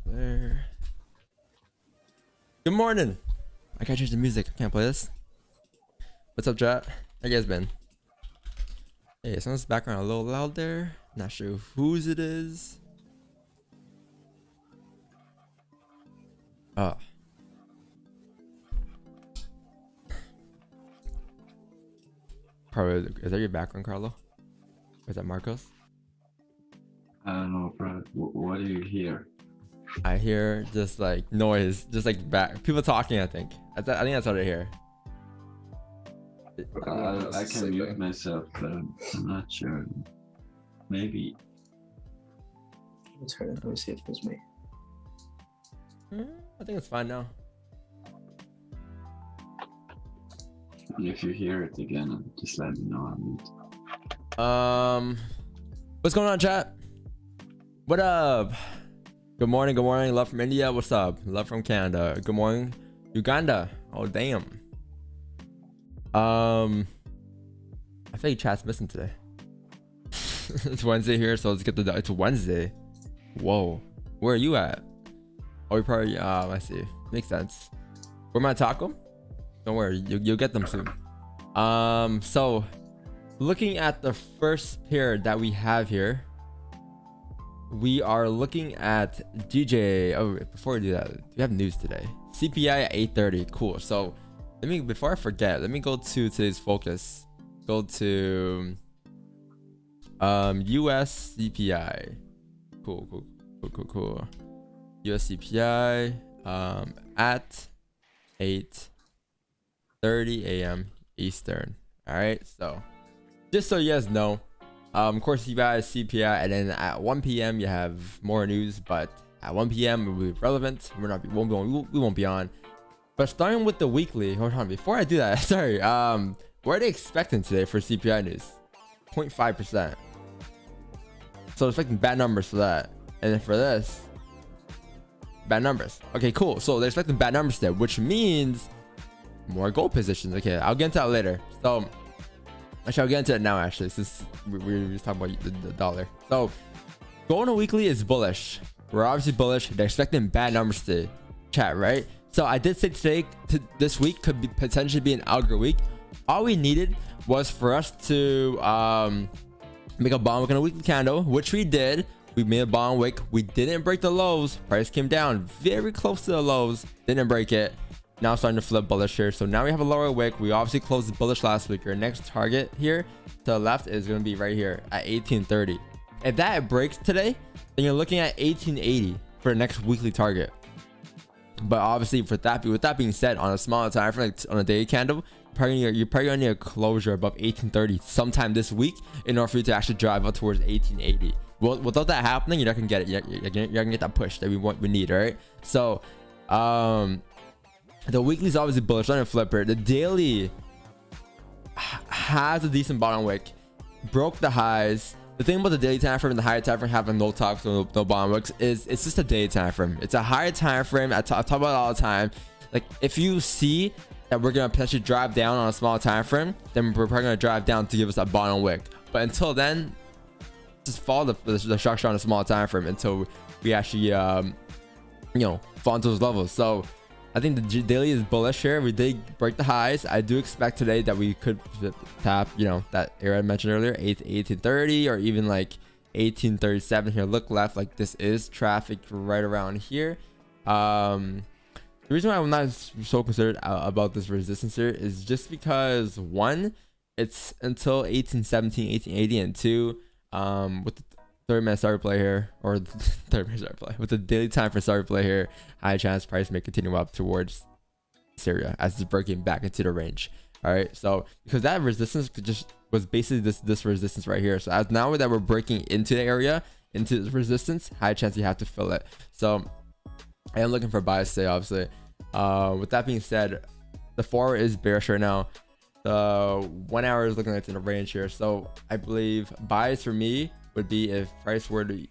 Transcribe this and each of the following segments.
There. Good morning. I gotta change the music. I can't play this. What's up, chat? How you guys been? Hey, someone's background a little loud there. Not sure whose it is. Oh. Probably, is that your background, Carlo? Or is that Marcos? I don't know, bro. What do you hear? I hear just like noise, just like back people talking. I think that's what I hear. I can mute myself, but I'm not sure. Maybe. Let me see if it was me. I think it's fine now. If you hear it again, just let me know. I'll mute. What's going on, chat? What up? Good morning, good morning. Love from India. What's up? Love from Canada. Good morning, Uganda. Oh damn. I feel like chat's missing today. It's Wednesday here, so let's get the. It's Wednesday. Whoa, where are you at? Oh, we probably. I see. Makes sense. Where my taco? Don't worry, you'll get them soon. So looking at the first pair that we have here, we are looking at DJ. Oh, before we do that, we have news today. CPI at 8:30. Cool. So before I forget, let me go to today's focus. Go to US CPI. Cool. US CPI at 8:30 a.m. Eastern. All right. So just so you guys know, of course you guys CPI, and then at 1 p.m. you have more news, but at 1 p.m. it will be relevant. We won't be on. But starting with the weekly, hold on, before I do that, sorry. What are they expecting today for CPI news? 0.5%. So expecting bad numbers for that. And then for this, bad numbers. Okay, cool. So they're expecting bad numbers there, which means more gold positions. Okay, I'll get into that later. So actually, I'll get into it now, actually, since we're just talking about the dollar. So gold on a weekly is bullish. We're obviously bullish. They're expecting bad numbers to chat, right? So I did say today, this week could be potentially be an algo week. All we needed was for us to make a bond wick on a weekly candle, which we did. We made a bond wick. We didn't break the lows. Price came down very close to the lows. Didn't break it. Now starting to flip bullish here. So now we have a lower wick. We obviously closed bullish last week. Our next target here to the left is going to be right here at 1830. If that breaks today, then you're looking at 1880 for the next weekly target. But obviously, with that being said, on a smaller time frame, like on a daily candle, you're probably gonna need a closure above 1830 sometime this week in order for you to actually drive up towards 1880. Well, without that happening, you're not gonna get it. You're gonna get that push that we need, all right? So, the weekly is obviously bullish on a flipper. The daily has a decent bottom wick, broke the highs. The thing about the daily time frame and the higher time frame having no tops, no bottom wicks is it's just a daily time frame. It's a higher time frame. I talk about it all the time. Like if you see that we're gonna potentially drive down on a small time frame, then we're probably gonna drive down to give us that bottom wick. But until then, just follow the structure on a small time frame until we actually fall into those levels. So I think the daily is bullish here. We did break the highs. I do expect today that we could tap, that area I mentioned earlier, 1830 or even like 1837 here. Look left, like this is traffic right around here. The reason why I'm not so concerned about this resistance here is just because one, it's until 1817, 1880, and two, with the 30-minute starter play here, or 30-minute starter play with the daily time for starter play here, high chance price may continue up towards Syria as it's breaking back into the range. All right, so because that resistance just was basically this resistance right here. So as now that we're breaking into the area, into this resistance, high chance you have to fill it. So I am looking for bias today, obviously. With that being said, the 4 is bearish right now. The 1 hour is looking like it's in a range here. So I believe bias for me would be if price were to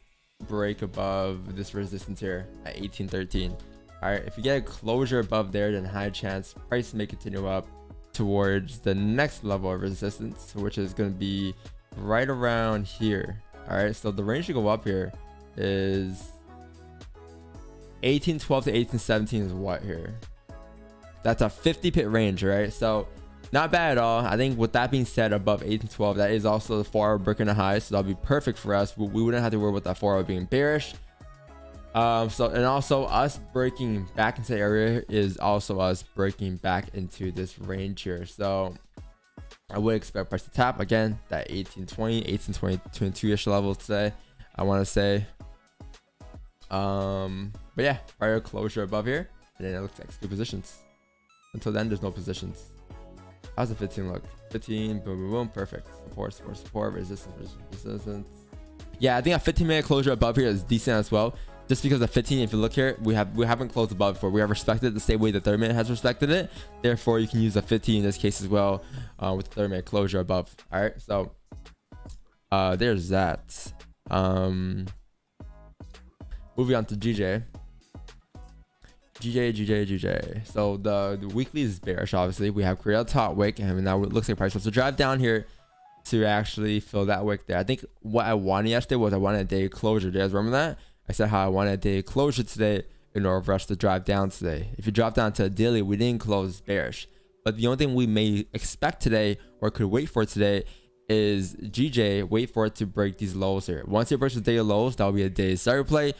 break above this resistance here at 1813. All right, if you get a closure above there, then high chance price may continue up towards the next level of resistance, which is going to be right around here. All right, so the range to go up here is 1812 to 1817 is what here? That's a 50 pip range, right? So not bad at all. I think with that being said, above 1812, that is also the 4 breaking the high, so that'll be perfect for us. We wouldn't have to worry about that 4 being bearish. And also us breaking back into the area is also us breaking back into this range here. So I would expect price to tap again that 1820, 1822-ish levels today, I want to say. But yeah, prior closure above here, and then it looks like good positions. Until then, there's no positions. How's the 15 look? 15, boom, boom, boom, perfect. Support, resistance. Yeah, I think a 15-minute closure above here is decent as well. Just because the 15, if you look here, we haven't closed above before. We have respected it the same way the 30-minute has respected it. Therefore, you can use a 15 in this case as well, with the 30-minute closure above. All right, so there's that. Moving on to GJ. So the weekly is bearish, obviously. We have created a top wick, and now it looks like price wants to drive down here to actually fill that wick there. I think what I wanted yesterday was I wanted a day closure. Do you guys remember that? I said how I wanted a day closure today in order for us to drive down today. If you drop down to a daily, we didn't close bearish. But the only thing we may expect today or could wait for today is GJ wait for it to break these lows here. Once it breaks the daily lows, that will be a day start play.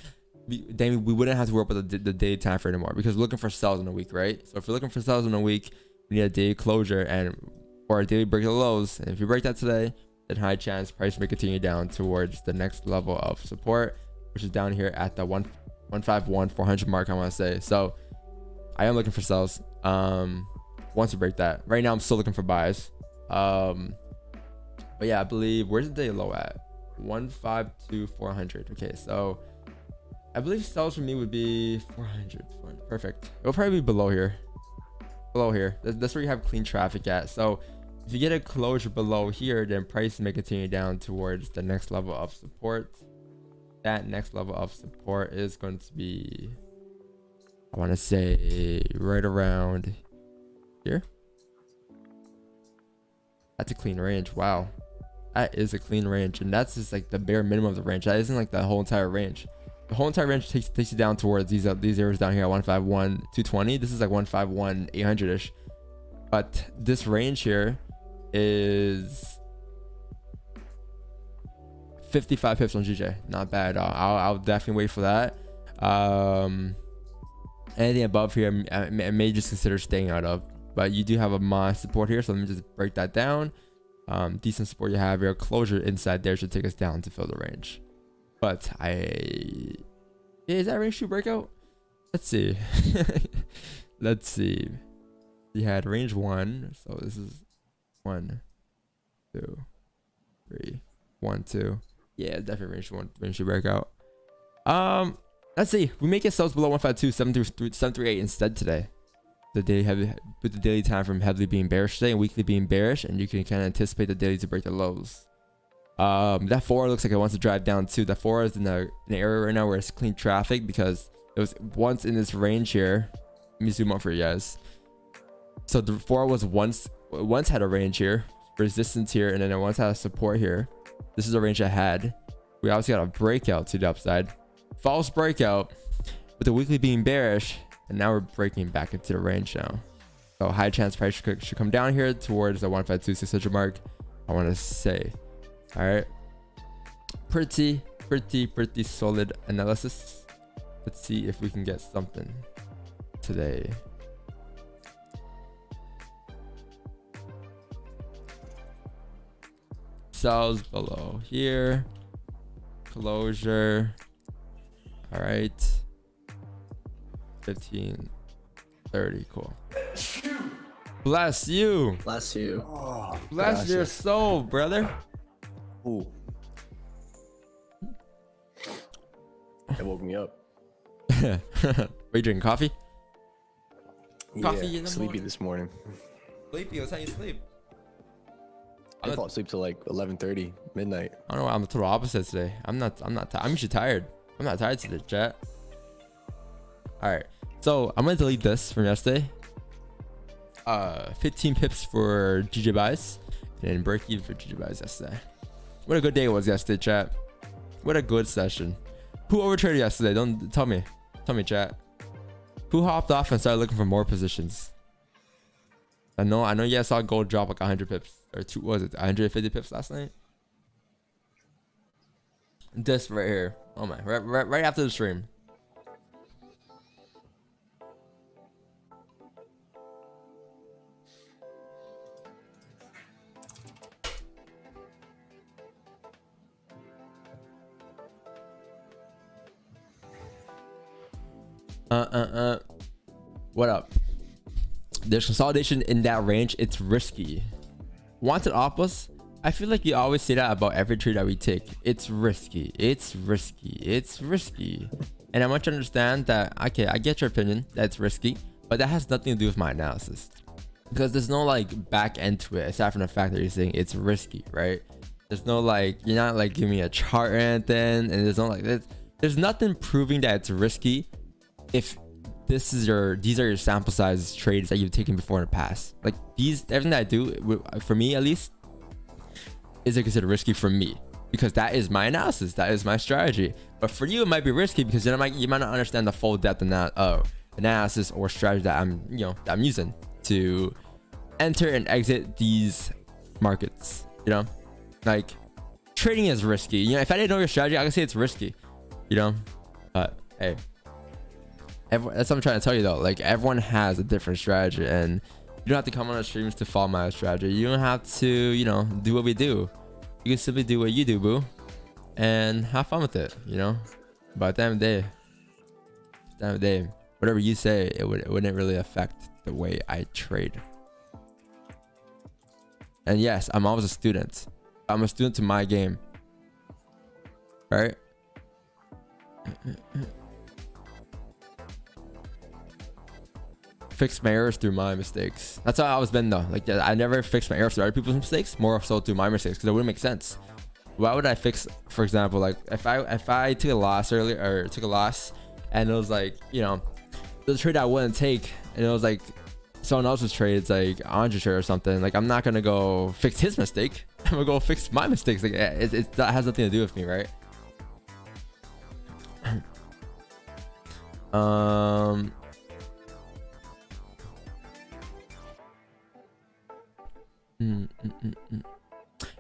Then we wouldn't have to work with the daily time frame anymore, because we're looking for sells in a week, right? So if you're looking for sells in a week, we need a daily closure and or a daily break of the lows. And if you break that today, then high chance price may continue down towards the next level of support, which is down here at the 151,400 mark, I want to say. So I am looking for sells once you break that. Right now I'm still looking for buys. But yeah, I believe, where's the daily low at? 152,400. Okay, so I believe sells for me would be 400. Perfect. It'll probably be below here. Below here. That's where you have clean traffic at. So if you get a closure below here, then price may continue down towards the next level of support. That next level of support is going to be, I want to say, right around here. That's a clean range. Wow, that is a clean range, and that's just like the bare minimum of the range. That isn't like the whole entire range. The whole entire range takes you down towards these areas down here at 151,220. This is like 151,800 ish, but this range here is 55 pips on GJ. Not bad. I'll definitely wait for that. Anything above here I may just consider staying out of, but you do have a mod support here, so let me just break that down. Decent support you have here. Closure inside there should take us down to fill the range. But is that range 2 breakout? Let's see. Let's see. You had range 1, so this is 1, 2, 3, 1, 2. Yeah, definitely range 2 breakout. Let's see. We may get sells below 152,738 instead today. The daily with the daily time from heavily being bearish today and weekly being bearish, and you can kind of anticipate the daily to break the lows. That 4 looks like it wants to drive down too. That 4 is in an area right now where it's clean traffic, because it was once in this range here. Let me zoom up for you guys. So the 4 was once had a range here, resistance here, and then it once had a support here. This is a range ahead. We obviously got a breakout to the upside, false breakout, with the weekly being bearish, and now we're breaking back into the range now. So high chance price should come down here towards the 152,600 mark, I want to say. All right, pretty solid analysis. Let's see if we can get something today. Sells below here, closure. All right, 15:30. Cool. Bless you. Bless you. Oh, Bless your soul, brother. Ooh. It woke me up. Are you drinking coffee? Coffee Yeah, in the sleepy morning. this morning. Sleepy? What time you sleep? I fall asleep till like 11:30, midnight. I don't know. I'm the total opposite today. I'm usually tired. I'm not tired today, chat. All right. So I'm gonna delete this from yesterday. 15 pips for GJ buys and break even for GJ buys yesterday. What a good day it was yesterday, chat. What a good session. Who overtraded yesterday? Don't tell me. Tell me, chat. Who hopped off and started looking for more positions? I know you guys saw gold drop like 100 pips. Or what was it 150 pips last night? This right here. Oh my, right after the stream. What up? There's consolidation in that range. It's risky. Wanted offers. I feel like you always say that about every trade that we take. It's risky. It's risky. It's risky. And I want you to understand that, okay, I get your opinion that it's risky, but that has nothing to do with my analysis, because there's no like back end to it aside from the fact that you're saying it's risky, right? There's no like, you're not like giving me a chart or anything, and there's no like there's nothing proving that it's risky if these are your sample size trades that you've taken before in the past. Like everything that I do, for me at least, is considered risky for me, because that is my analysis, that is my strategy. But for you, it might be risky because then you might not understand the full depth of analysis or strategy that I'm using to enter and exit these markets. You know, like trading is risky. You know, if I didn't know your strategy, I could say it's risky. You know, but hey, that's what I'm trying to tell you though. Like everyone has a different strategy, and you don't have to come on the streams to follow my strategy. You don't have to, you know, do what we do. You can simply do what you do, boo, and have fun with it. You know, but at the end of the day, whatever you say, it wouldn't really affect the way I trade. And yes, I'm always a student. I'm a student to my game, right? Fix my errors through my mistakes. That's how I always been though. Like I never fix my errors through other people's mistakes, more so through my mistakes, because it wouldn't make sense. Why would I fix, for example, like if I took a loss earlier, or took a loss, and it was like, you know, the trade I wouldn't take, and it was like someone else's trade, it's like Andre trade or something. Like I'm not gonna go fix his mistake. I'm gonna go fix my mistakes. Like that has nothing to do with me, right?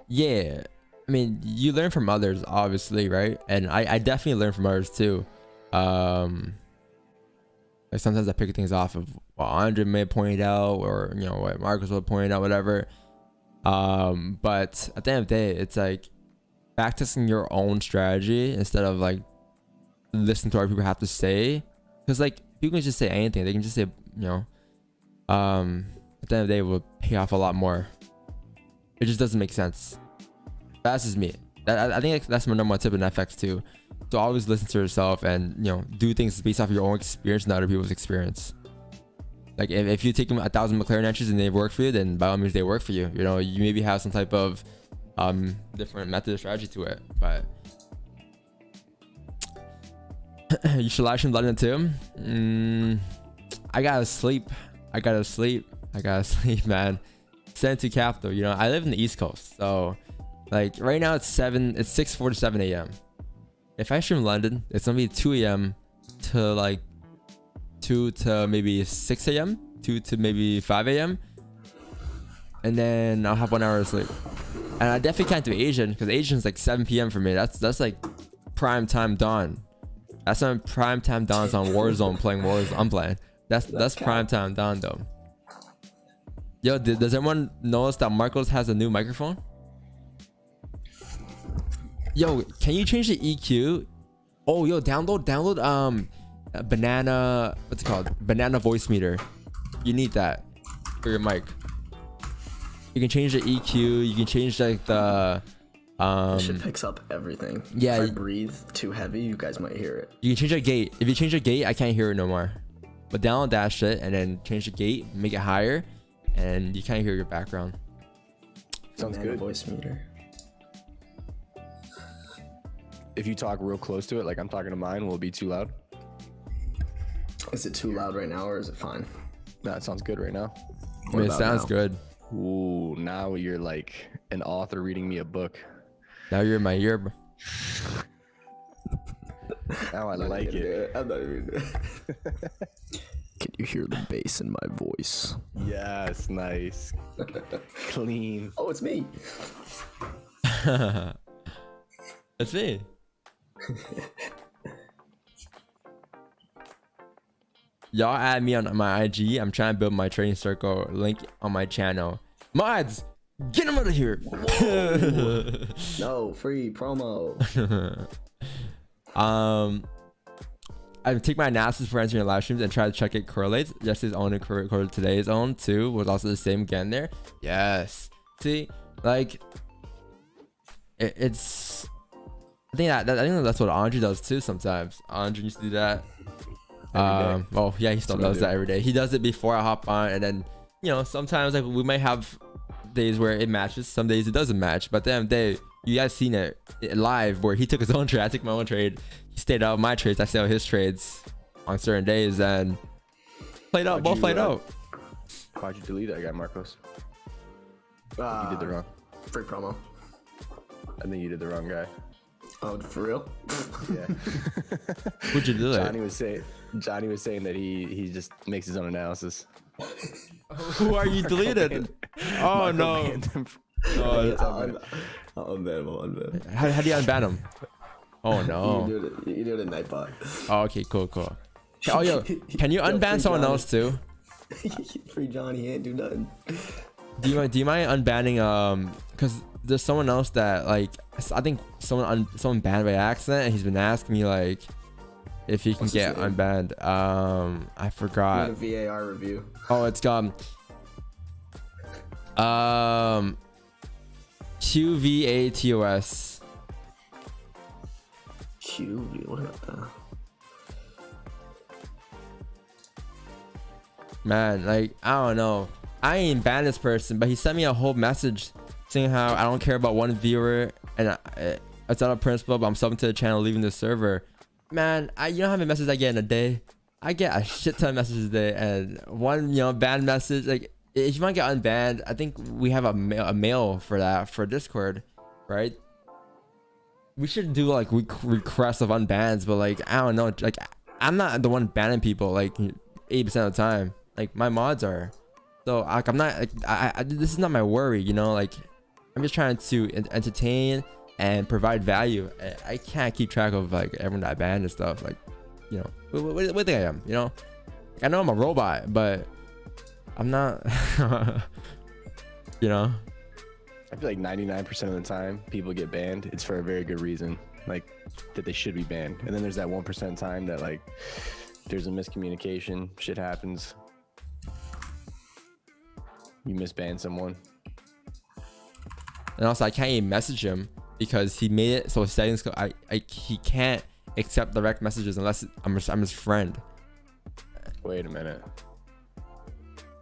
Yeah, I mean, you learn from others, obviously, right? And I definitely learn from others too. Like sometimes I pick things off of what Andre may have pointed out, or you know what Marcus would point out, whatever. But at the end of the day, it's like practicing your own strategy instead of like listening to what people have to say, because like people can just say anything. They can just say, you know, at the end of the day, it will pay off a lot more. It just doesn't make sense. That's just me. I think that's my number one tip in FX too. So always listen to yourself, and you know, do things based off your own experience, not other people's experience. Like if you take 1,000 McLaren entries and they work for you, then by all means they work for you. You know, you maybe have some type of different method or strategy to it, but you should live stream London too. I gotta sleep, man. 72 capital. You know, I live in the East Coast, so like right now it's 6:47 a.m. If I stream London, it's gonna be 2 a.m. to like 2 to maybe 6 a.m. 2 to maybe 5 a.m. and then I'll have 1 hour of sleep. And I definitely can't do Asian, because Asian's like 7 p.m. for me. That's like prime time dawn. That's when prime time dawn's on Warzone playing Warzone. I'm playing. That's prime time dawn though. Yo, does everyone notice that Marcos has a new microphone? Yo, can you change the EQ? Oh, yo, download banana, what's it called? Banana voice meter. You need that for your mic. You can change the EQ. You can change like the This shit picks up everything. Yeah. If I breathe too heavy, you guys might hear it. You can change the gate. If you change the gate, I can't hear it no more. But download that shit and then change the gate, make it higher, and you can't hear your background. Sounds good. Voice meter. If you talk real close to it, like I'm talking to mine, will it be too loud? Is it too loud right now, or is it fine? No, it sounds good right now. I mean, it sounds good. Ooh, now you're like an author reading me a book. Now you're in my ear, bro. Now I like it. I'm not even doing it. Can you hear the bass in my voice? Yes, nice. Clean. Oh, it's me. It's me. Y'all add me on my IG. I'm trying to build my trading circle link on my channel. Mods, get him out of here. No, free promo. I take my analysis for answering live streams and try to check it correlates. Yesterday's own and correlated today's own too was also the same again there. Yes. See, like it's. I think that's what Andre does too sometimes. Andre used to do that. Oh yeah, he still does that every day. He does it before I hop on, and then you know sometimes like we might have days where it matches, some days it doesn't match. But then day you guys seen it live where he took his own trade, I took my own trade. He stayed out of my trades, I stayed out his trades on certain days, and played out. Both played out. Why'd you delete that guy, Marcos? You did the wrong. Free promo. I think you did the wrong guy. Oh, for real? Yeah. Who'd you do that? Johnny was saying that he just makes his own analysis. Who are you deleted? Oh no. I'll unban him. I'll unban him. How do you unban him? Oh no. You do it in Nightbot. Oh, okay, cool. Oh yo, can you unban someone else too? Free Johnny, he ain't do nothing. Do you mind unbanning because there's someone else that like I think someone banned by accident, and he's been asking me like if he can get unbanned. I forgot. A VAR review. Oh, it's QVATOS. What about that? Man, like I don't know. I ain't banned this person, but he sent me a whole message saying how I don't care about one viewer and it's out of principle, but I'm subbing to the channel, leaving the server. Man, you know how many messages I get in a day? I get a shit ton of messages a day, and one banned message. Like if you want to get unbanned, I think we have a mail for that for Discord, right? We should do like requests of unbans, but like I don't know, like I'm not the one banning people like 80% of the time. Like my mods are. So like, I'm not like this is not my worry, like I'm just trying to entertain and provide value. I can't keep track of like everyone that I banned and stuff. Like, what do you think I am? I know I'm a robot, but I'm not. I feel like 99% of the time people get banned, it's for a very good reason, like that they should be banned. And then there's that 1% of time that like there's a miscommunication, shit happens. You misban someone. And also I can't even message him because he made it so settings he can't accept direct messages unless I'm his friend. Wait a minute.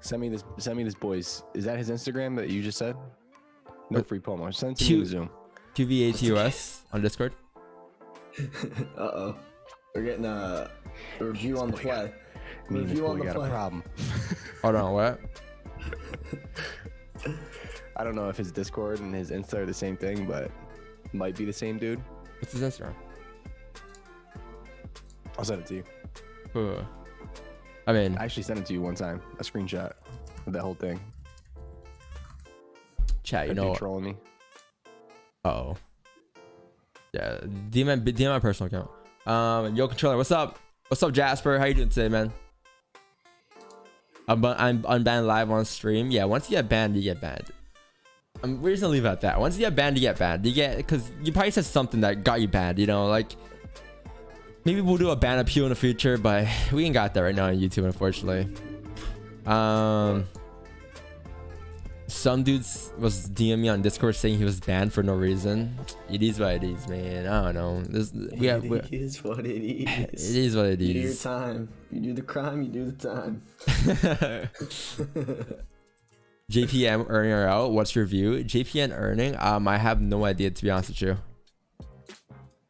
Send me this boy's. Is that his Instagram that you just said? No free promo. Send it to me in Zoom. QVATOS on Discord. Uh-oh. We're getting a review on the fly. Review on the fly. Got a problem. Hold on, what? I don't know if his Discord and his Insta are the same thing, but might be the same dude. What's his Instagram? I'll send it to you. I mean, I actually sent it to you one time. A screenshot of that whole thing. Chat, trolling me. Uh-oh. Yeah, DM my personal account. Yo, controller, what's up? What's up, Jasper? How you doing today, man? I'm unbanned live on stream. Yeah, once you get banned, you get banned. We're just gonna leave it at that. Once you get banned, you get banned. Because you probably said something that got you banned. Like maybe we'll do a ban appeal in the future, but we ain't got that right now on YouTube, unfortunately. Some dudes was DMing me on Discord saying he was banned for no reason. It is what it is, man. I don't know. It is what it is. It is what it is. You do your time. You do the crime, you do the time. JPM earning or out? What's your view? JPM earning? I have no idea, to be honest with you.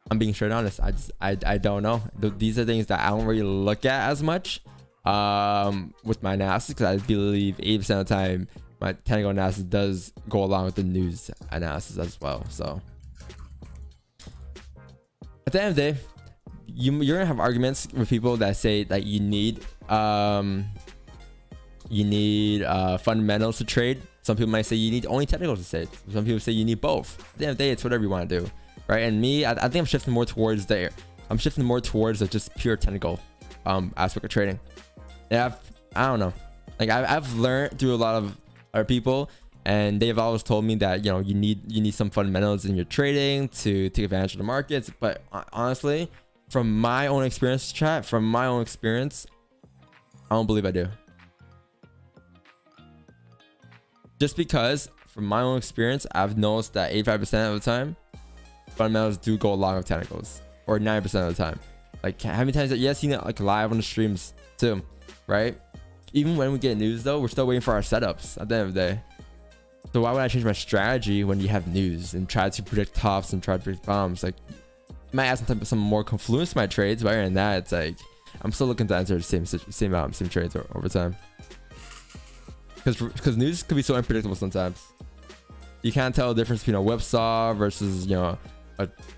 I'm being straight honest. I don't know. These are things that I don't really look at as much with my analysis, because I believe 80% of the time my technical analysis does go along with the news analysis as well. So at the end of the day, you're gonna have arguments with people that say that you need fundamentals to trade. Some people might say you need only technicals to trade. Some people say you need both. At the end of the day, it's whatever you want to do, right? And me, I think I'm shifting more towards there. I'm shifting more towards the just pure technical aspect of trading. Yeah, I don't know. Like I've learned through a lot of other people, and they've always told me that you need some fundamentals in your trading to take advantage of the markets. But honestly, from my own experience, I don't believe I do. Just because from my own experience, I've noticed that 85% of the time, fundamentals do go along with technicals, or 90% of the time. Like how many times I've seen it like live on the streams too, right? Even when we get news though, we're still waiting for our setups at the end of the day. So why would I change my strategy when you have news and try to predict tops and try to predict bombs? Like, I might add some more confluence to my trades, but other than that, it's like I'm still looking to enter the same trades over time. Because news could be so unpredictable sometimes. You can't tell the difference between a whipsaw versus a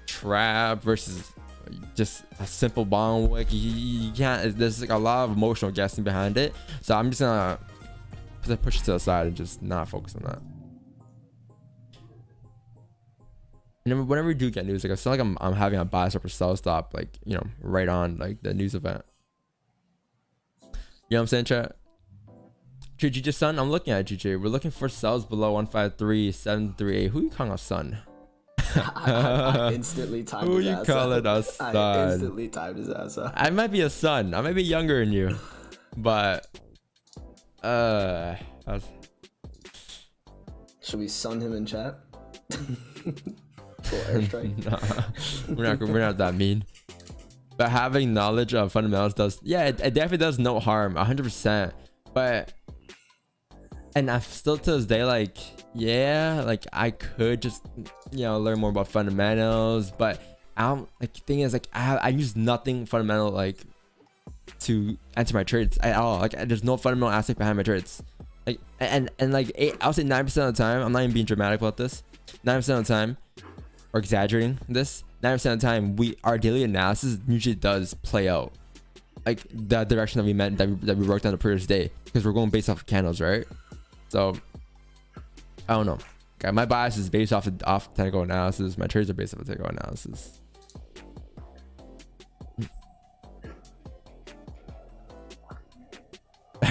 trap versus just a simple bomb wick. You can't. There's like a lot of emotional guessing behind it. So I'm just gonna Because I push it to the side and just not focus on that. And whenever we do get news, like I feel like I'm having a buy stop or sell stop, like, you know, right on like the news event. You know what I'm saying, chat? GG son, I'm looking at GG. We're looking for sells below 153.738. Who you calling a son? I instantly timed Who his you ass calling up. a son? I instantly timed his ass up. I might be a son. I might be younger than you, but Should we sun him in chat? Full airstrike. Nah, we're not that mean. But having knowledge of fundamentals does, yeah, it definitely does no harm, 100%. But and I'm still to this day like, yeah, like I could just, you know, learn more about fundamentals, but I don't, like, the thing is, like, I use nothing fundamental like to enter my trades at all. Like there's no fundamental aspect behind my trades. Like and like I'll say 9% of the time, I'm not even being dramatic about this. 9% of the time, or exaggerating this, 9% of the time, our daily analysis usually does play out like the direction that we meant that we worked on the previous day, because we're going based off of candles, right? So I don't know. Okay, my bias is based off technical analysis. My trades are based off of technical analysis.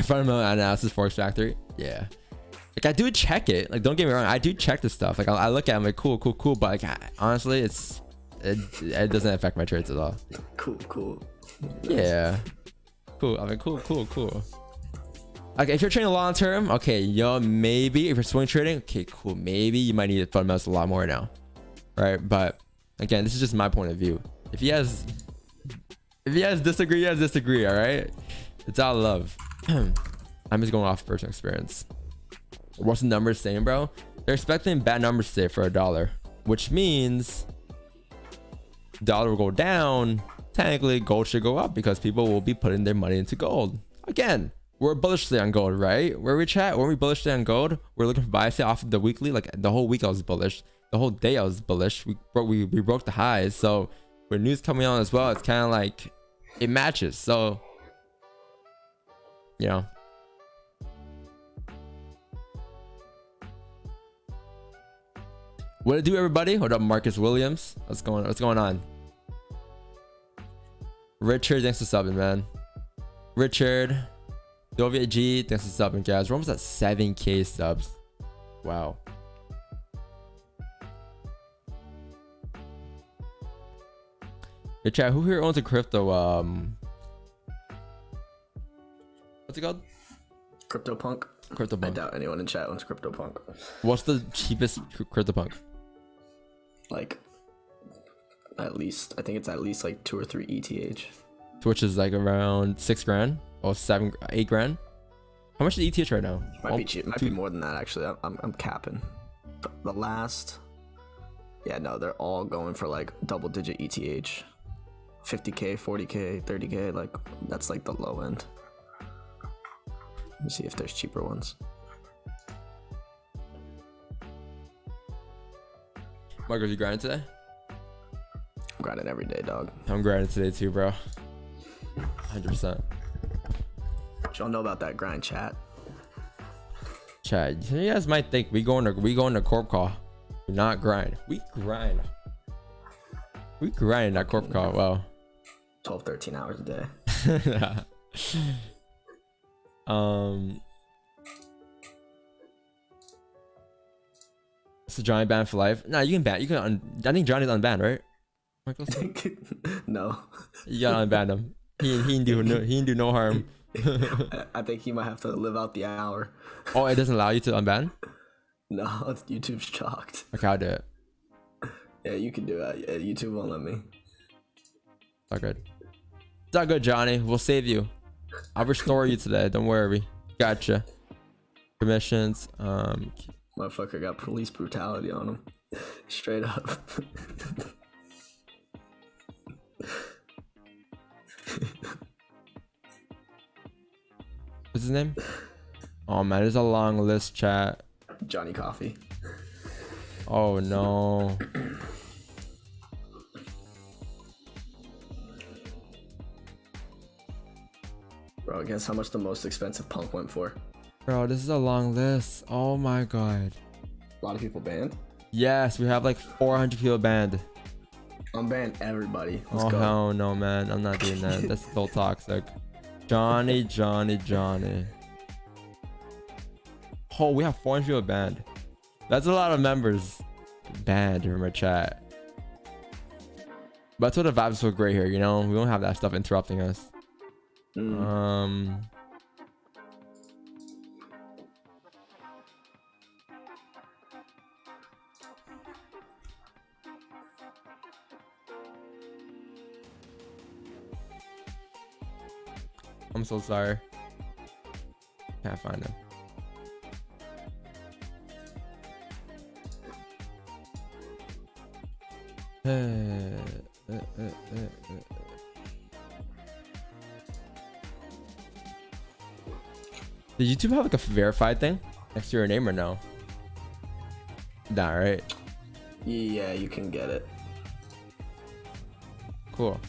Fundamental analysis, Forex Factory. Yeah. Like I do check it. Like don't get me wrong, I do check this stuff. Like I look at it, I'm like cool. But like honestly, it doesn't affect my trades at all. Cool. Yeah. Cool. I mean cool. Like if you're trading long term, okay, yo, maybe if you're swing trading, okay, cool. Maybe you might need fundamentals a lot more now. Right? But again, this is just my point of view. If you guys disagree, all right? It's all love. I'm just going off personal experience. What's the numbers saying, bro? They're expecting bad numbers today for $1, which means dollar will go down. Technically, gold should go up because people will be putting their money into gold. Again, we're bullish today on gold, right? Where we chat, when we bullish today on gold, we're looking for buys off of the weekly. Like the whole week I was bullish. The whole day I was bullish. We broke the highs. So with news coming on as well, it's kind of like it matches. So, you know. What it do, everybody? What up, Marcus Williams? What's going on? Richard, thanks for subbing, man. Richard, Dovia G, thanks for subbing, guys. We're almost at 7K subs. Wow. Hey, chat, who here owns a crypto? What's it called? CryptoPunk. I doubt anyone in chat owns CryptoPunk. What's the cheapest CryptoPunk? Like, at least, I think it's at least like 2 or 3 ETH. Which is like around 6 grand or 8 grand. How much is ETH right now? Might be cheap. Might be more than that actually. I'm capping. The last, yeah, no, they're all going for like double-digit ETH. 50K, 40K, 30K. Like that's like the low end. Let me see if there's cheaper ones. Marcus, you grinding today? I'm grinding every day, dog. I'm grinding today too, bro. 100%. Y'all know about that grind, chat. Chat, you guys might think we going to corp call. We not grind. We grind. We grind that corp call. Wow. 12, 13 hours a day. So Johnny banned for life? Nah, you can ban. I think Johnny's unbanned, right? Michael? No. You gotta unban him. He didn't do no harm. I think he might have to live out the hour. Oh, it doesn't allow you to unban? No, it's YouTube's shocked. Okay, I'll do it. Yeah, you can do it. Yeah, YouTube won't let me. It's all good. It's all good, Johnny. We'll save you. I'll restore you today. Don't worry. Gotcha. Permissions. Motherfucker got police brutality on him. Straight up. What's his name? Oh man, there's a long list, chat. Johnny Coffee. Oh no. Bro, guess how much the most expensive punk went for? Bro, this is a long list. Oh my god. A lot of people banned. Yes, we have like 400 people banned. Unban everybody. Let's Oh go. hell no, man. I'm not doing that. That's so toxic. Johnny. Oh, we have 400 people banned. That's a lot of members banned from our chat. But that's what the vibes so great here, you know? We don't have that stuff interrupting us. I'm so sorry. Can't find him. Did YouTube have like a verified thing next to your name or no? Nah, right? Yeah, you can get it. Cool.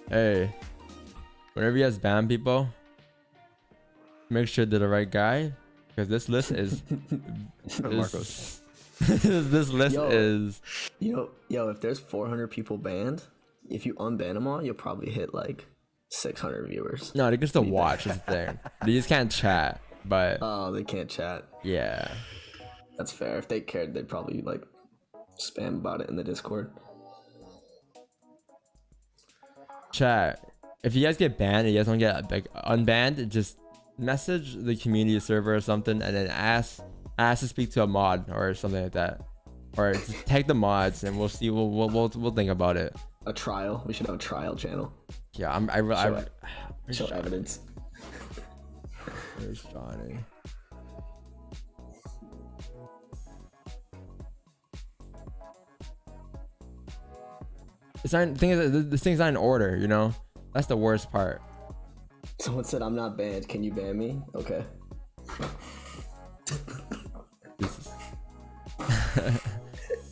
Hey, whenever you guys ban people, make sure they're the right guy, because this list is Marcos. this list is Yo, if there's 400 people banned, if you unban them all, you'll probably hit like 600 viewers. no, they can still watch this thing. They just can't chat, but Oh, they can't chat. yeah. That's fair. If they cared, they'd probably like spam about it in the Discord. Chat, if you guys get banned and you guys don't get like unbanned, just message the community server or something and then ask to speak to a mod or something like that, or just tag the mods and we'll see. We'll think about it. A trial. We should have a trial channel. Yeah, Show evidence. Where's Johnny? It's not. The thing is, this thing's not in order. You know, that's the worst part. Someone said I'm not banned. Can you ban me? Okay.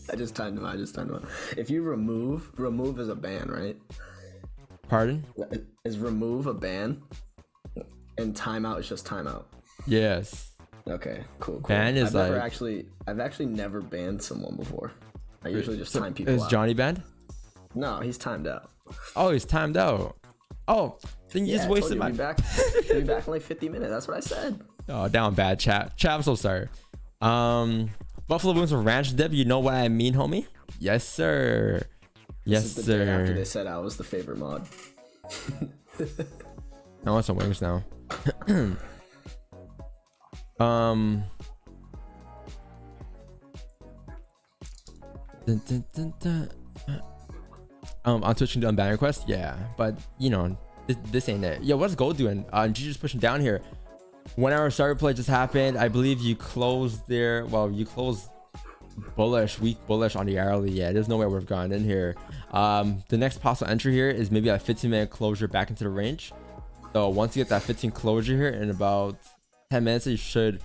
I just timed him. If you remove is a ban, right? Pardon? Is remove a ban? And timeout is just timeout. Yes. Okay, cool. Ban is I've actually never banned someone before. I usually just time people Is out. Johnny banned? No, he's timed out. Oh, he's timed out. Oh, then you just wasted my. He'll be back in like 50 minutes. That's what I said. Oh, down bad, chat. Chat, I'm so sorry. Buffalo Wings with ranch dip. You know what I mean, homie? Yes, sir. Yes, This is the day after sir. they said I was the favorite mod. I want some wings now. On Twitch and do unban request, yeah, but you know, this ain't it. Yo, what's Gold doing? Gigi's pushing down here. 1 hour start play just happened. I believe you closed there. Well, you closed weak bullish on the hourly. Yeah, there's no way we've gone in here. The next possible entry here is maybe a 15-minute closure back into the range. So once you get that 15 closure here in about 10 minutes, you should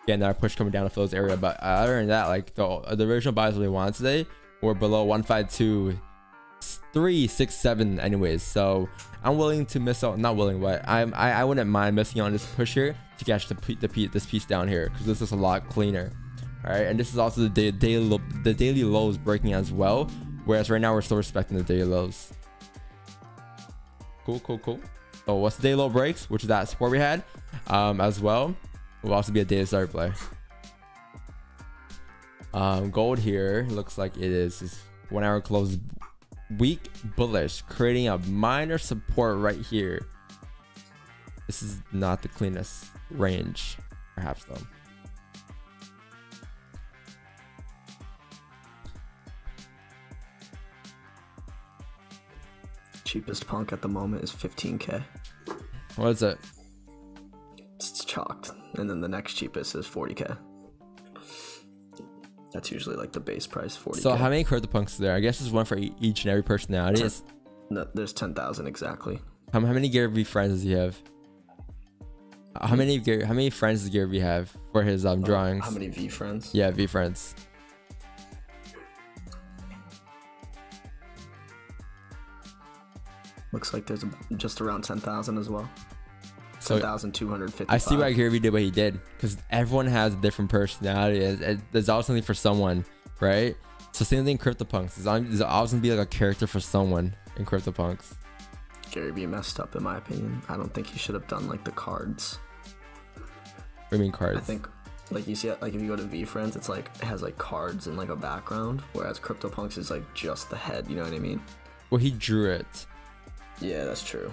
get another push coming down to fill this area. But other than that, like the original buys we wanted today were below 152.367 anyways. So I'm willing to miss out. Not willing, but I wouldn't mind missing on this push here to catch this piece down here, because this is a lot cleaner. All right, and this is also the daily lows breaking as well, whereas right now we're still respecting the daily lows. Cool. So what's the daily low breaks, which is that support we had as well, will also be a daily start play. Gold here looks like it is 1 hour close weak bullish, creating a minor support right here. This is not the cleanest range, perhaps though. Cheapest punk at the moment is 15k. What is it? It's chalked, and then the next cheapest is 40k. That's usually like the base price, 40k. So how many CryptoPunks is there? I guess there's one for each and every personality. No, there's 10,000 exactly. How many Gary Vee friends does he have? How many friends does Gary Vee have for his drawings? How many V friends? Yeah, V friends. Looks like there's just around 10,000 as well. So 10,250. I see right here he did what he did, because everyone has a different personality. There's always something for someone, right? So same thing CryptoPunks. There's always gonna be like a character for someone in CryptoPunks. Gary B messed up in my opinion. I don't think he should have done like the cards. What do you mean cards? I think like you see like if you go to VFriends, it's like it has like cards and like a background, whereas CryptoPunks is like just the head. You know what I mean? Well, he drew it. Yeah, that's true.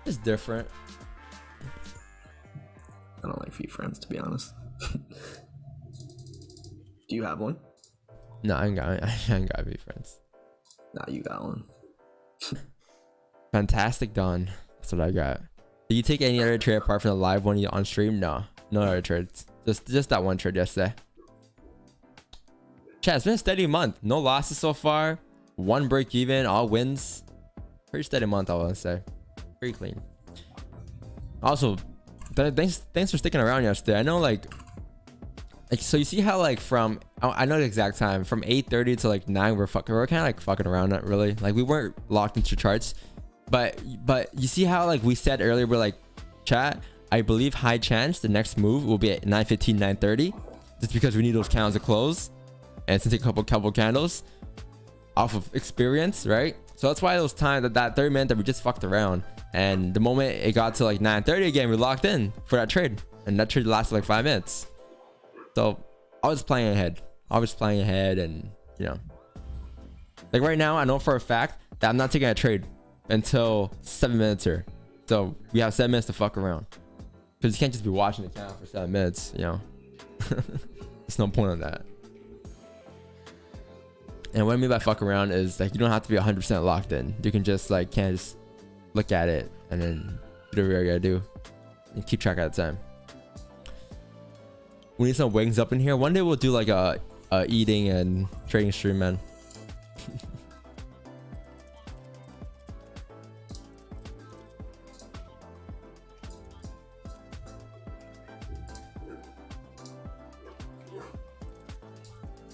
It's different. I don't like VFriends to be honest. Do you have one? No, I ain't got VFriends. Nah, you got one. Fantastic Dawn. That's what I got. Did you take any other trade apart from the live one you on stream? No other trades. Just that one trade yesterday. Chat, it's been a steady month. No losses so far. One break even, all wins. Pretty steady month, I want to say. Pretty clean. Also, thanks for sticking around yesterday. I know like so you see how like from I know the exact time from 8:30 to like 9 we're kind of like fucking around, not really. Like we weren't locked into charts, but you see how like we said earlier, we're like, chat, I believe high chance the next move will be at 9:15, 9:30, just because we need those candles to close, and it's gonna take a couple candles off of experience, right? So that's why those times that 30 minutes that we just fucked around, and the moment it got to like 9:30 again, we locked in for that trade, and that trade lasted like 5 minutes. So I was playing ahead. And you know, like right now I know for a fact that I'm not taking a trade until 7 minutes here. So we have 7 minutes to fuck around, because you can't just be watching the count for 7 minutes, you know. There's no point on that. And what I mean by fuck around is like you don't have to be 100% locked in. You can just like just look at it and then do whatever you gotta do and keep track of the time. We need some wings up in here. One day we'll do like a eating and trading stream, man.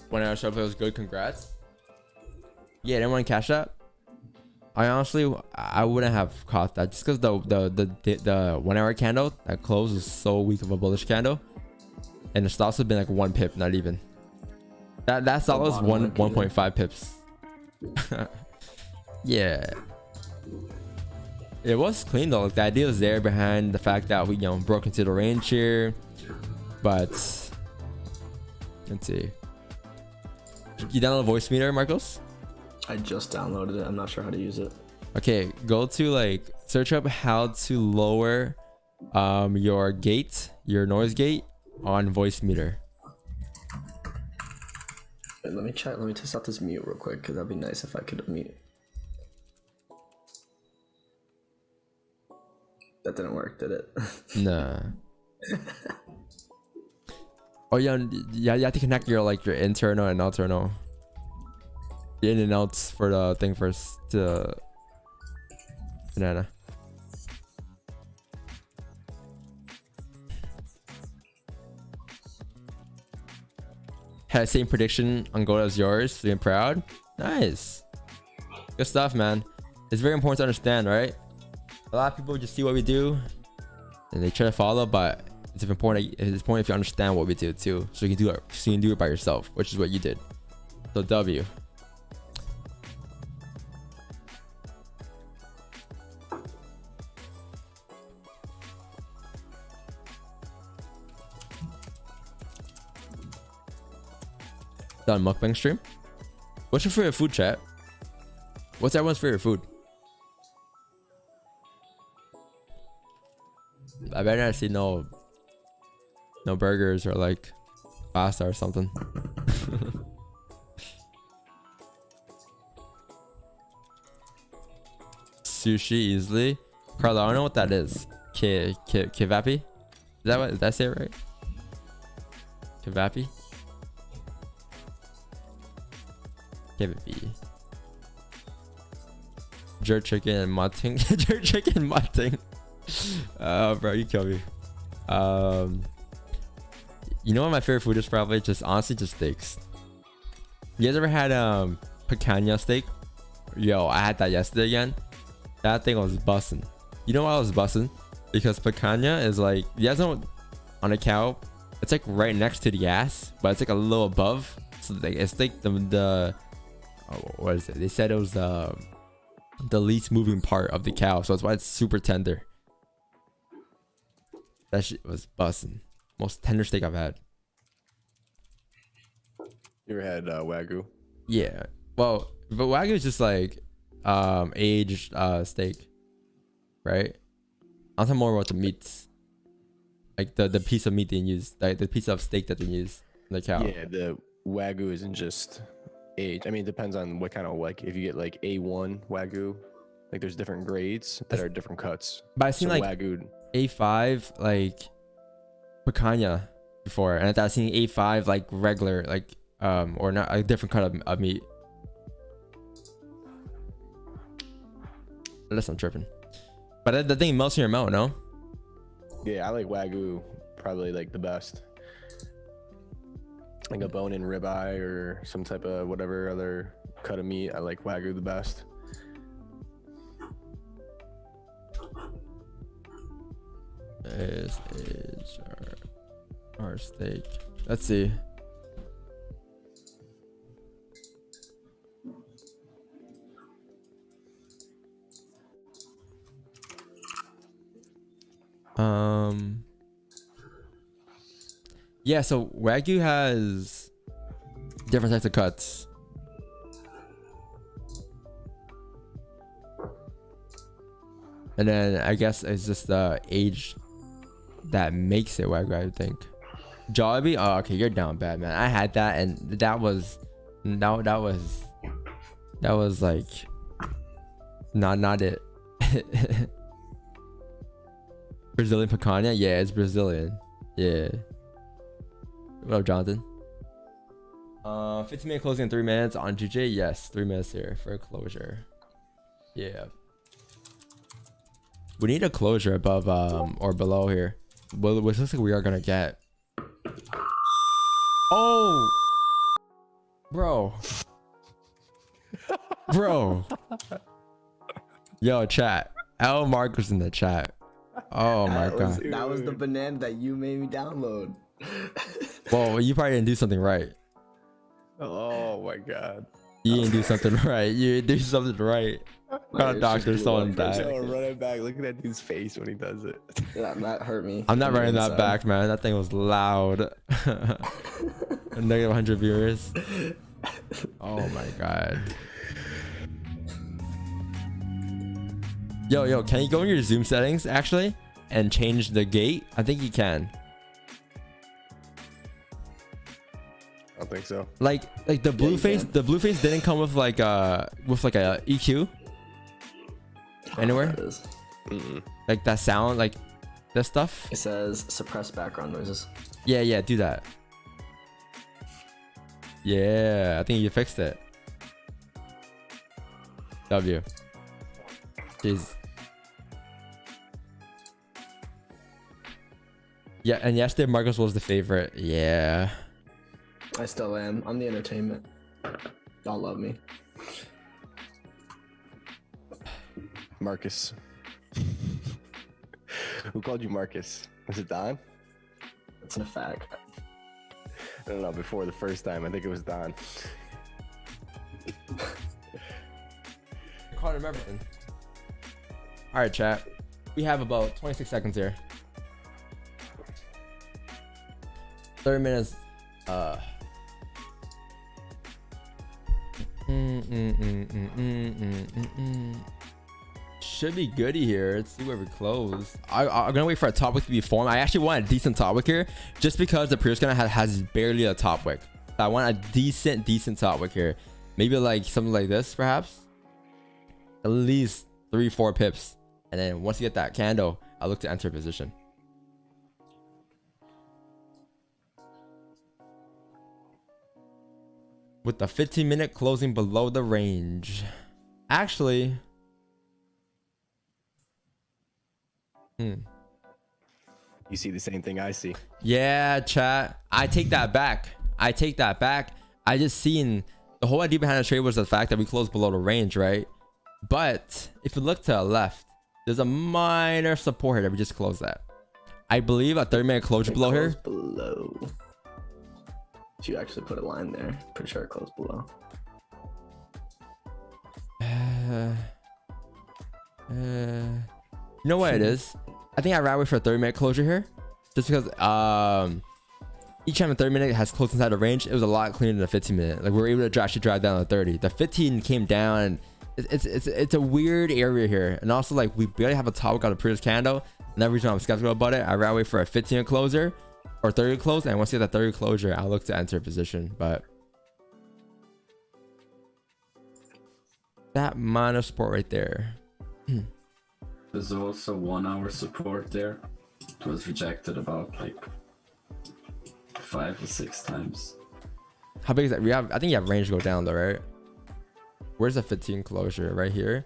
One hour show play was good. Congrats. Yeah, anyone cash that? I honestly, I wouldn't have caught that just because the 1 hour candle that closed is so weak of a bullish candle, and the stops have been like 1 pip, not even. That stop was 1.5 pips. Yeah, it was clean though. Like the idea was there behind the fact that we broke into the range here, but let's see. You download voice meter, Marcos? I just downloaded it. I'm not sure how to use it. Okay, go to like search up how to lower your noise gate on voice meter. Wait, let me check. Let me test out this mute real quick, because that'd be nice if I could mute. That didn't work, did it? Nah. Oh yeah, you have to connect your internal and external. The in and outs for the thing first to banana. Had the same prediction on gold as yours. Feeling proud. Nice. Good stuff, man. It's very important to understand, right? A lot of people just see what we do and they try to follow, but it's important if you understand what we do too, so you can do it by yourself, which is what you did. So W. Done mukbang stream. What's your favorite food, chat? What's everyone's favorite food? I better not see no burgers or like pasta or something. Sushi easily. Carla, I don't know what that is. Kivapi? Did I say it right? Kivapi? Kivapi. Jerk chicken and mutting. Jerk chicken and mutting. Bro, you kill me. You know what my favorite food is? Probably honestly just steaks. You guys ever had picanha steak? Yo, I had that yesterday again. That thing was busting. You know why I was busting? Because picanha is like, you guys know on a cow, it's like right next to the ass, but it's like a little above. So like, it's like the oh, what is it? They said it was the least moving part of the cow, so that's why it's super tender. That shit was busting. Most tender steak I've had. You ever had Wagyu? Yeah. Well, but Wagyu is just like aged steak, right? I'm talking more about the meats, like the piece of meat they use, like the piece of steak that they use in the cow. Yeah, the Wagyu isn't just aged. I mean, it depends on what kind of, like, if you get like A1 Wagyu, like there's different grades that are different cuts. But I've seen So like Wagyu, A5 like picanha before, and I've seen A5 like regular, like or not a different cut of meat. Unless I'm tripping. But the thing melts in your mouth, no? yeah, I like Wagyu probably like the best. Like a bone-in ribeye or some type of whatever other cut of meat, I like Wagyu the best. This is our steak. Let's see. Yeah, so Wagyu has different types of cuts. And then I guess it's just the age that makes it Wagyu, I would think. Jollibee? Oh, okay, you're down bad, man. I had that, and that was like not it. Brazilian picanha? Yeah, it's Brazilian. Yeah. What up, Jonathan? 15-minute closing in 3 minutes on GJ. Yes, 3 minutes here for a closure. Yeah. We need a closure above or below here. Well, which looks like we are gonna get. Oh, bro. Bro. Yo, chat. L Mark was in the chat. Oh my god. That was the banana that you made me download. Well, you probably didn't do something right. Oh my god. You didn't do something right. You didn't do something right. Got a doctor, someone died. Run it back. Look at that dude's face when he does it. Yeah, that hurt me. I'm not running that back, man. That thing was loud. Negative 100 viewers. Oh my god. Yo, can you go in your Zoom settings actually and change the gate? I think you can. I don't think so. Like the blue face, the blue face didn't come with like a EQ anywhere. Like that sound, like that stuff. It says suppress background noises. Yeah, do that. Yeah, I think you fixed it. W. Jeez. Yeah, and yesterday Marcus was the favorite. Yeah. I still am. I'm the entertainment. Y'all love me. Marcus. Who called you Marcus? Was it Don? It's a fact. I don't know. Before the first time, I think it was Don. Called him everything. All right, chat. We have about 26 seconds here. 30 minutes. Should be goody here. Let's see where we close. I'm gonna wait for a top wick to be formed. I actually want a decent top wick here, just because the previous gunner has barely a top wick. I want a decent top wick here. Maybe like something like this, perhaps. At least 3-4 pips, and then once you get that candle, I'll look to enter position. With the 15-minute closing below the range. Actually, You see the same thing I see. yeah, chat. I take that back. I just seen the whole idea behind the trade was the fact that we closed below the range, right? But if you look to the left, there's a minor support here that we just closed at. I believe a 30-minute closure below here. Below. If you actually put a line there, pretty sure it closed below. You know what it is? I think I'd rather wait for a 30-minute closure here, just because each time a 30-minute has closed inside the range, it was a lot cleaner than the 15-minute. Like we were able to actually drive down to 30. The 15 came down, and it's a weird area here. And also, like, we barely have a top wick on the previous candle. Another reason I'm skeptical about it, I'd rather wait for a 15 closer or 30 close, and once you get that 30 closure, I'll look to enter a position. But that minor support right there. There's also 1 hour support there. It was rejected about like 5 or 6 times. How big is that? I think you have range to go down though, right? Where's the 15 closure? Right here.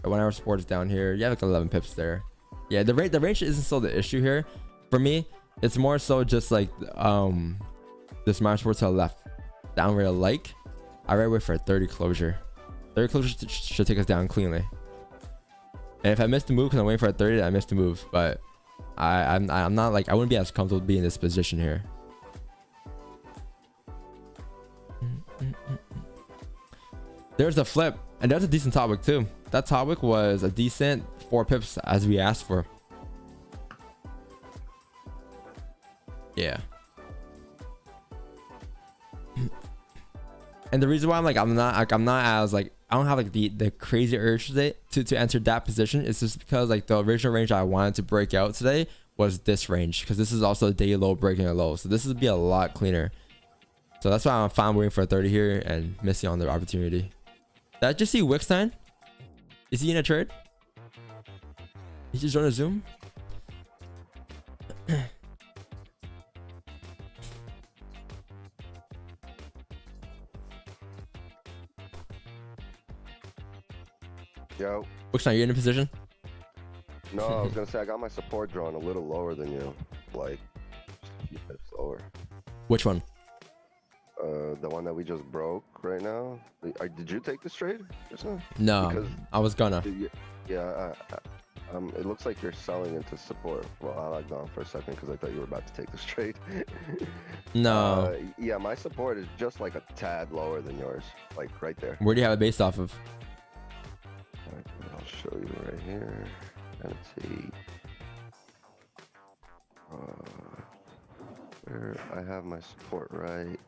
The 1 hour support is down here. You have like 11 pips there. Yeah, the range isn't still the issue here. For me, it's more so just like this minor support to the left that I don't really like. I rather wait for a 30 closure. 30 closure should take us down cleanly. And if I missed the move because I'm waiting for a 30, I missed the move. But I'm not like, I wouldn't be as comfortable being in this position here. There's the flip, and that's a decent top wick too. That top wick was a decent 4 pips as we asked for. Yeah. And the reason why I'm not as like, I don't have like the crazy urge to enter that position is just because like the original range I wanted to break out today was this range, because this is also a day low breaking a low, so this would be a lot cleaner. So that's why I'm fine waiting for a 30 here and missing on the opportunity. Did I just see Wickstein? Is he in a trade? He just joined a Zoom? Yo. Wickstein, you in a position? No, I was gonna say I got my support drawn a little lower than you, like just a few bits lower. Which one? The one that we just broke right now. Did you take this trade just now? No, because I was gonna. Yeah, it looks like you're selling into support. Well, I logged on for a second because I thought you were about to take this trade. No. Yeah, my support is just like a tad lower than yours, like right there. Where do you have it based off of? I'll show you right here. Let's see. Where I have my support right.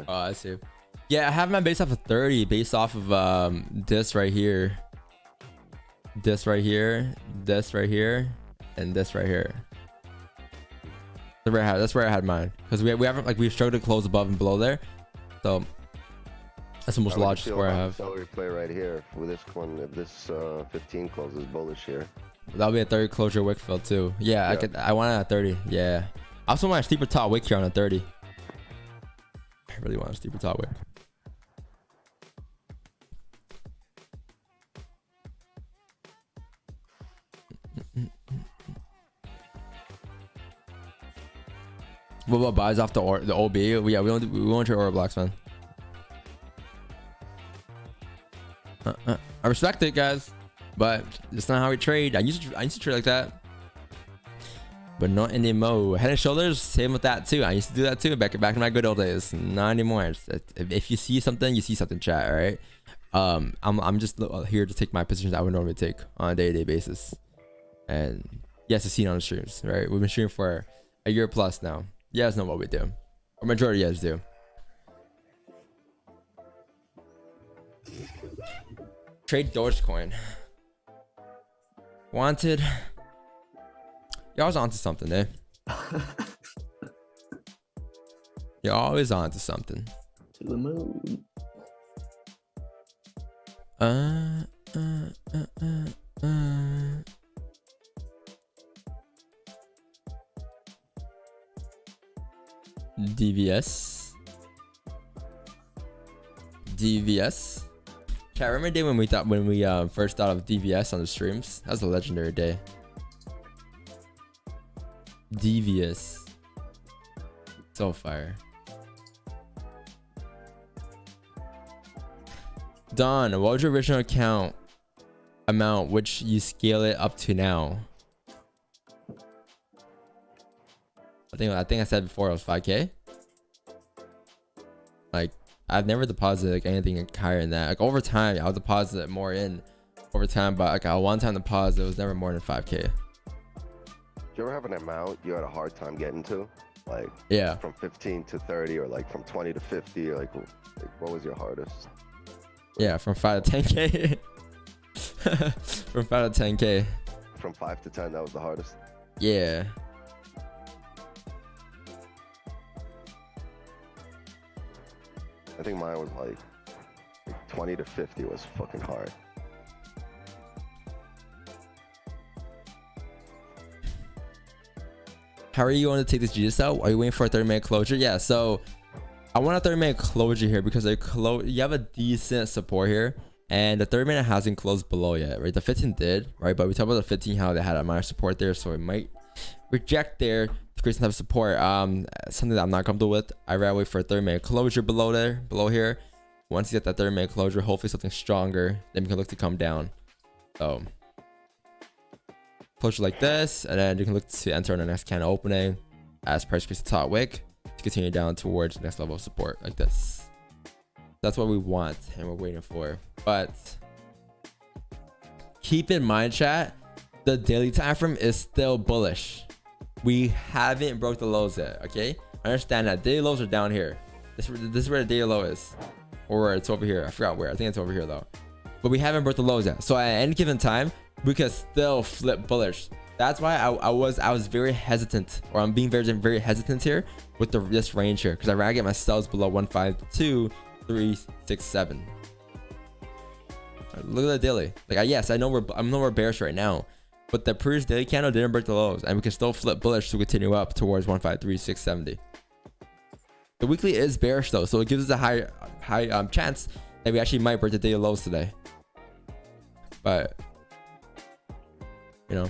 Oh, I see. Yeah, I have my base off of 30, based off of this right here, this right here, this right here, and this right here. That's where I had mine, because we haven't, like, we've struggled to close above and below there, so that's the most logical square I have. Celery play right here with this one. If this 15 closes bullish here, that'll be a 30 closure wick fill too. Yeah, yeah. I want it at 30. Yeah, I also want a steeper top wick here on a 30. I really want a steeper top wick. What about buys off the OB? Yeah, we won't trade order blocks, man. I respect it, guys, but it's not how we trade. I used to trade like that, but not anymore. Head and shoulders, same with that too. I used to do that too back in my good old days. Not anymore. If you see something, you see something, chat. All right. I'm just here to take my positions I would normally take on a day-to-day basis, and yes, it's seen on the streams. Right, we've been streaming for a year plus now. You guys know what we do, or majority of you guys do. Trade Dogecoin. Wanted. Y'all was onto something, eh? You're always onto something. To the moon. DVS. Chat, remember the day when we first thought of DVS on the streams? That was a legendary day. DVS. So fire. Don, what was your original account amount which you scale it up to now? I think I said before it was 5k. Like I've never deposited like anything higher than that. Like over time I'll deposit more in over time, but like a one-time deposit, it was never more than 5k. Do you ever have an amount you had a hard time getting to? Like Yeah. from 15 to 30 or like from 20 to 50 or like what was your hardest? Yeah, from 5 to 10k. From 5 to 10k. From 5 to 10, that was the hardest. Yeah. I think mine was like 20 to 50 was fucking hard. How are you going to take this Jesus out? Are you waiting for a 30-minute closure? Yeah, so I want a 30-minute closure here because you have a decent support here, and the 30-minute hasn't closed below yet, right? The 15 did, right? But we talked about the 15 how they had a minor support there, so it might reject there to create some type of support. Something that I'm not comfortable with. I rather wait for a 30-minute closure below here. Once you get that 30-minute closure, hopefully something stronger, then we can look to come down. So closure like this, and then you can look to enter on the next candle opening as price creates the top wick to continue down towards the next level of support like this. That's what we want and we're waiting for. But keep in mind, chat, the daily time frame is still bullish. We haven't broke the lows yet. Okay, I understand that daily lows are down here. This is where the daily low is, or it's over here. I forgot where. I think it's over here though. But we haven't broke the lows yet. So at any given time, we could still flip bullish. That's why I was very hesitant, or I'm being very hesitant here with this range here, because I rather get my sells below 152.367. Look at the daily. Like yes, I know we're bearish right now, but the previous daily candle didn't break the lows, and we can still flip bullish to continue up towards 153.670. The weekly is bearish though, so it gives us a high chance that we actually might break the daily lows today. But you know,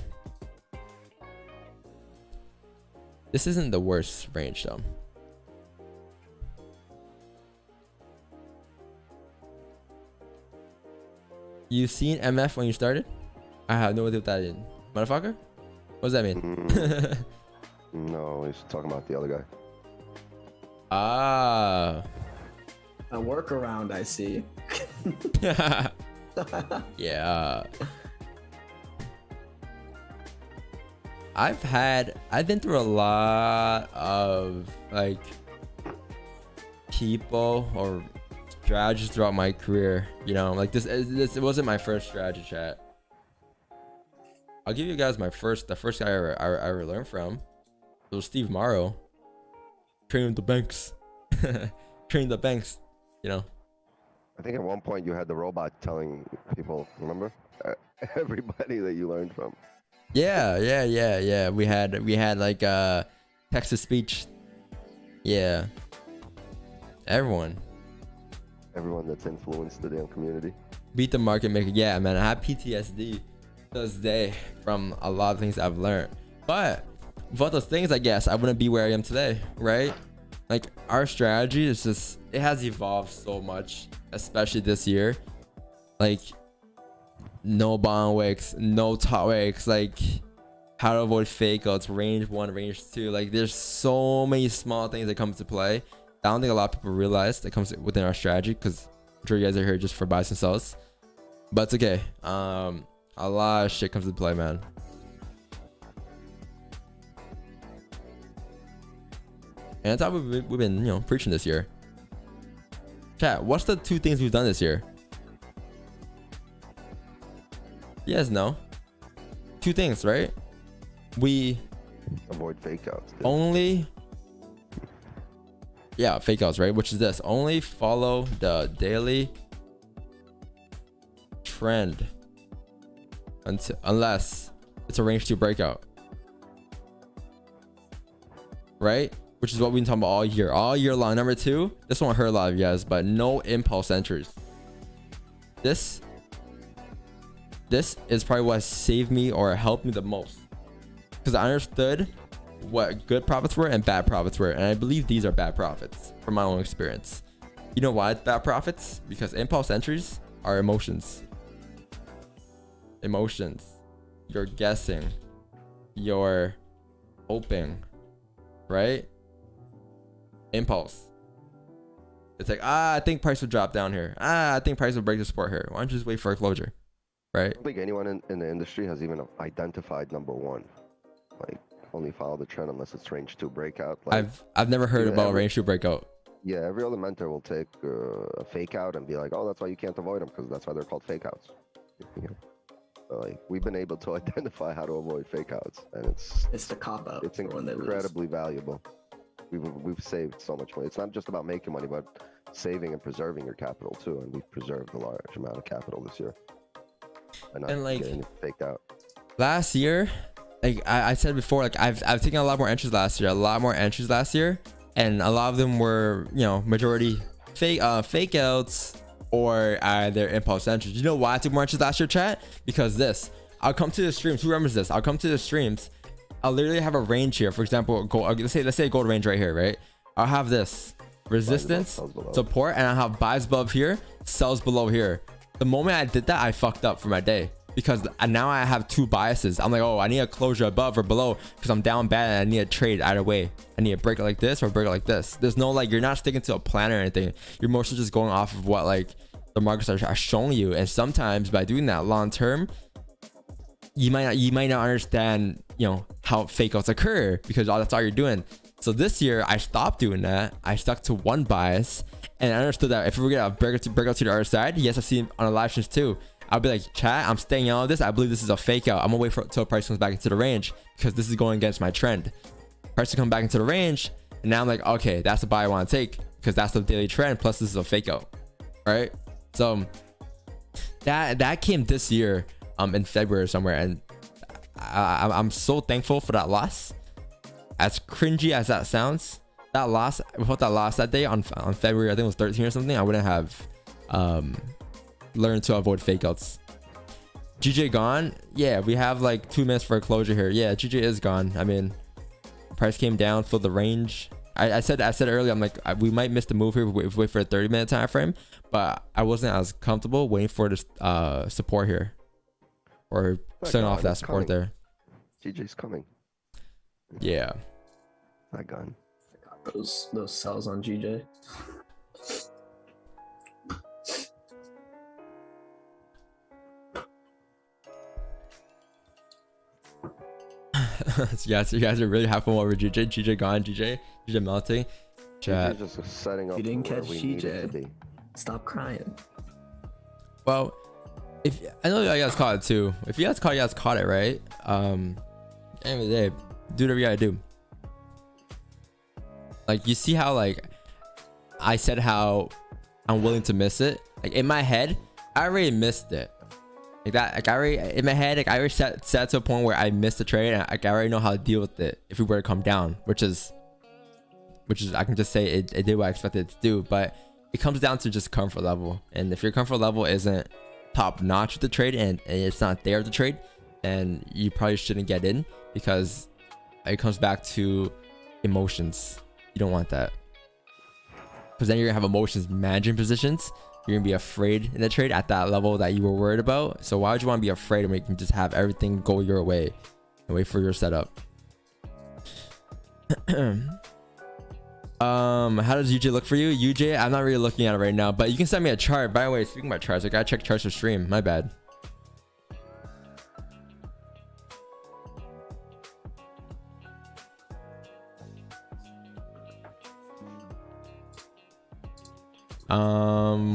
this isn't the worst range though. You seen MF when you started? I have no idea what that is. Motherfucker? What does that mean? No, he's talking about the other guy. Ah. A workaround, I see. Yeah. I've been through a lot of like people or strategies throughout my career, you know, like this wasn't my first strategy, chat. I'll give you guys the first guy I ever learned from. It was Steve Morrow. Training the banks. Training the banks, you know. I think at one point you had the robot telling people, remember? Everybody that you learned from. Yeah. We had like text to speech. Yeah. Everyone Everyone that's influenced the damn community. Beat the market maker. Yeah, man. I have PTSD to this day from a lot of things I've learned. But without those things, I guess I wouldn't be where I am today, right? Like our strategy is just, it has evolved so much, especially this year. Like no bond wicks, no top wicks, like how to avoid fake outs, range 1, range 2. Like there's so many small things that come into play. I don't think a lot of people realize that comes within our strategy, because I'm sure you guys are here just for buys and sells. But it's okay. A lot of shit comes into play, man. And that's how we've been, you know, preaching this year. Chat, what's the 2 things we've done this year? You guys know. 2 things, right? We avoid fake outs. Only, yeah, fake outs, right? Which is this: only follow the daily trend unless it's a range 2 breakout, right? Which is what we've been talking about all year long. Number 2, this won't hurt a lot of you guys, but no impulse entries. This is probably what saved me or helped me the most, because I understood what good profits were and bad profits were, and I believe these are bad profits from my own experience. You know why it's bad profits? Because impulse entries are emotions. Emotions. You're guessing. You're hoping, right? Impulse. It's like, I think price will drop down here. I think price will break the support here. Why don't you just wait for a closure, right? I don't think anyone in the industry has even identified number one. Like, only follow the trend unless it's range 2 breakout. Like, I've never heard yeah, about range 2 breakout. yeah, every other mentor will take a fake out and be like, oh, that's why you can't avoid them, because that's why they're called fake outs. You know? But, like, we've been able to identify how to avoid fake outs, and it's the cop out. it's incredibly valuable. We've saved so much money. It's not just about making money, but saving and preserving your capital too. And we've preserved a large amount of capital this year. And like getting faked out. Last year, like I said before, like I've taken a lot more entries last year, and a lot of them were, you know, majority fake outs or either impulse entries. You know why I took more entries last year, chat? Because I'll come to the streams. Who remembers this? I'll come to the streams. I'll literally have a range here. For example, let's say a gold range right here, right? I'll have this resistance, support, and I'll have buys above here, sells below here. The moment I did that, I fucked up for my day, because now I have two biases. I'm like, oh, I need a closure above or below because I'm down bad and I need a trade either way. I need a break it like this or break it like this. There's no, like, you're not sticking to a plan or anything. You're mostly just going off of what, like, the markets are showing you. And sometimes by doing that long term, you might not understand, you know, how fake outs occur, because that's all you're doing. So this year I stopped doing that. I stuck to one bias, and I understood that if we were gonna break out to the other side, yes, I've seen on the live streams too, I'll be like, chat, I'm staying out of this. I believe this is a fake out. I'm gonna wait until price comes back into the range, because this is going against my trend. Price to come back into the range, and now I'm like, okay, that's the buy I want to take, because that's the daily trend, plus this is a fake out. All right, so that came this year in February somewhere, and I'm so thankful for that loss. As cringy as that sounds, that loss, without that loss that day on February, I think it was 13 or something, I wouldn't have learned to avoid fake outs. GJ gone? Yeah, we have like 2 minutes for a closure here. Yeah, GJ is gone. I mean, price came down for the range. I said earlier, I'm like, we might miss the move here if we wait for a 30-minute time frame, but I wasn't as comfortable waiting for this support here, or setting off that support there. GJ's coming. Yeah. That gun. Those cells on GJ. So you guys are really having fun over GJ. GJ gone. GJ melting. Chat. GJ's just setting up. You didn't catch we need it to be. GJ. Stop crying. Well, if I know you guys caught it too. If you guys caught it, right? End of the day, do whatever you gotta do. Like, you see how, like, I said how I'm willing to miss it. Like, in my head, I already missed it. Like that, like, I already set to a point where I missed the trade, and I already know how to deal with it if we were to come down, which is I can just say it did what I expected it to do. But it comes down to just comfort level, and if your comfort level isn't top notch with the trade and it's not there with the trade, then you probably shouldn't get in, because it comes back to emotions. You don't want that, because then you're gonna have emotions managing positions. You're gonna be afraid in the trade at that level that you were worried about. So why would you want to be afraid when you can just have everything go your way and wait for your setup? How does UJ look for you? UJ, I'm not really looking at it right now, but you can send me a chart. By the way, speaking about charts, I gotta check charts for stream. My bad.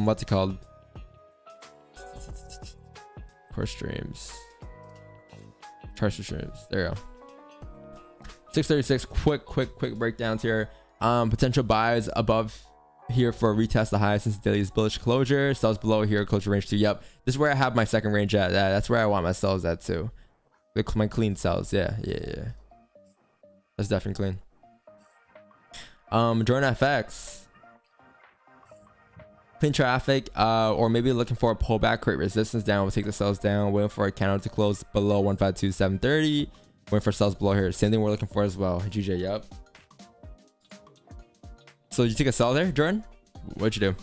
What's it called? For streams. Charts for streams. There you go. 636. Quick breakdowns here. Potential buys above here for a retest the high since daily's bullish closure. Sells below here, closure range 2. Yep, this is where I have my second range at. That's where I want my sells at too. My clean sells. Yeah. That's definitely clean. Jordan FX. Clean traffic, or maybe looking for a pullback, create resistance down. We'll take the sells down, waiting for a candle to close below 152.730. Waiting for sells below here. Same thing we're looking for as well. GJ, yep. So you take a sell there, Jordan? What'd you do?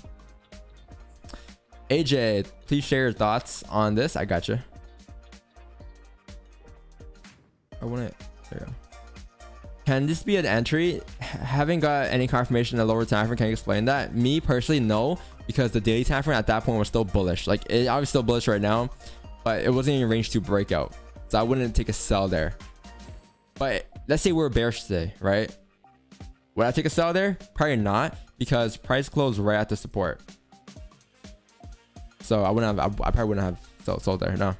AJ, please share your thoughts on this. I got you. I want it. There you go. Can this be an entry? Haven't got any confirmation in the lower time frame. Can you explain that? Me personally, no, because the daily time frame at that point was still bullish. Like it obviously still bullish right now, but it wasn't in range to breakout, so I wouldn't take a sell there. But let's say we're bearish today, right? Would I take a sell there? Probably not, because price closed right at the support. So I wouldn't have. I probably wouldn't have sold there. No.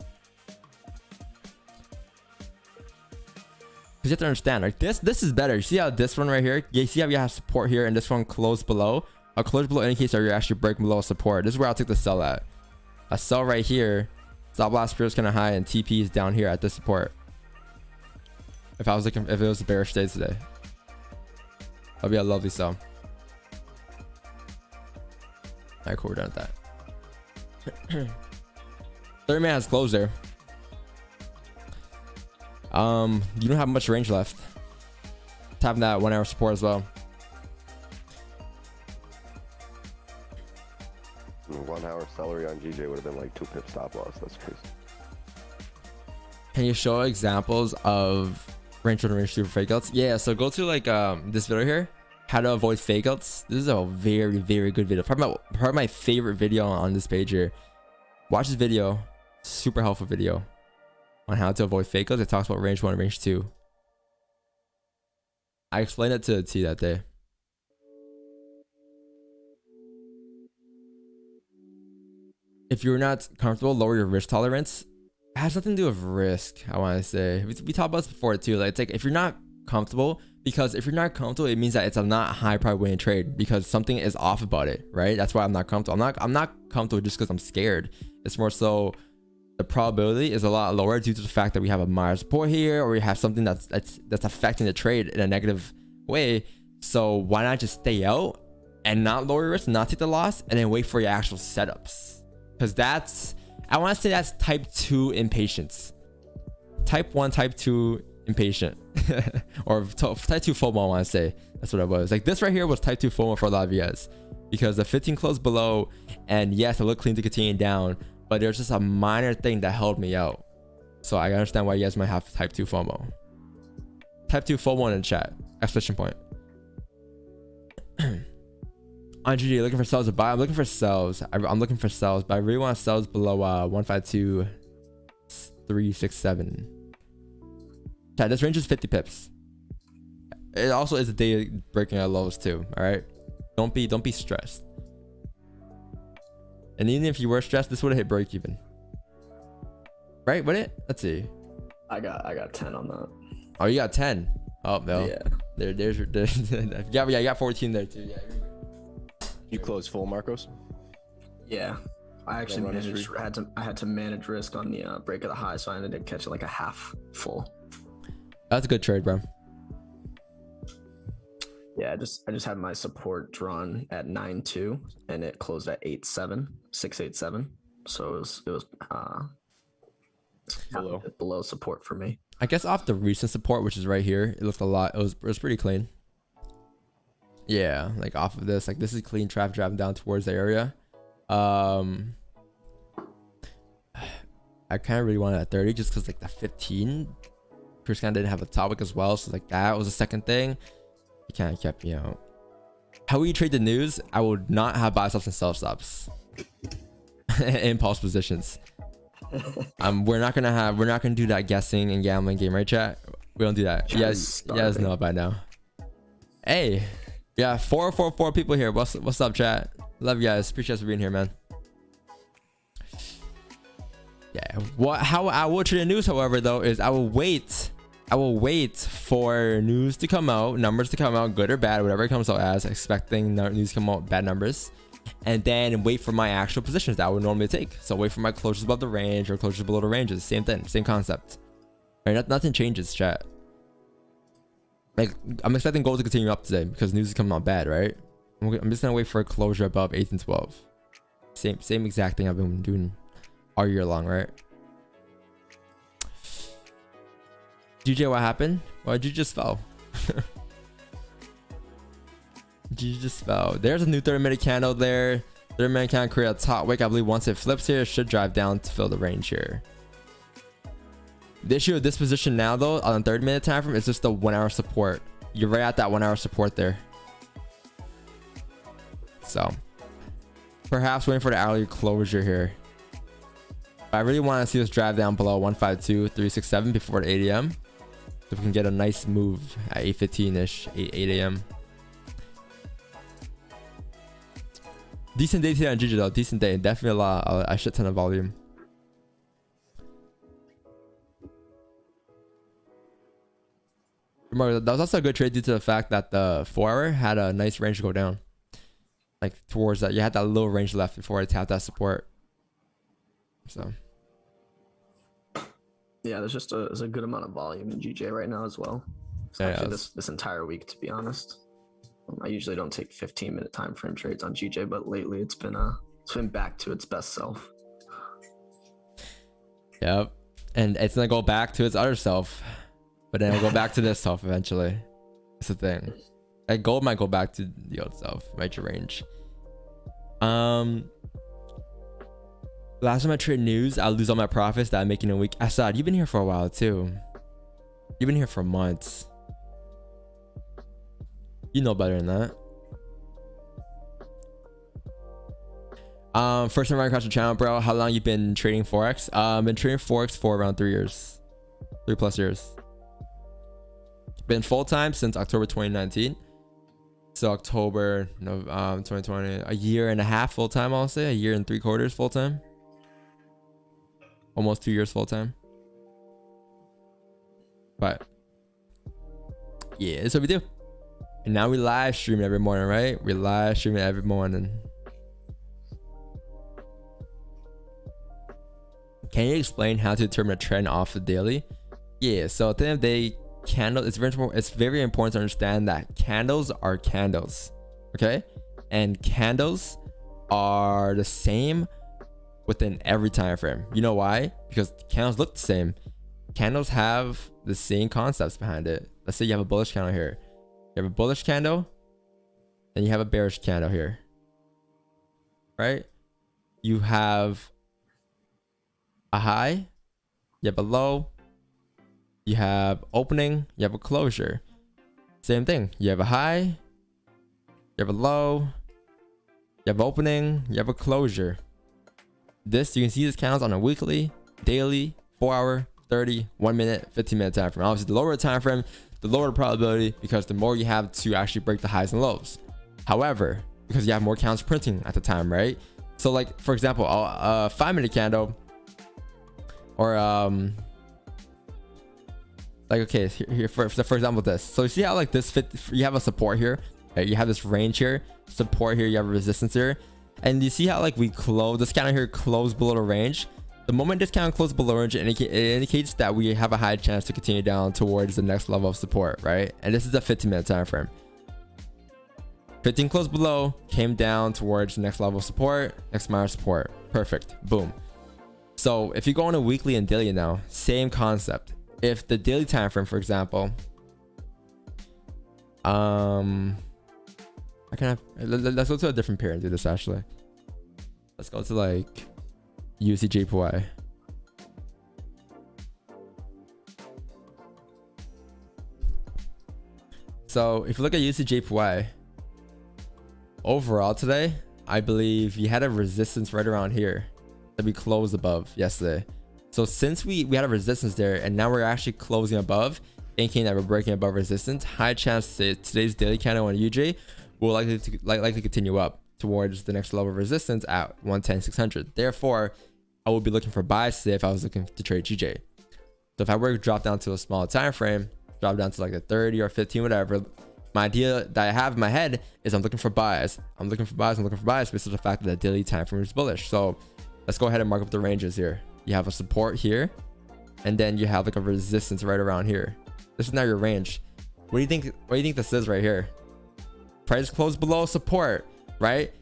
Because you have to understand, like this is better. You see how this one right here, you see how you have support here and this one closed below? A close below indicates that you're actually breaking below support. This is where I'll take the sell at. A sell right here, stop loss period is kind of high and TP is down here at this support. If I was looking, if it was a bearish day today, that'd be a lovely sell. Alright, cool, we're done with that. 30 minute has closed there. You don't have much range left. Tapping that 1 hour support as well. 1 hour celery on GJ would have been like 2 pip stop loss. That's crazy. Can you show examples of range and range two fake outs? Yeah, so go to like this video here, how to avoid fake outs. This is a very, very good video. Probably my favorite video on this page here. Watch this video. Super helpful video on how to avoid fake outs. It talks about range 1 and range 2. I explained it to the T that day. If you're not comfortable, lower your risk tolerance. It has nothing to do with risk, I want to say. We talked about this before too. Like, it's like if you're not comfortable, because if you're not comfortable, it means that it's a not high probability winning trade because something is off about it, right? That's why I'm not comfortable. I'm not comfortable just because I'm scared. It's more so the probability is a lot lower due to the fact that we have a minor support here, or we have something that's affecting the trade in a negative way. So why not just stay out and not lower your risk, not take the loss, and then wait for your actual setups? Because that's, I want to say that's type 2 impatience. Type 1, type 2 impatient. Or type 2 FOMO, I want to say. That's what it was. Like this right here was type 2 FOMO for a lot of you guys. Because the 15 closed below, and yes, it looked clean to continue down, but there's just a minor thing that held me out. So I understand why you guys might have type 2 FOMO. Type 2 FOMO in the chat. Exclamation point. On GG, looking for sells to buy. I'm looking for sells. I'm looking for sells, but I really want sells below 152.367. Chat, this range is 50 pips. It also is a day breaking at lows too. All right, don't be stressed. And even if you were stressed, this would have hit break even. Right? Would it? Let's see. I got 10 on that. Oh, you got 10. Oh no. Yeah. There's yeah, you got 14 there too. Yeah. You closed full, Marcos? Yeah. I actually had to manage risk on the break of the high, so I ended up catching like a half full. That's a good trade, bro. Yeah, I just had my support drawn at 9.2 and it closed at 8.7, 6.87. So it was below support for me. I guess off the recent support, which is right here, it looked a lot. It was pretty clean. Yeah, like off of this, like this is clean traffic driving down towards the area. I kind of really wanted at 30 just because like the 15 Chris kind of didn't have a topic as well, so like that was the second thing. He kind of kept, you know, how we trade the news. I would not have buy stops and sell stops. Impulse positions. We're not gonna do that guessing and gambling game, right, chat? We don't do that. You guys know by now. Hey, yeah, 444 people here. What's up, chat? Love you guys. Appreciate you being here, man. Yeah. How I will trade the news, however, though, is I will wait for news to come out, numbers to come out, good or bad, whatever it comes out as, expecting news to come out bad numbers, and then wait for my actual positions that I would normally take. So wait for my closures above the range or closures below the ranges. Same thing, same concept. Right? Nothing changes, chat. Like, I'm expecting gold to continue up today because news is coming out bad, right? I'm just gonna wait for a closure above 8 and 12. Same exact thing I've been doing all year long, right? GJ, what happened? Well, you just fell. You just fell. There's a new 30-minute candle there. Third man can create a top wick. I believe once it flips here, it should drive down to fill the range here. The issue with this position now though on the 30 minute time frame is just the 1 hour support. You're right at that 1 hour support there. So perhaps waiting for the hourly closure here. But I really want to see this drive down below 152.367 before the 8 a.m. so we can get a nice move at 8:15 ish, 8 a.m. Decent day today on GG though. Decent day. Definitely a shit ton of volume. Remember, that was also a good trade due to the fact that the 4 hour had a nice range to go down. Like towards that. You had that little range left before it tapped that support. So. Yeah, there's a good amount of volume in GJ right now as well. Yeah, Actually, this entire week, to be honest. I usually don't take 15-minute time frame trades on GJ, but lately it's been back to its best self. Yep. And it's gonna go back to its other self, but then it'll go back to this self eventually. That's the thing. Like gold might go back to the old self, major range. Last time I trade news, I'll lose all my profits that I'm making in a week. Assad, you've been here for a while too. You've been here for months. You know better than that. First time right across the channel, bro. How long you been trading Forex? Been trading Forex for around 3 years. 3+ years. Been full-time since October 2019. So October 2020. A year and a half full-time, I'll say. A year and 3/4 full-time. Almost 2 years full-time. But yeah, that's what we do. And now we live stream every morning, right? We live stream every morning. Can you explain how to determine a trend off the daily? Yeah, so at the end of the day, candle, it's very important to understand that candles are candles, okay? And candles are the same within every time frame. You know why? Because candles look the same. Candles have the same concepts behind it. Let's say you have a bullish candle here. You have a bullish candle, and you have a bearish candle here, right? You have a high, you have a low, you have opening, you have a closure. Same thing. You have a high, you have a low, you have opening, you have a closure. This, you can see these candles on a weekly, daily, 4 hour, 30, 1 minute, 15-minute time frame. Obviously, the lower the time frame, the lower the probability, because the more you have to actually break the highs and lows. However, because you have more candles printing at the time, right? So like, for example, a 5-minute candle, or like, okay, here for example, this. So you see how like this fit, you have a support here, right? You have this range here, support here, you have a resistance here, and you see how like we close this candle here, close below the range. The moment this candle closes below range, it indicates that we have a high chance to continue down towards the next level of support, right? And this is a 15-minute time frame. 15 closed below, came down towards the next level of support, next minor support. Perfect. Boom. So if you go on a weekly and daily now, same concept. If the daily time frame, for example, let's go to a different pair and do this actually. Let's go to like USD/JPY. So if you look at USD/JPY overall today, I believe you had a resistance right around here that we closed above yesterday. So since we had a resistance there, and now we're actually closing above, thinking that we're breaking above resistance, high chance today's daily candle on UJ will likely continue up towards the next level of resistance at 110,600. Therefore, I would be looking for buys today if I was looking to trade GJ. So if I were to drop down to a smaller time frame, drop down to like a 30 or 15, whatever, my idea that I have in my head is I'm looking for buys. I'm looking for buys based on the fact that the daily time frame is bullish. So let's go ahead and mark up the ranges here. You have a support here, and then you have like a resistance right around here. This is now your range. What do you think? What do you think this is right here? Price closed below support, right?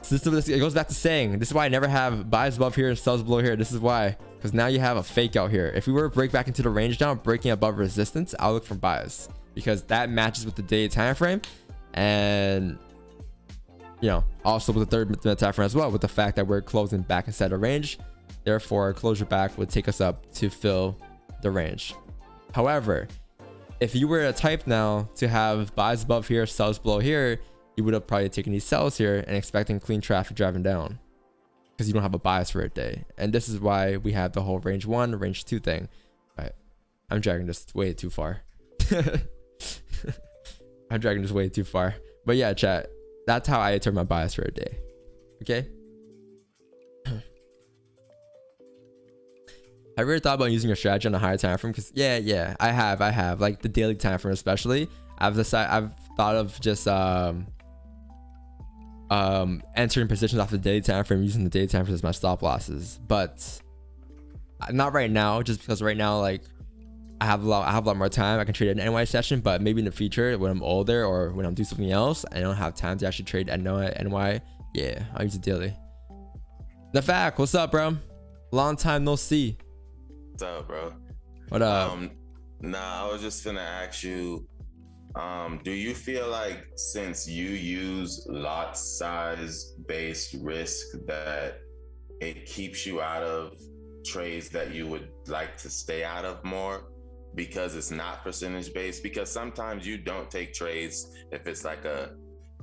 So it goes back to saying, this is why I never have buys above here and sells below here. This is why, because now you have a fake out here. If we were to break back into the range now, breaking above resistance, I'll look for buys because that matches with the daily time frame, and you know, also with the 30-minute time frame as well, with the fact that we're closing back inside the range. Therefore, closure back would take us up to fill the range. However, if you were a type now to have buys above here, sells below here, you would have probably taken these sells here and expecting clean traffic driving down, because you don't have a bias for a day. And this is why we have the whole range 1, range 2 thing. Right. I'm dragging this way too far. I'm dragging this way too far. But yeah, chat, that's how I determine my bias for a day. Okay. Have you ever thought about using your strategy on a higher time frame? Because yeah, I have like the daily time frame especially. I've thought of just entering positions off the daily time frame, using the daily time frame as my stop losses, but not right now, just because right now like I have a lot more time. I can trade an NY session, but maybe in the future when I'm older or when I'm doing something else, I don't have time to actually trade NY. Yeah, I'll use it daily. The fact, what's up, bro? Long time no see. What's up, bro? What up? Nah, I was just gonna ask you, do you feel like since you use lot size based risk that it keeps you out of trades that you would like to stay out of more because it's not percentage based? Because sometimes you don't take trades if it's like a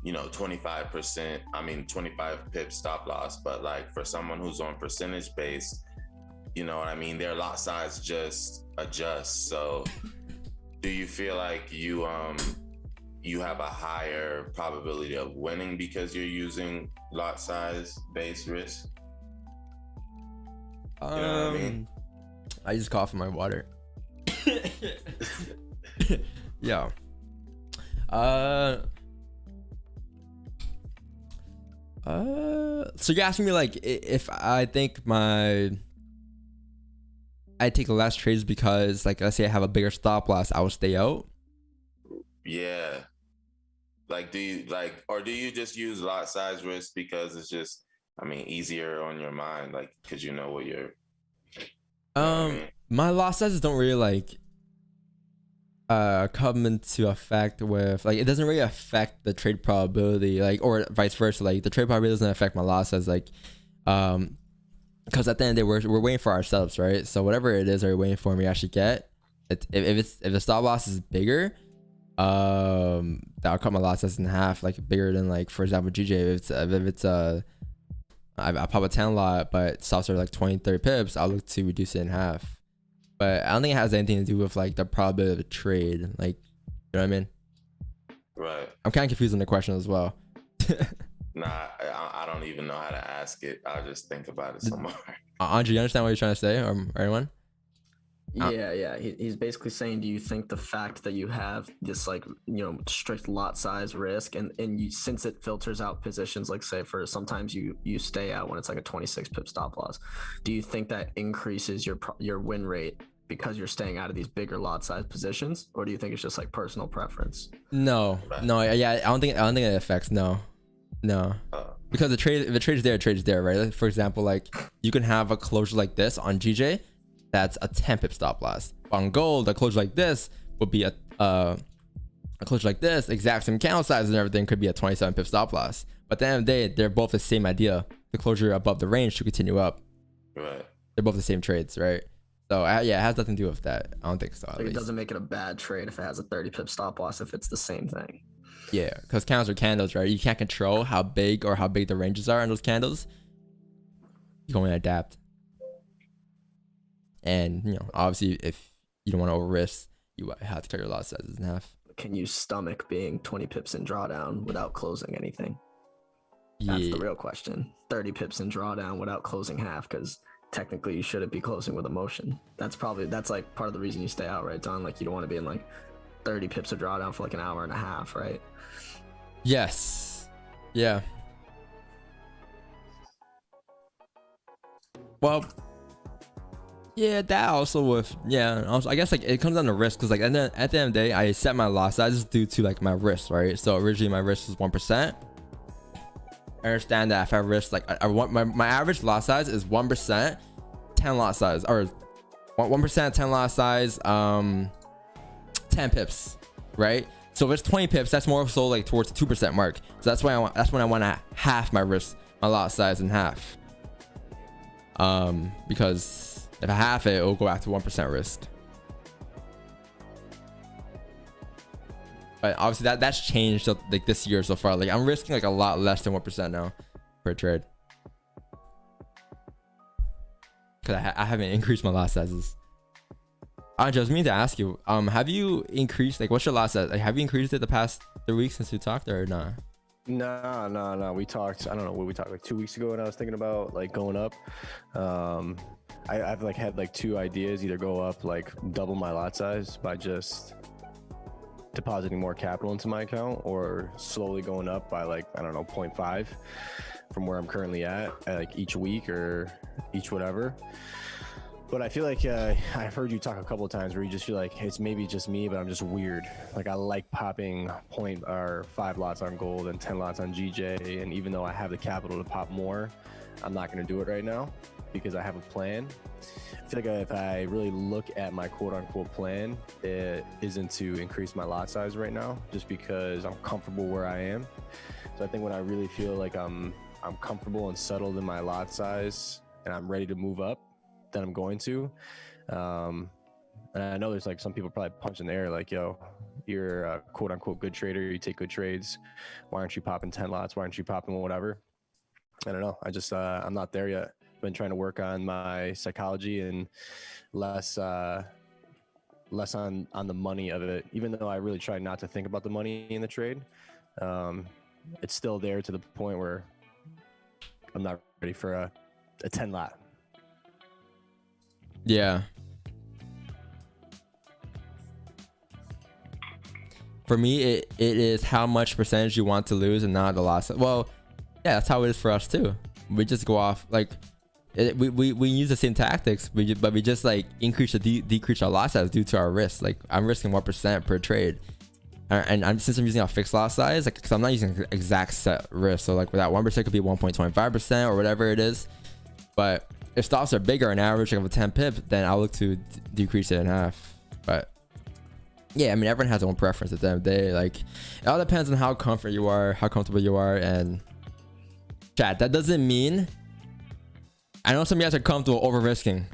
25%, 25 pip stop loss, but like for someone who's on percentage based, you know what I mean, their lot size just adjusts. So do you feel like you have a higher probability of winning because you're using lot size based risk? You know what I mean? I just cough in my water. Yeah. So you're asking me like if I think I take less trades because, like, let's say I have a bigger stop loss, I will stay out. Yeah. Like, do you just use lot size risk because it's just, easier on your mind, like, because you know what you're. My lot sizes don't really like come into effect with, like, it doesn't really affect the trade probability, like, or vice versa. Like, the trade probability doesn't affect my lot size, like, because at the end of the day, we're waiting for our setups, right? So whatever it is that we're waiting for, we actually get it. If the stop loss is bigger, that'll cut my lot size in half, like bigger than, like, for example, GJ. If it's I pop a 10 lot, but stops are like 20-30 pips, I'll look to reduce it in half. But I don't think it has anything to do with like the probability of a trade, like, you know what I mean? Right. I'm kind of confused on the question as well. Nah, I don't even know how to ask it. I'll just think about it some more. Andre, you understand what you're trying to say, or anyone? Yeah. He's basically saying, do you think the fact that you have this, like, strict lot size risk and you, since it filters out positions, like say for sometimes you stay out when it's like a 26 pip stop loss, do you think that increases your win rate because you're staying out of these bigger lot size positions, or do you think it's just like personal preference? No, yeah, I don't think it affects. No. Because if the trade's there, right? Like, for example, like, you can have a closure like this on GJ, that's a 10 pip stop loss. On gold, a closure like this would be a closure like this, exact same count size and everything, could be a 27 pip stop loss. But at the end of the day, they're both the same idea. The closure above the range to continue up. Right. They're both the same trades, right? So yeah, it has nothing to do with that. I don't think so. Like, it doesn't make it a bad trade if it has a 30 pip stop loss if it's the same thing. Yeah, because candles are candles, right? You can't control how big the ranges are in those candles. You can only adapt. And, obviously, if you don't want to over risk, you have to cut your lot sizes in half. Can you stomach being 20 pips in drawdown without closing anything? That's the real question. 30 pips in drawdown without closing half, because technically you shouldn't be closing with emotion. That's like part of the reason you stay out, right, Don? Like, you don't want to be in like 30 pips of drawdown for like an hour and a half, right? Yes. Yeah. Well, yeah, that also with, yeah, also, I guess, like, it comes down to risk, because, like, at the end of the day, I set my lot sizes due to, like, my risk, right? So originally my risk was 1%. I understand that if I risk, like, I want my average lot size is 1%, 10 lot size, or 1%, 10 lot size, 10 pips, right? So if it's 20 pips, that's more so like towards the 2% mark. So that's why that's when I want to half my risk, my lot size in half. Because if I half it, it'll go back to 1% risk. But obviously that's changed like this year so far. Like I'm risking like a lot less than 1% now per trade. Cause I haven't increased my lot sizes. I just mean to ask you, have you increased, like, what's your lot size? Like, have you increased it the past 3 weeks since we talked, or not? No. We talked, I don't know what we talked, like 2 weeks ago, and I was thinking about like going up. I've like had like 2 ideas, either go up like double my lot size by just depositing more capital into my account, or slowly going up by like, I don't know, 0.5 from where I'm currently at like each week or each whatever. But I feel like I've heard you talk a couple of times where you just feel like it's maybe just me, but I'm just weird. Like I like popping 5 lots on gold and 10 lots on GJ. And even though I have the capital to pop more, I'm not going to do it right now because I have a plan. I feel like if I really look at my quote unquote plan, it isn't to increase my lot size right now, just because I'm comfortable where I am. So I think when I really feel like I'm comfortable and settled in my lot size and I'm ready to move up, then I'm going to. And I know there's like some people probably punching the air like, yo, you're a quote unquote good trader, you take good trades, why aren't you popping 10 lots, why aren't you popping whatever? I don't know, I just I'm not there yet. Been trying to work on my psychology and less on the money of it, even though I really try not to think about the money in the trade. It's still there to the point where I'm not ready for a 10 lot. Yeah. For me, it is how much percentage you want to lose and not the loss. Well, yeah, that's how it is for us too. We just go off like we use the same tactics, but we just like increase or decrease our loss size due to our risk. Like I'm risking 1% per trade, and since I'm using a fixed loss size, like because I'm not using exact set risk, so like that 1% could be 1.25% or whatever it is, but if stops are bigger, an average of a 10 pip, then I'll look to decrease it in half. But yeah, I mean, everyone has their own preference at the end of the day. Like, it all depends on how comfortable you are, and chat. That doesn't mean, I know some of you guys are comfortable over risking.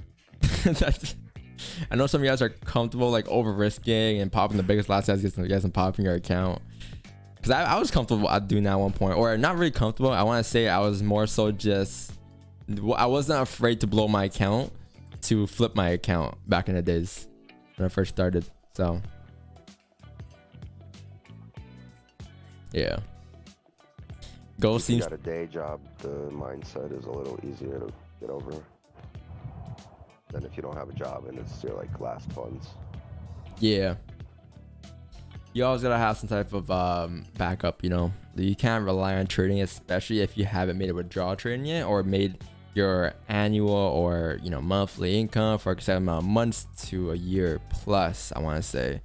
I know some of you guys are comfortable like over risking and popping the biggest lot size you guys and popping your account. Because I was comfortable at doing that at one point, or not really comfortable. I want to say I was more so just, I wasn't afraid to blow my account to flip my account back in the days when I first started. So yeah, go if you seems got a day job, the mindset is a little easier to get over than if you don't have a job and it's your like last funds. Yeah, you always gotta have some type of backup. You know, you can't rely on trading, especially if you haven't made a withdrawal trading yet, or made your annual or monthly income for a certain amount of months to a year plus, I want to say.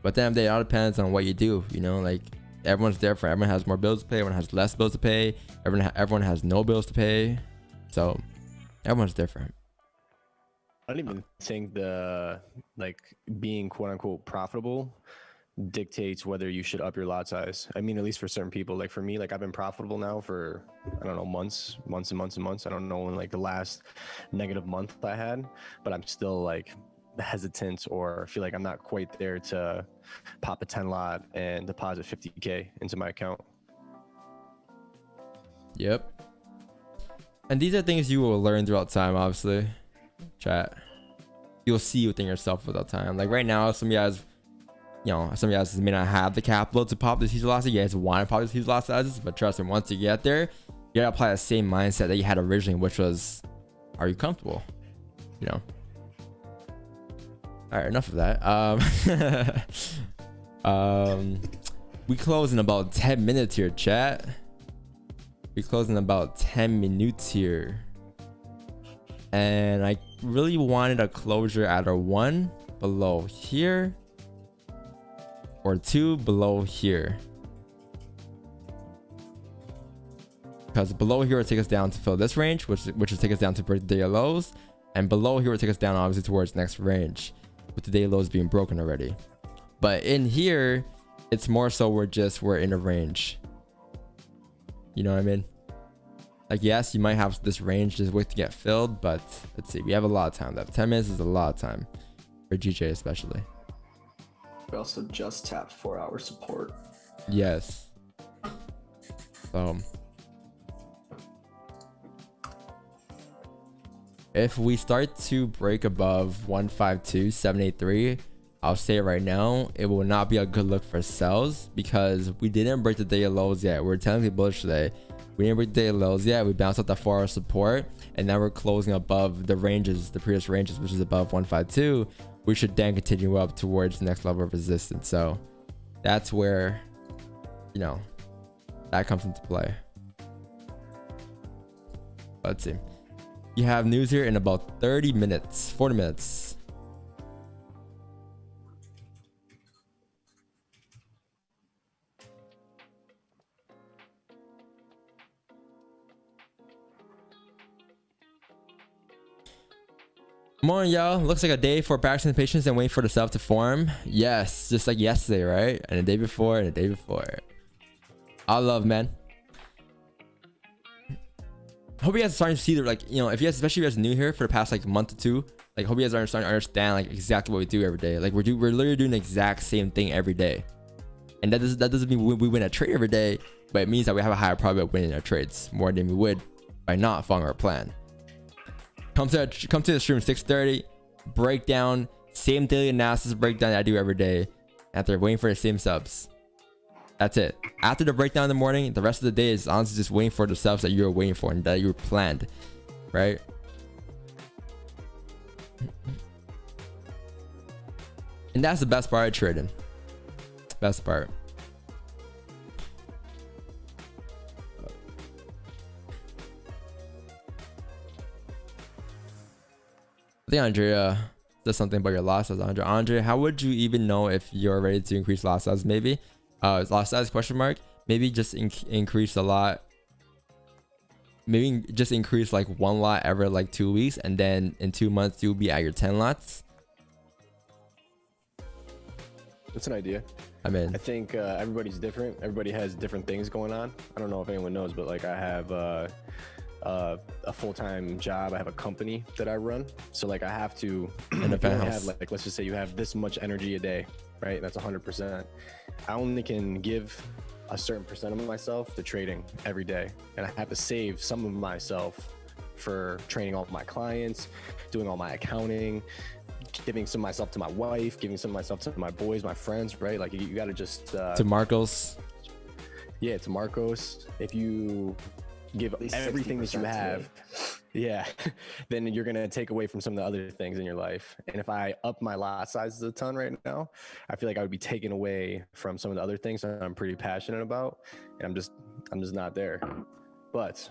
But then it all depends on what you do. Like everyone's different. Everyone has more bills to pay, everyone has less bills to pay, everyone has no bills to pay, so everyone's different. I don't even think the being quote unquote profitable dictates whether you should up your lot size. I mean, at least for certain people. Like for me, like I've been profitable now for, I don't know, months and months and months. I don't know when like the last negative month I had, but I'm still like hesitant or feel like I'm not quite there to pop a 10 lot and deposit 50K into my account. Yep. And these are things you will learn throughout time, obviously. Chat. You'll see within yourself without time. Like right now, some of you guys may not have the capital to pop these huge lot sizes. You guys want to pop these huge lot sizes, but trust me, once you get there, you gotta apply the same mindset that you had originally, which was, are you comfortable? All right, enough of that. We close in about 10 minutes here, chat. We close in about 10 minutes here, and I really wanted a closure at a 1 below here or 2 below here, because below here will take us down to fill this range, which will take us down to break the daily lows, and below here will take us down obviously towards next range, with the daily lows being broken already. But in here, It's more so we're in a range. You know what I mean? Like, yes, you might have this range just wait to get filled, but let's see, we have a lot of time left. 10 minutes is a lot of time for GJ especially. We also just tapped 4-hour support. Yes. So if we start to break above 152.783, I'll say it right now, it will not be a good look for sells because we didn't break the daily lows yet. We're technically bullish today. We didn't break the daily lows yet. We bounced off the 4-hour support, and now we're closing above the ranges, the previous ranges, which is above 152. We should then continue up towards the next level of resistance. So that's where, you know, that comes into play. Let's see. You have news here in about 30 minutes, 40 minutes. Morning, y'all. Looks like a day for practicing patience and waiting for the self to form. Yes, just like yesterday, right? And the day before, and the day before. I love, man. Hope you guys are starting to see the, like, you know, if you guys, especially if you guys are new here for the past like month or two, like, hope you guys are starting to understand like exactly what we do every day. Like, we're literally doing the exact same thing every day, and that doesn't mean we win a trade every day, but it means that we have a higher probability of winning our trades more than we would by not following our plan. Come to the stream 6:30, breakdown, same daily analysis breakdown that I do every day after waiting for the same subs. That's it. After the breakdown in the morning, the rest of the day is honestly just waiting for the subs that you're waiting for and that you planned, right? And that's the best part of trading. Best part. I think Andrea says something about your lot size. Andrea, how would you even know if you're ready to increase lot size? Maybe lot size question mark. Maybe just increase a lot. Maybe just increase like 1 lot every like 2 weeks, and then in 2 months you'll be at your 10 lots. That's an idea. I mean, I think everybody's different. Everybody has different things going on. I don't know if anyone knows, but like I have a full-time job. I have a company that I run, so like I have to have like, let's just say you have this much energy a day, right? That's 100%. I only can give a certain percent of myself to trading every day, and I have to save some of myself for training all of my clients, doing all my accounting, giving some of myself to my wife, giving some of myself to my boys, my friends, right? Like you got to just to Marcos. Yeah, to Marcos. If you give everything that you have, yeah, then you're gonna take away from some of the other things in your life. And if I up my lot sizes a ton right now, I feel like I would be taken away from some of the other things that I'm pretty passionate about, and I'm just not there. But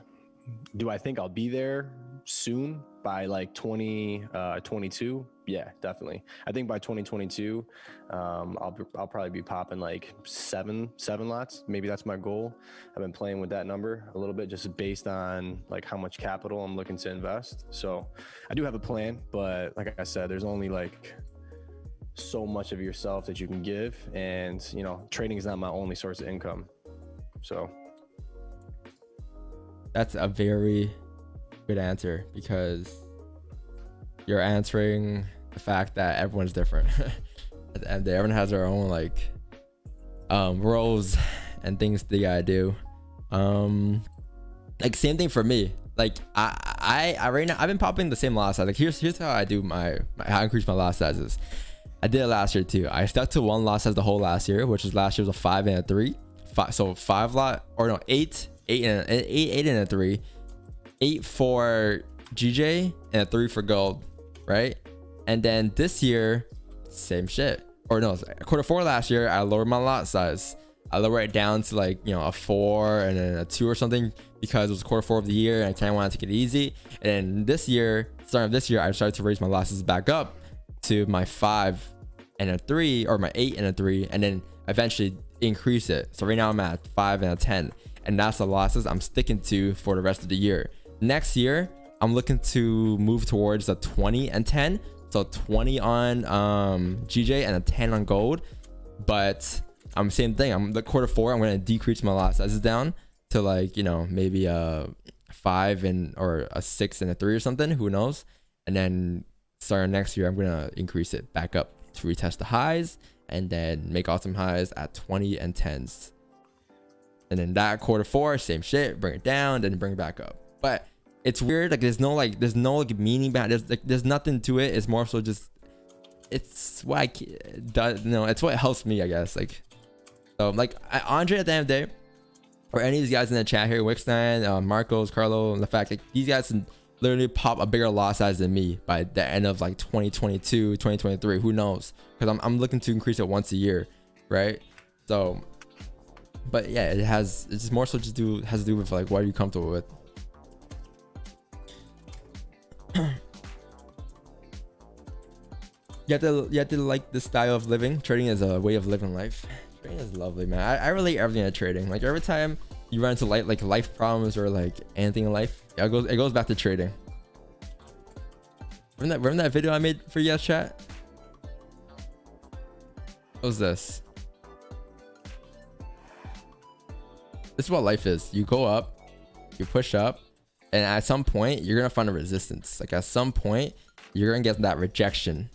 do I think I'll be there soon by like 2022? Yeah, definitely. I think by 2022, I'll probably be popping like seven lots. Maybe that's my goal. I've been playing with that number a little bit, just based on like how much capital I'm looking to invest. So I do have a plan, but like I said, there's only like so much of yourself that you can give, and you know, trading is not my only source of income. So that's a very good answer, because you're answering the fact that everyone's different. At the end of the day, everyone has their own like roles and things they gotta do. Like same thing for me. Like I right now I've been popping the same lot size. Like here's how I do how I increase my lot sizes. I did it last year too. I stuck to one lot size the whole last year, which was last year was a 5 and a 3. So 5 lot, or no, 8 and a 3, 8 for GJ and a 3 for gold, right? And then this year, same shit. Or no, Q4 last year, I lowered my lot size. I lowered it down to like, you know, a 4 and then a 2 or something, because it was Q4 of the year and I kind of wanted to take it easy. And then this year, starting of this year, I started to raise my lot sizes back up to my 5 and a 3, or my 8 and a 3, and then eventually increase it. So right now I'm at 5 and a 10, and that's the losses I'm sticking to for the rest of the year. Next year, I'm looking to move towards a 20 and 10. So 20 on GJ and a 10 on gold. But I'm same thing. I'm the quarter 4. I'm gonna decrease my lot sizes down to like, you know, maybe a 5 and or a 6 and a 3 or something. Who knows? And then starting next year, I'm gonna increase it back up to retest the highs and then make awesome highs at 20 and 10s. And then that quarter 4, same shit, bring it down, then bring it back up. But it's weird. Like there's no meaning behind it. There's nothing to it. It's more so just it's what it's what helps me, I guess. Like so, like Andre at the end of the day, or any of these guys in the chat here, Wickstein, Marcos, Carlo, and the fact like these guys can literally pop a bigger lot size than me by the end of like 2022, 2023. Who knows? Because I'm looking to increase it once a year, right? So, but yeah, it's just more so has to do with like what are you comfortable with. You have to like the style of living. Trading is a way of living life. Trading is lovely, man. I relate everything to trading. Like every time you run into life problems or like anything in life, it goes back to trading. Remember that video I made for you guys, chat? What was this? This is what life is. You go up, you push up, and at some point you're gonna find a resistance. Like at some point you're gonna get that rejection,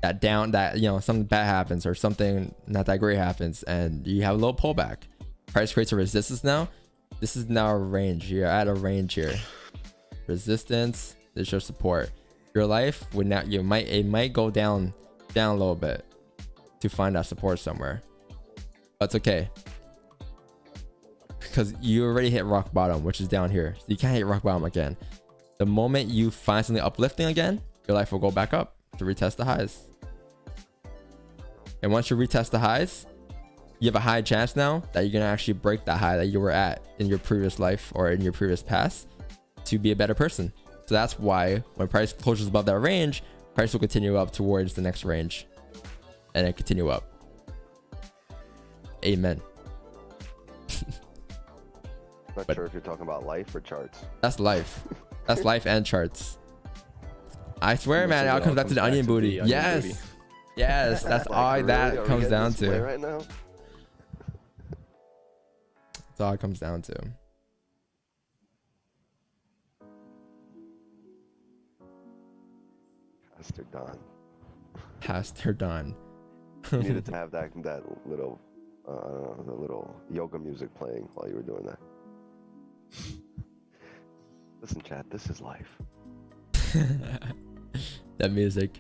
that you know, something bad happens or something not that great happens, and you have a little pullback. Price creates a resistance now. This is now a range. You're at a range here. Resistance. This is your support. Your life would not. It might go down a little bit to find that support somewhere. But it's okay, because you already hit rock bottom, which is down here. So you can't hit rock bottom again. The moment you find something uplifting again, your life will go back up to retest the highs. And once you retest the highs, you have a high chance now that you're gonna actually break that high that you were at in your previous life or in your previous past to be a better person. So that's why when price closes above that range, price will continue up towards the next range and then continue up. Amen. Not sure if you're talking about life or charts. That's life. That's life and charts. I swear, man, it all comes back to the onion booty. Yes. Yes, that's all that comes down to. Right now? That's all it comes down to. Pastor Don. Pastor Don. You needed to have that little, the little yoga music playing while you were doing that. Listen, chat, this is life. That music.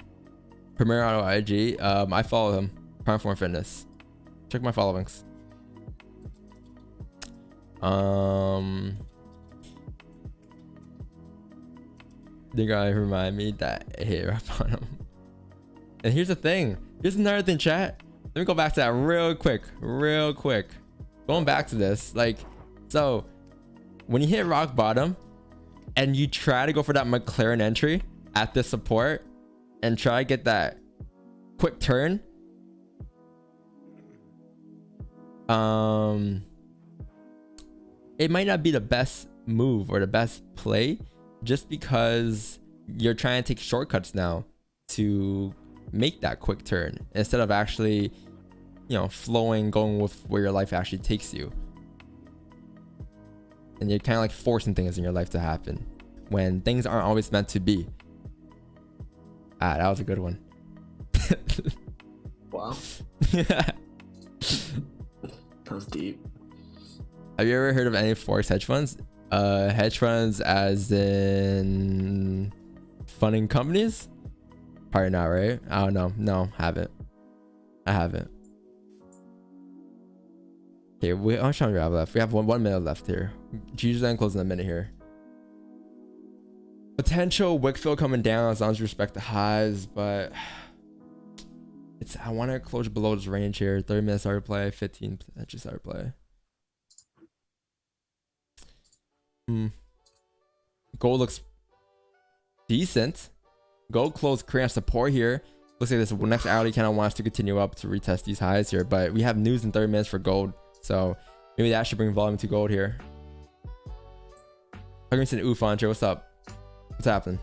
Premier Auto IG. I follow him. Prime Form Fitness. Check my followings. They're gonna remind me that I hit rock bottom. And here's the thing. Here's another thing, chat. Let me go back to that real quick. Going back to this, like, so when you hit rock bottom and you try to go for that McLaren entry at the support and try to get that quick turn, it might not be the best move or the best play, just because you're trying to take shortcuts now to make that quick turn instead of actually, you know, going with where your life actually takes you. And you're kind of like forcing things in your life to happen when things aren't always meant to be. That was a good one. Wow. That was deep. Have you ever heard of any Forex hedge funds? Hedge funds as in funding companies? Probably not, right? I don't know. No, haven't. I haven't. Okay, I'm trying to wrap left. We have one minute left here. Usually closing a minute here. Potential wick fill coming down as long as you respect the highs, but I want to close below this range here. 30 minutes hard play, 15 just hard play. Gold looks decent. Gold closed creating support here. Looks like this next hourly kind of wants to continue up to retest these highs here, but we have news in 30 minutes for gold, so maybe that should bring volume to gold here. Hugginson, oof, Andre, what's up? What's happening?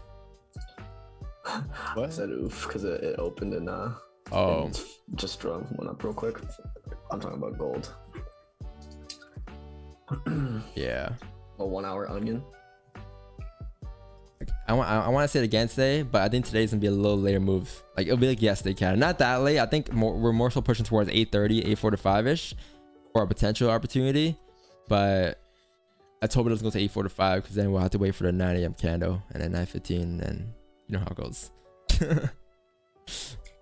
What? I said oof because it opened and oh, just went up real quick. I'm talking about gold. Yeah. A 1 hour onion. I want to say it again today, but I think today's gonna be a little later move. Like it'll be like yesterday, can not that late. I think we're more so pushing towards 8:30, 8:45 ish for a potential opportunity. But let's hope it doesn't go to 8:45 because then we'll have to wait for the 9 a.m. candle and then 9:15, and you know how it goes.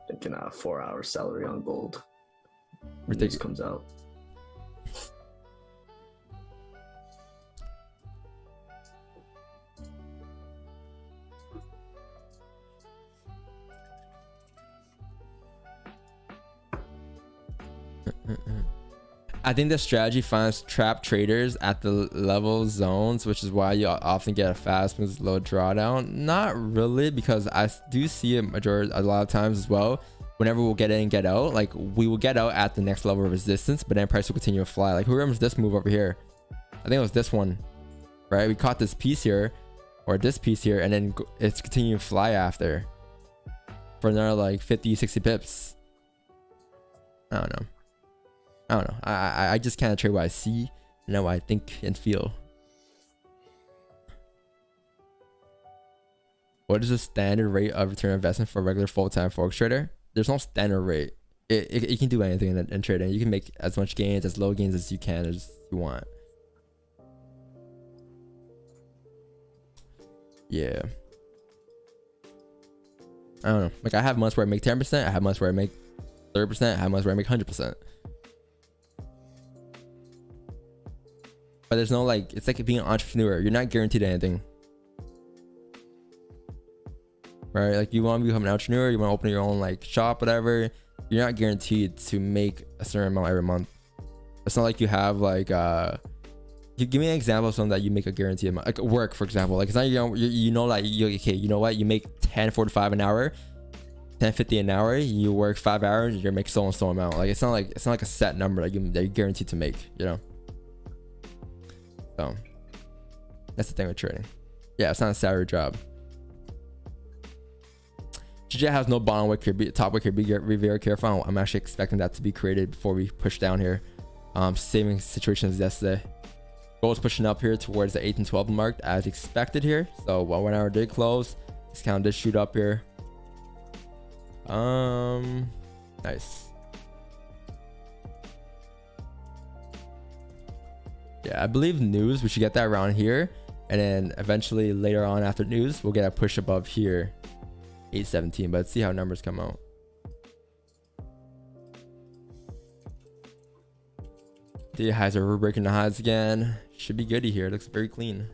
Thinking 4 hour salary on gold. We're News comes out. I think the strategy finds trap traders at the level zones, which is why you often get a fast move, low drawdown. Not really, because I do see a lot of times as well. Whenever we'll get in and get out, like we will get out at the next level of resistance, but then price will continue to fly. Like who remembers this move over here? I think it was this one, right? We caught this piece here, or this piece here, and then it's continuing to fly after for another like 50, 60 pips. I don't know. I just kind of trade what I see and not what I think and feel. What is the standard rate of return on investment for a regular full-time forex trader? There's no standard rate. It can do anything in trading. You can make as much gains, as low gains as you can, as you want. Yeah. I don't know. Like I have months where I make 10%. I have months where I make 30%. I have months where I make 100%. But there's no like, it's like being an entrepreneur. You're not guaranteed anything. Right? Like you want to become an entrepreneur, you want to open your own like shop, whatever. You're not guaranteed to make a certain amount every month. It's not like you have like, you give me an example of something that you make a guaranteed amount. Like work, for example. Like it's not, you know, like, okay, you know what? You make 10.45 an hour, 10.50 an hour. You work 5 hours, you're make so and so amount. Like it's not like a set number that you're guaranteed to make, you know? So that's the thing with trading. Yeah, it's not a salary job. GJ has no bottom wick here. Top wick here. Be very careful. I'm actually expecting that to be created before we push down here. Saving situations yesterday. Gold's pushing up here towards the 8 and 12 mark as expected here. So 1 hour did close. This count did shoot up here. Nice. Yeah, I believe news, we should get that around here, and then eventually later on after news we'll get a push above here, 817. But let's see how numbers come out. The highs are breaking the highs again. Should be goody here. It looks very clean.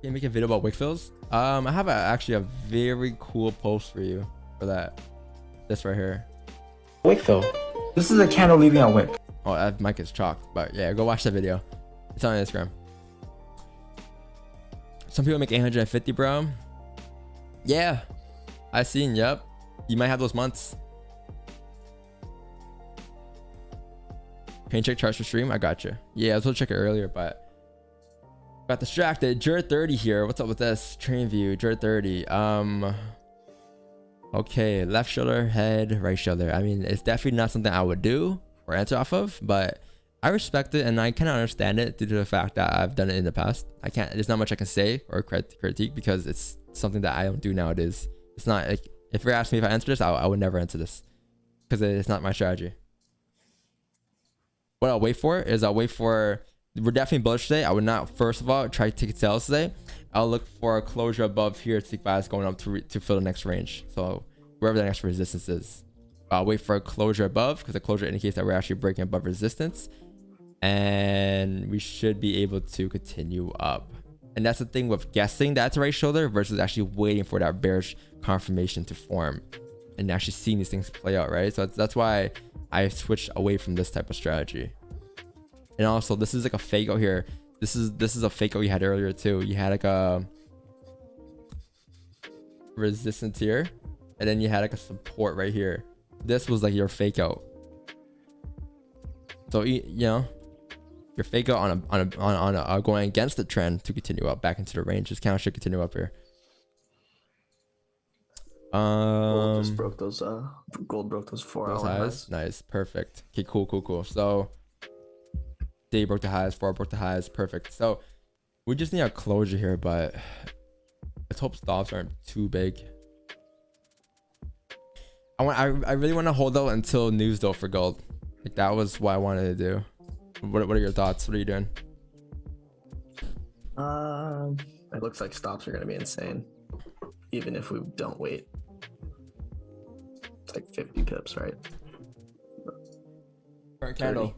Can you make a video about wick fills? I have actually a very cool post for you for that. This right here. Wick fill. This is a candle leaving a wick. Oh, that mic is chalked, but yeah, go watch that video. It's on Instagram. Some people make 850, bro. Yeah, I seen. Yep, you might have those months. Can you check charts for stream? I got you. Yeah, I was supposed to check it earlier, but got distracted. Jur 30 here. What's up with this? Train view. Jur 30. Okay, left shoulder, head, right shoulder. I mean, it's definitely not something I would do or answer off of, but I respect it and I kind of understand it due to the fact that I've done it in the past. There's not much I can say or critique because it's something that I don't do nowadays. It's not like, if you're asking me if I answer this, I would never answer this because it's not my strategy. What I'll wait for is we're definitely bullish today. I would not, first of all, try to take sales today. I'll look for a closure above here to take bias going up to fill the next range. So wherever the next resistance is, I'll wait for a closure above because the closure indicates that we're actually breaking above resistance, and we should be able to continue up. And that's the thing with guessing that's the right shoulder versus actually waiting for that bearish confirmation to form and actually seeing these things play out, right? So that's why I switched away from this type of strategy. And also, this is like a fake out here. This is a fake out you had earlier too. You had like a resistance here, and then you had like a support right here. This was like your fake out. So you know, your fake out on a going against the trend to continue up back into the range. This count should continue up here. Gold just broke those. Gold broke those 4-hour highs. Nice, perfect. Okay, cool. So day broke the highs, 4 broke the highs, perfect. So we just need a closure here, but let's hope stops aren't too big. I really want to hold out until news though for gold. Like that was what I wanted to do. What are your thoughts? What are you doing? It looks like stops are gonna be insane, even if we don't wait. It's like 50 pips, right? Current candle.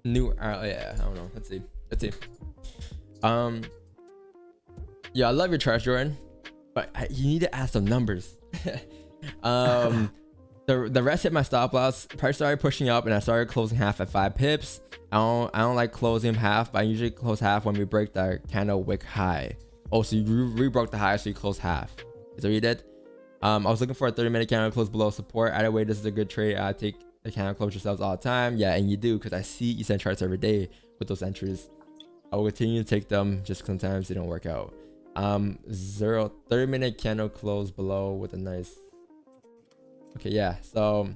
New yeah, I don't know. Let's see. Yeah, I love your charts, Jordan, but you need to add some numbers. The rest hit my stop loss. Price started pushing up and I started closing half at 5 pips. I don't like closing half, but I usually close half when we break the candle wick high. Oh, so you re-broke the high, so you close half. Is that what you did? I was looking for a 30-minute candle close below support. Either way, this is a good trade. I take the candle closure sales all the time. Yeah, and you do, because I see you send charts every day with those entries. I will continue to take them, just sometimes they don't work out. 30-minute candle close below with a nice. Okay, yeah. So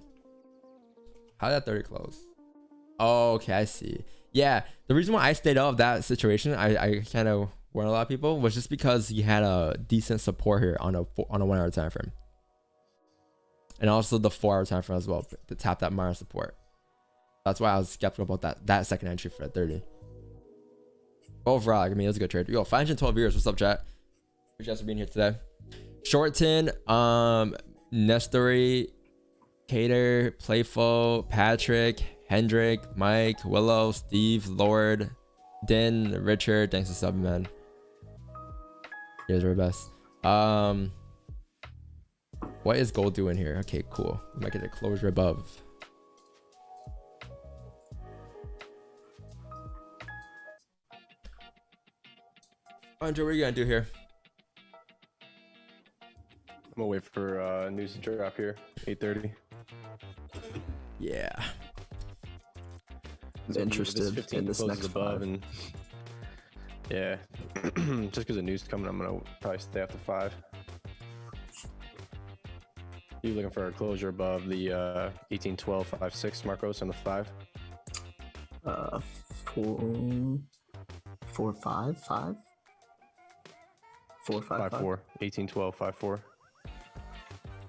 how did that 30 close? Oh, okay, I see. Yeah, the reason why I stayed out of that situation, I kind of warned a lot of people, was just because you had a decent support here on a 1 hour time frame, and also the 4 hour time frame as well to tap that minor support. That's why I was skeptical about that second entry for that 30. Overall, I mean, it was a good trade. Yo, 512 viewers. What's up, chat? Thank you guys for being here today. Shorten, Nestori, Cater, Playful, Patrick, Hendrik, Mike, Willow, Steve, Lord, Din, Richard. Thanks for subbing, man. You guys are the best. What is gold doing here? Okay, cool. We might get a closure above. Andre, what are you gonna do here? I'm gonna wait for news to drop here. 8:30. Yeah. I'm interested in this next above 5. And yeah, just because the news coming, I'm gonna probably stay after 5. You looking for a closure above the 1812.56 Marcos on the 5? 4 5 5 4 5 5 4 1812.54.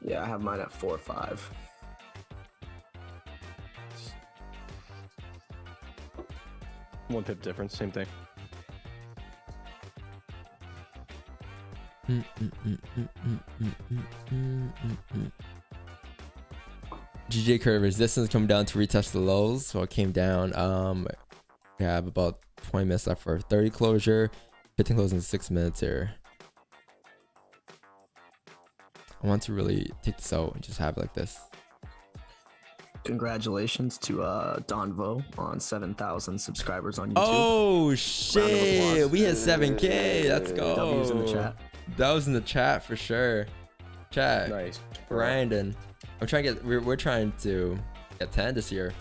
Yeah, I have mine at 4 5. One pip difference, same thing. GJ curve resistance coming down to retest the lows, so it came down. We have about 20 minutes left for 30 closure, 15 close in 6 minutes here. I want to really take this out and just have it like this. Congratulations to Don Vo on 7,000 subscribers on YouTube. Oh shit, we hit 7K. Let's go. W's in the chat. That was in the chat for sure. Chat. Nice. Grinding. I'm trying to get. We're trying to get 10 this year.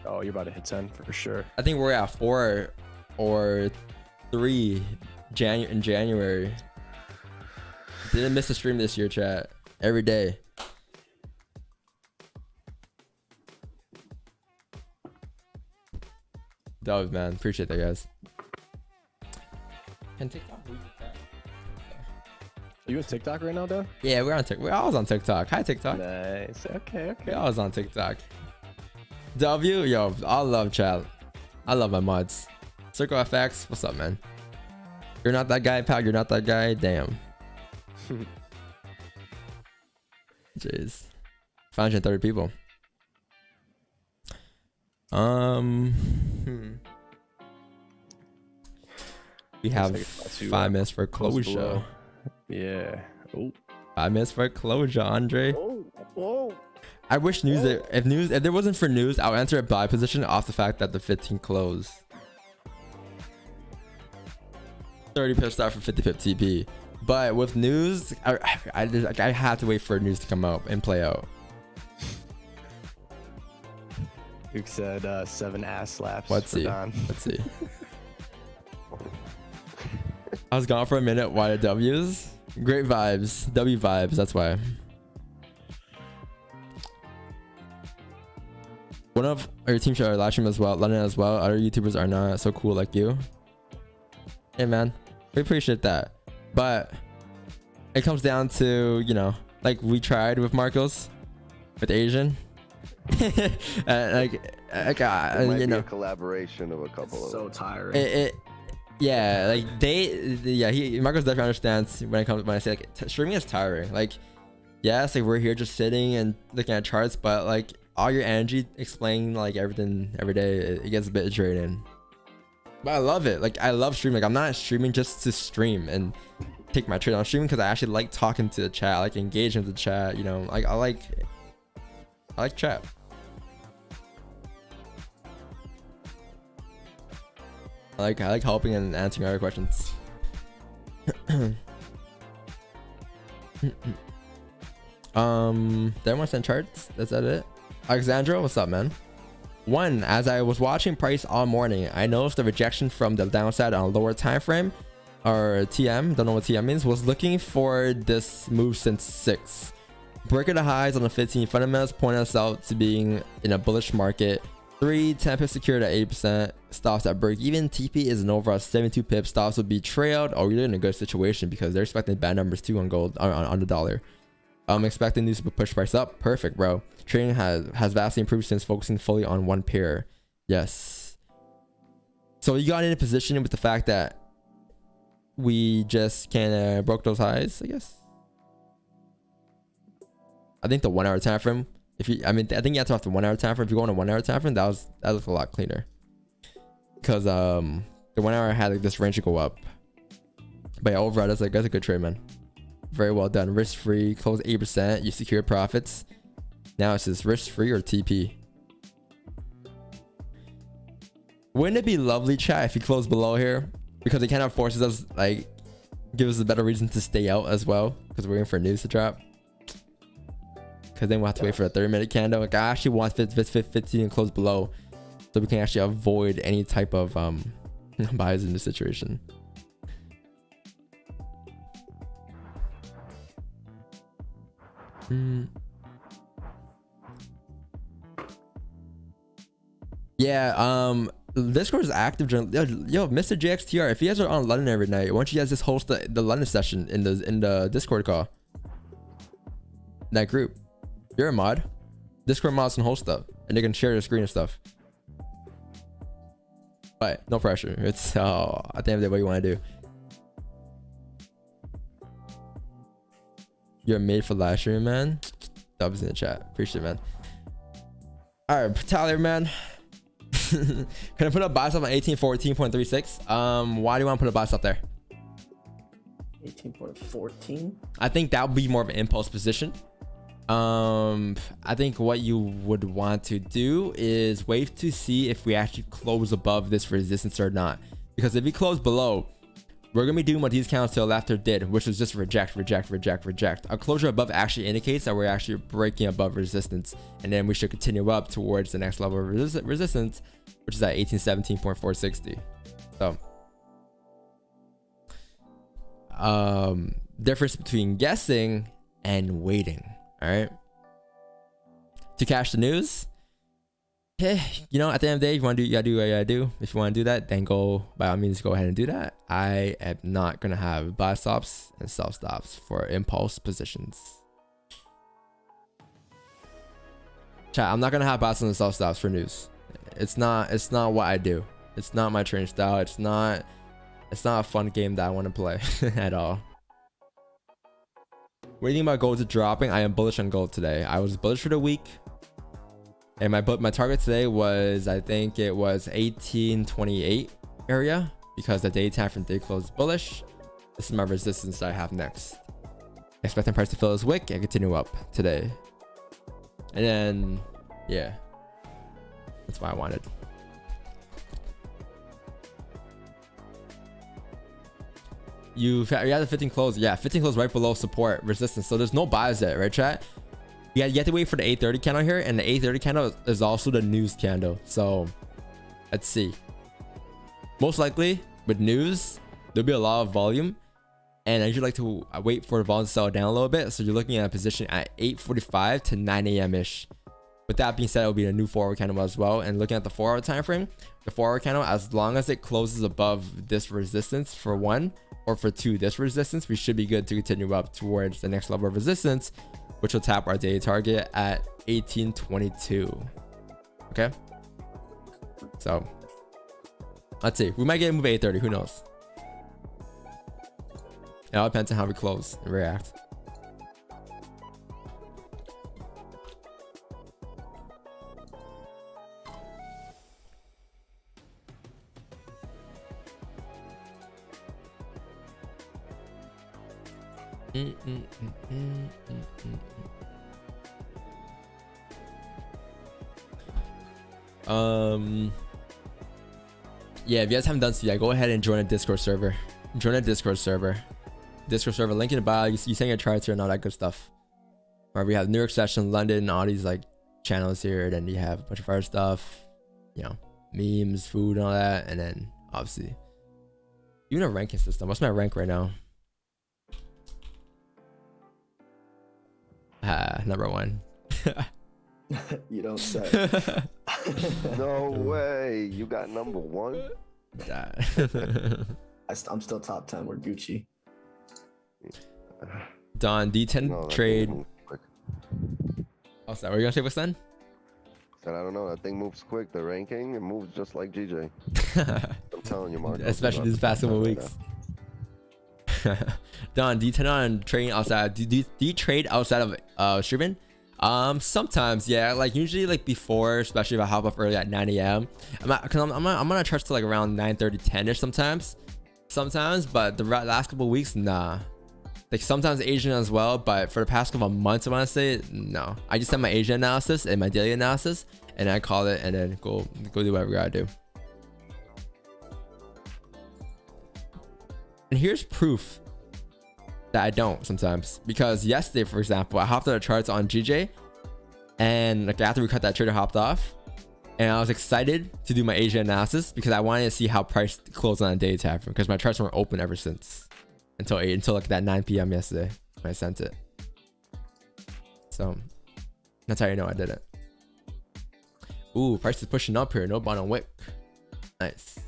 Oh, you're about to hit 10 for sure. I think we're at 4 or 3 in January. Didn't miss a stream this year, chat. Every day. Dope, man. Appreciate that, guys. Can TikTok read that? You on TikTok right now, Dan? Yeah, we're on TikTok. We're always on TikTok. Hi, TikTok. Nice. Okay. We're always on TikTok. W, yo, I love chat. I love my mods. Circle FX, what's up, man? You're not that guy, pal. You're not that guy. Damn. Jeez. 530 people. We have 5 minutes for closure. Yeah. Oh. 5 minutes for closure, Andre. Oh. I wish news if there wasn't for news, I'll enter a buy position off the fact that the 15 closed. 30 pip start for 50 pip TP. But with news, I have to wait for news to come out and play out. Duke said 7 ass slaps. Let's for see. Don. Let's see. I was gone for a minute. Why the W's? Great vibes. W vibes. That's why. One of our team should live stream as well. London as well. Other YouTubers are not so cool like you. Hey man, we appreciate that. But it comes down to, you know, like we tried with Marcos, with Asian. Like It might you be know, a collaboration of a couple of So them. tiring. Yeah, like Marcos definitely understands when I say like streaming is tiring. Like, yes, like we're here just sitting and looking at charts, but like all your energy explaining like everything every day, it gets a bit draining. But I love it. Like I love streaming. Like I'm not streaming just to stream and take my trade. I'm streaming because I actually like talking to the chat, I like engaging with the chat. You know, like I like chat. I like helping and answering other questions. Did everyone send charts? Is that it? Alexandra, what's up, man? One, as I was watching price all morning, I noticed the rejection from the downside on a lower time frame, or TM, don't know what TM means, was looking for this move since 6. Breaking the highs on the 15 fundamentals point us out to being in a bullish market. 3, 10 pips secured at 8%. Stops at break even. TP is an overall 72 pips. Stops will be trailed. Oh, you're in a good situation because they're expecting bad numbers too on gold, on the dollar. I'm expecting these to push price up. Perfect, bro. Trading has vastly improved since focusing fully on one pair. Yes. So you got in a position with the fact that we just kind of broke those highs, I guess. I think the 1 hour time frame. I think you have to have the 1 hour time frame. If you go on a 1 hour time frame, that looks a lot cleaner. Because the 1 hour had like this range to go up. But yeah, overall, that's a good trade, man. Very well done. Risk free, close 8%. You secure profits. Now it's just risk free or TP. Wouldn't it be lovely, chat, if you close below here? Because it kind of forces us, like, gives us a better reason to stay out as well. Because we're waiting for news to drop. Because then we'll have to wait for a 30-minute candle. Like, I actually want 15 and close below, so we can actually avoid any type of buys in this situation. Yeah, Discord is active. Yo, Mr. JXTR, if you guys are on London every night, why don't you guys just host the London session in the Discord call? That group. You're a mod. Discord mods can host stuff, and they can share your screen and stuff. But no pressure. It's at the end of the day, what you want to do. You're made for live stream, man. Dubs in the chat. Appreciate it, man. All right, Tyler, man. Can I put a buy stop on 1814.36? Why do you want to put a buy stop there? 18.14. I think that would be more of an impulse position. I think what you would want to do is wait to see if we actually close above this resistance or not. Because if we close below, we're gonna be doing what these counts to the left did, which was just reject. A closure above actually indicates that we're actually breaking above resistance, and then we should continue up towards the next level of resistance, which is at 1817.460. So difference between guessing and waiting. All right, to cash the news. Hey, you know, at the end of the day, if you want to do, you gotta do what you gotta do. If you want to do that, then go, by all means, go ahead and do that. I am not gonna have buy stops and sell stops for impulse positions. Chat, I'm not gonna have buy stops and sell stops for news. It's not what I do. It's not my trading style. It's not a fun game that I want to play at all. What do you think about gold dropping? I am bullish on gold today. I was bullish for the week. And my target today was, I think it was 1828 area, because the daytime from day close bullish. This is my resistance that I have next. Expecting price to fill this wick and continue up today. And then, yeah, that's what I wanted. You had the 15 close. Yeah, 15 close right below support resistance. So there's no buys there, right, chat? You have to wait for the 8:30 candle here, and the 8:30 candle is also the news candle. So let's see. Most likely with news, there'll be a lot of volume, and I usually like to wait for the volume to settle down a little bit. So you're looking at a position at 8:45 to 9 a.m. ish. With that being said, it'll be a new 4-hour candle as well. And looking at the 4-hour time frame, the 4-hour candle, as long as it closes above this resistance for 1, or for 2, this resistance, we should be good to continue up towards the next level of resistance, which will tap our daily target at 1822. Okay, so let's see. We might get a move at 8:30. Who knows? It all depends on how we close and react. Yeah, if you guys haven't done so yet, go ahead and join a Discord server. Join a Discord server. Discord server link in the bio. You send your charts here and all that good stuff. Or we have New York session, London, all these like channels here. Then you have a bunch of other stuff, you know, memes, food, and all that. And then obviously even a ranking system. What's my rank right now? Number 1. You don't say. No way. You got number 1? I'm still top 10. We're Gucci. Don, D10 No, that trade. thing moves quick. Oh, sorry. What are you gonna say, what's then? Said I don't know. That thing moves quick. The ranking, it moves just like GJ. I'm telling you, Mark. Especially these past couple weeks. Don, do you turn on trading outside? Do you trade outside of streaming? Sometimes, yeah. Like usually, like before, especially if I hop up early at 9 a.m. I'm gonna charge to like around 9:30, 10ish sometimes. But the last couple of weeks, nah. Like sometimes Asian as well, but for the past couple of months, I want to say no. I just have my Asian analysis and my daily analysis, and I call it, and then go do whatever I gotta do. And here's proof that I don't sometimes, because yesterday, for example, I hopped on the charts on GJ, and like after we cut that trade, I hopped off, and I was excited to do my Asia analysis because I wanted to see how price closed on a daily time frame, because my charts weren't open ever since until like that 9 p.m. yesterday when I sent it. So that's how you know I did it. Ooh, price is pushing up here. No bond on wick. Nice.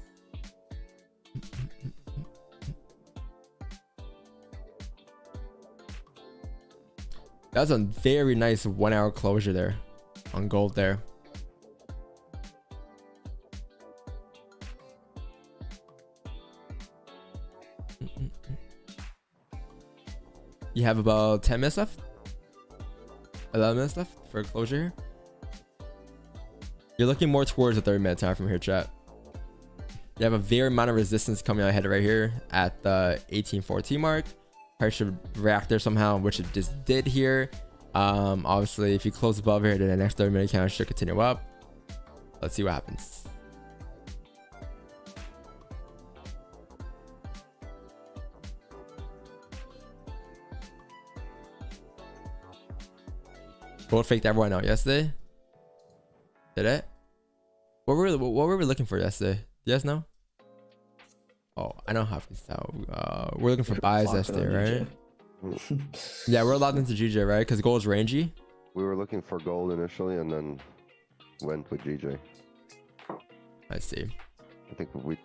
That was a very nice 1 hour closure there on gold there. You have about 10 minutes left? 11 minutes left for a closure here? You're looking more towards the 30-minute time from here, chat. You have a very amount of resistance coming out ahead right here at the 1814 mark. Price should react there somehow, which it just did here. Obviously, if you close above here, then the next 30-minute candle should continue up. Let's see what happens. Gold faked everyone out yesterday. Did it? What were we looking for yesterday? Do you guys know? Oh, I know how to tell. We're looking for buys yesterday, right? Yeah, we're locked into GJ, right? Because gold is rangy. We were looking for gold initially and then went with GJ. I see. I think we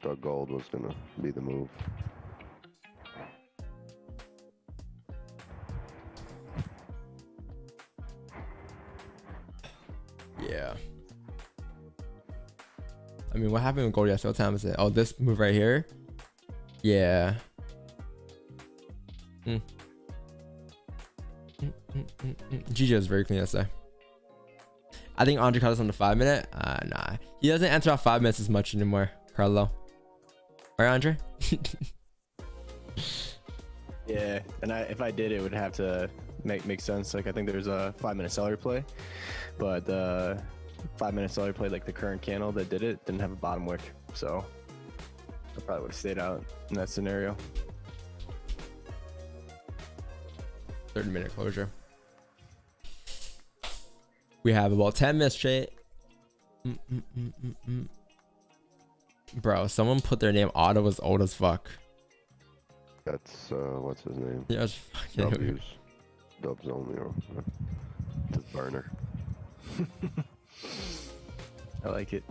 thought gold was going to be the move. Yeah. I mean, what happened with gold yesterday? What time is it? Oh, this move right here? Yeah. GJ is very clean yesterday. I think Andre caught us on the 5-minute. Nah. He doesn't enter off 5 minutes as much anymore, Carlo. Right, Andre? Yeah, and if I did, it would have to make sense. Like I think there's a 5-minute seller play, but the 5-minute seller play, like the current candle that did it, didn't have a bottom wick, so I probably would have stayed out in that scenario. 30-minute closure. We have about 10 minutes straight. Bro, someone put their name Otto was old as fuck. That's what's his name? Yeah, it's fucking weird. Dubs only, or just burner. I like it.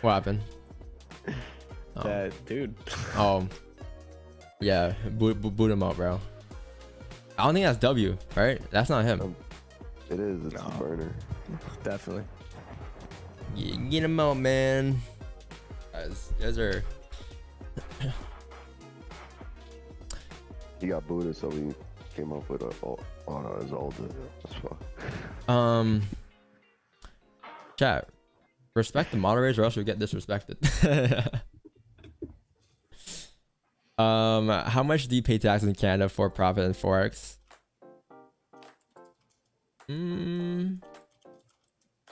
What happened? That dude. Oh, yeah, boot him up, bro. I don't think that's W, right? That's not him. It is. It's No. burner. Definitely. Get him out, man. Guys are. He got booted, so we came up with on his old as fuck. Chat. Respect the moderators, or else we get disrespected. How much do you pay taxes in Canada for profit and forex?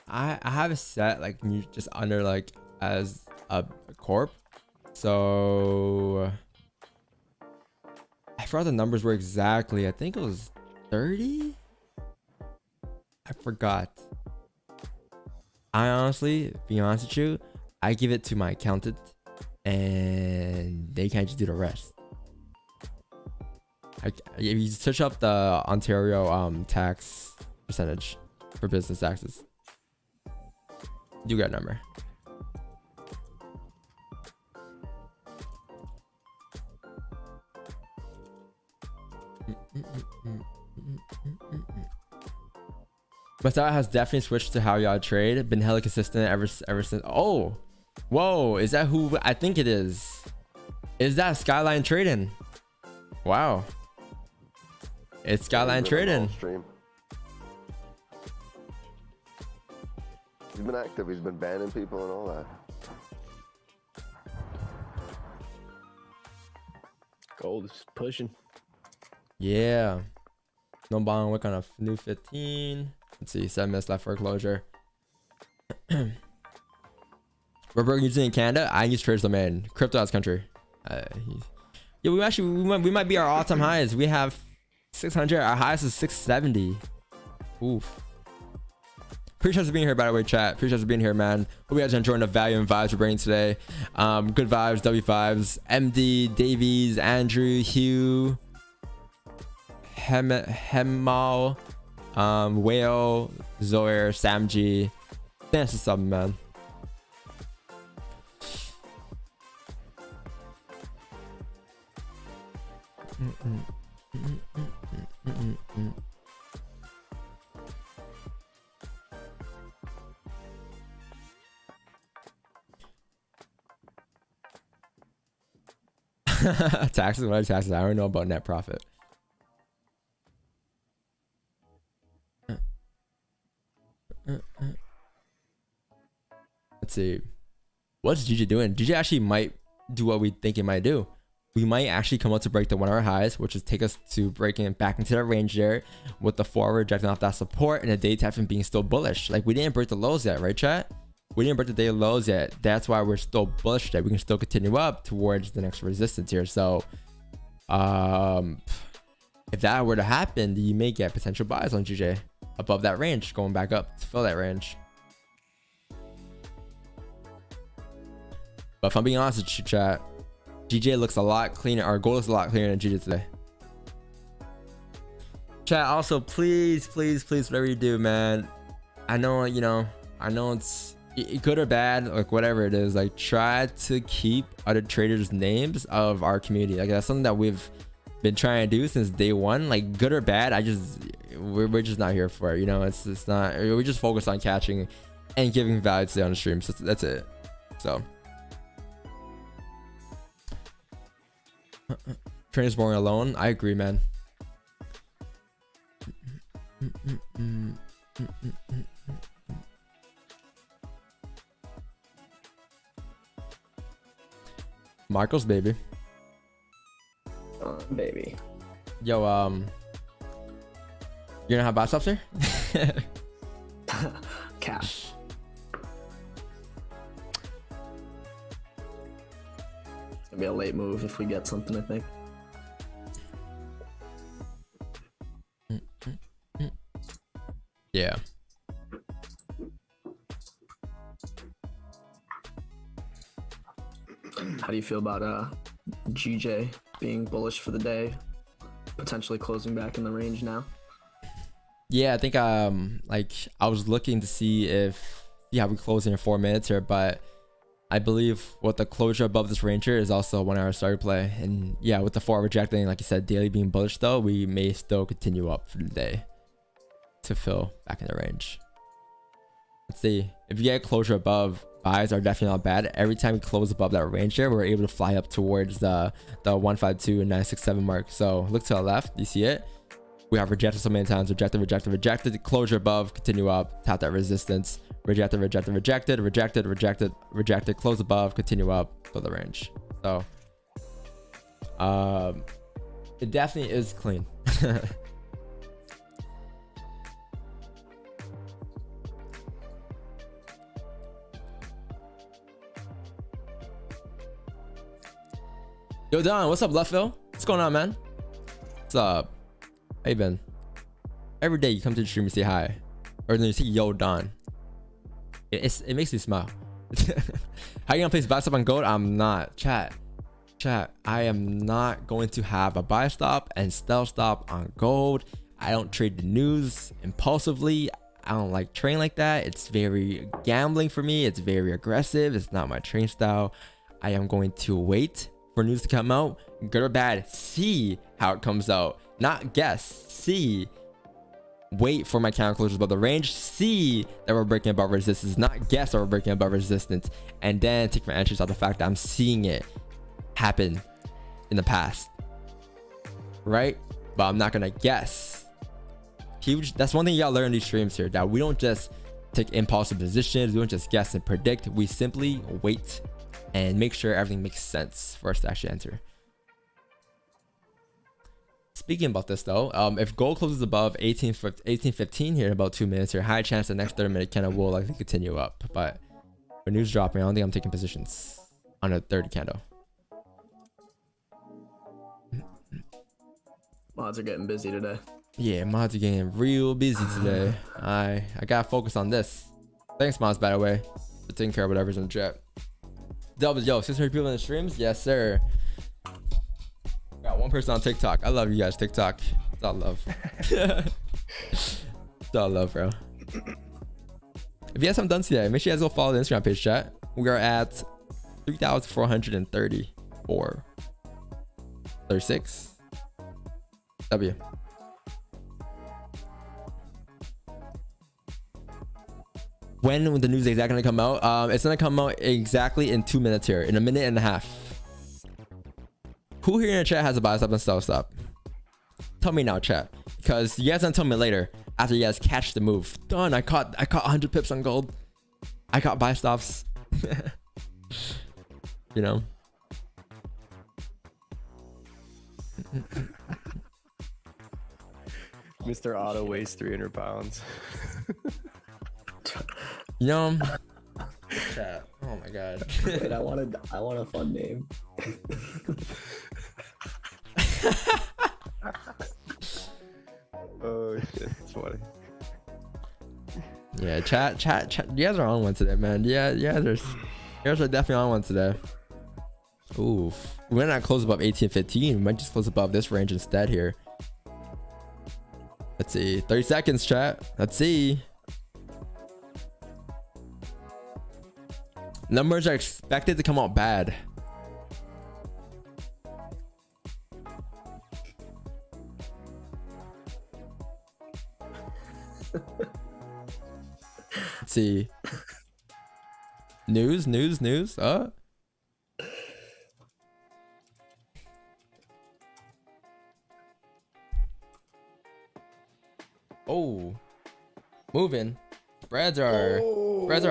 I have it set like you just under like as a corp, so I forgot the numbers were exactly. I think it was 30. I forgot. I honestly, being honest with you, I give it to my accountant, and they can't just do the rest. If you search up the Ontario tax percentage for business taxes, you got a number. Masao has definitely switched to how y'all trade. Been hella consistent ever since. Oh, whoa! Is that who I think it is? Is that Skyline Trading? Wow, it's Skyline Trading. Stream. He's been active. He's been banning people and all that. Gold is pushing. Yeah. No bond work on a new 15. Let's see, 7 minutes left for closure. We're using in Canada. I use Trades Domain. Crypto as country. Yeah, we might be our all-time highs. We have 600. Our highest is 670. Oof. Appreciate you being here, by the way, chat. Appreciate you being here, man. Hope you guys are enjoying the value and vibes we're bringing today. Good vibes, W vibes. MD, Davies, Andrew, Hugh, Hemal, Whale, Zoer, Samji. Thanks for subbing, man. Taxes? What are taxes? I don't know about net profit. Let's see. What's GG doing? GG actually might do what we think it might do. We might actually come out to break the 1 hour highs, which is take us to breaking it back into that range there, with the forward rejecting off that support and the day time being still bullish. Like, we didn't break the lows yet, right, chat? We didn't break the daily lows yet. That's why we're still bullish that we can still continue up towards the next resistance here. So if that were to happen, you may get potential buys on GJ above that range, going back up to fill that range. But if I'm being honest with you, chat, GJ looks a lot cleaner. Our goal is a lot cleaner than GJ today. Chat, also, please, whatever you do, man. I know, I know it's good or bad, like whatever it is, like try to keep other traders' names of our community. Like, that's something that we've been trying to do since day one. Like, good or bad, we're just not here for it. It's not. We just focus on catching and giving value today on the stream. So that's it. So. Trainers boring alone. I agree, man. Marcos, baby. Baby. Yo, you're gonna have buy stops here? Cash. be a late move if we get something, I think. Yeah. How do you feel about GJ being bullish for the day, potentially closing back in the range now? Yeah, I think like I was looking to see how we close in 4 minutes here, but I believe with the closure above this range here is also a 1 hour starter play. And yeah, with the 4 rejecting, like you said, daily being bullish though, we may still continue up for the day to fill back in the range. Let's see. If you get closure above, buys are definitely not bad. Every time we close above that range here, we're able to fly up towards the 152 and 967 mark. So look to the left, you see it? We have rejected so many times, rejected, rejected, rejected, closure above, continue up, tap that resistance, rejected, rejected, rejected, rejected, rejected, rejected, close above, continue up, fill the range. So it definitely is clean. Yo, Don, what's up, Leftville? What's going on, man? What's up? How you been? Every day you come to the stream and say hi, or then you see Yo, Don. It makes me smile. How you gonna place buy stop on gold? I'm not. Chat. I am not going to have a buy stop and sell stop on gold. I don't trade the news impulsively. I don't like trading like that. It's very gambling for me. It's very aggressive. It's not my trading style. I am going to wait for news to come out, good or bad, see how it comes out, not guess, see, wait for my counter closures above the range, see that we're breaking above resistance, not guess that we're breaking above resistance, and then take my entries off the fact that I'm seeing it happen in the past, right? But I'm not gonna guess. Huge. That's one thing you gotta learn in these streams here, that we don't just take impulsive positions, we don't just guess and predict, we simply wait and make sure everything makes sense for us to actually enter. Speaking about this though, if gold closes above 1815 here in about 2 minutes here, high chance the next 30 minute candle will likely continue up. But when news dropping, I don't think I'm taking positions on a 30 candle. Mods are getting busy today. Yeah, mods are getting real busy today. I gotta focus on this. Thanks, mods, by the way, for taking care of whatever's in the chat. Doubles, yo, 600 people in the streams? Yes, sir. Got 1 person on TikTok. I love you guys, TikTok. It's all love. It's all love, bro. If you guys haven't done today, make sure you guys go follow the Instagram page, chat. We are at 3,434. 36. W. When the news is exactly gonna come out? It's gonna come out exactly in 2 minutes here, in a minute and a half. Who here in the chat has a buy stop and sell stop? Tell me now, chat, because you guys gonna tell me later after you guys catch the move. Done. I caught 100 pips on gold. I caught buy stops. You know. Mr. Otto weighs 300 pounds. You know. Chat. Oh my god. Wait, I want a fun name. Oh shit, it's funny. Yeah, chat. You guys are on one today, man. Yeah, you guys are definitely on one today. Oof. We might not close above 1815. We might just close above this range instead here. Let's see. 30 seconds, chat. Let's see. Numbers are expected to come out bad. Let's see. News. Oh, moving. Spreads are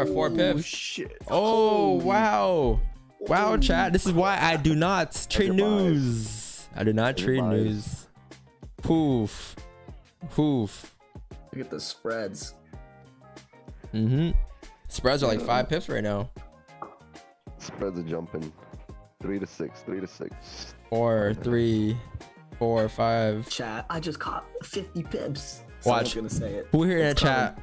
4 pips. Shit. Oh, wow. Wow, chat. This is why I do not trade news. I do not trade news. Poof. Look at the spreads. Spreads are like 5 pips right now. Spreads are jumping. 3 to 6. 3 to 6. 4, 3, 4, 5. Chat, I just caught 50 pips. Watch. Someone's gonna say it. Who here in the It's chat?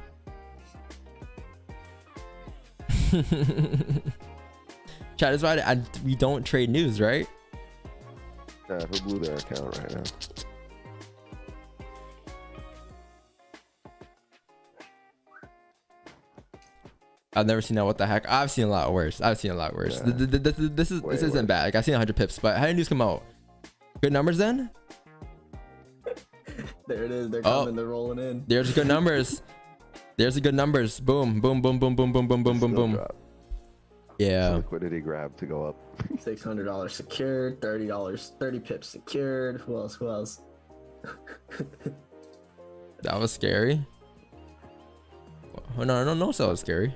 Chat is why we don't trade news, right? Yeah, who blew their account right now? I've never seen that. What the heck? I've seen a lot worse. I've seen a lot worse. Yeah. This isn't worse. bad. Like, I've seen 100 pips, but how did news come out? Good numbers then? There it is. They're coming. They're rolling in. There's good numbers. There's the good numbers. Boom, boom, boom, boom, boom, boom, boom, boom, boom, boom. Yeah. Liquidity grab to go up. $600 secured. $30. 30 pips secured. Who else? Who else? That was scary. Oh, no, that was scary.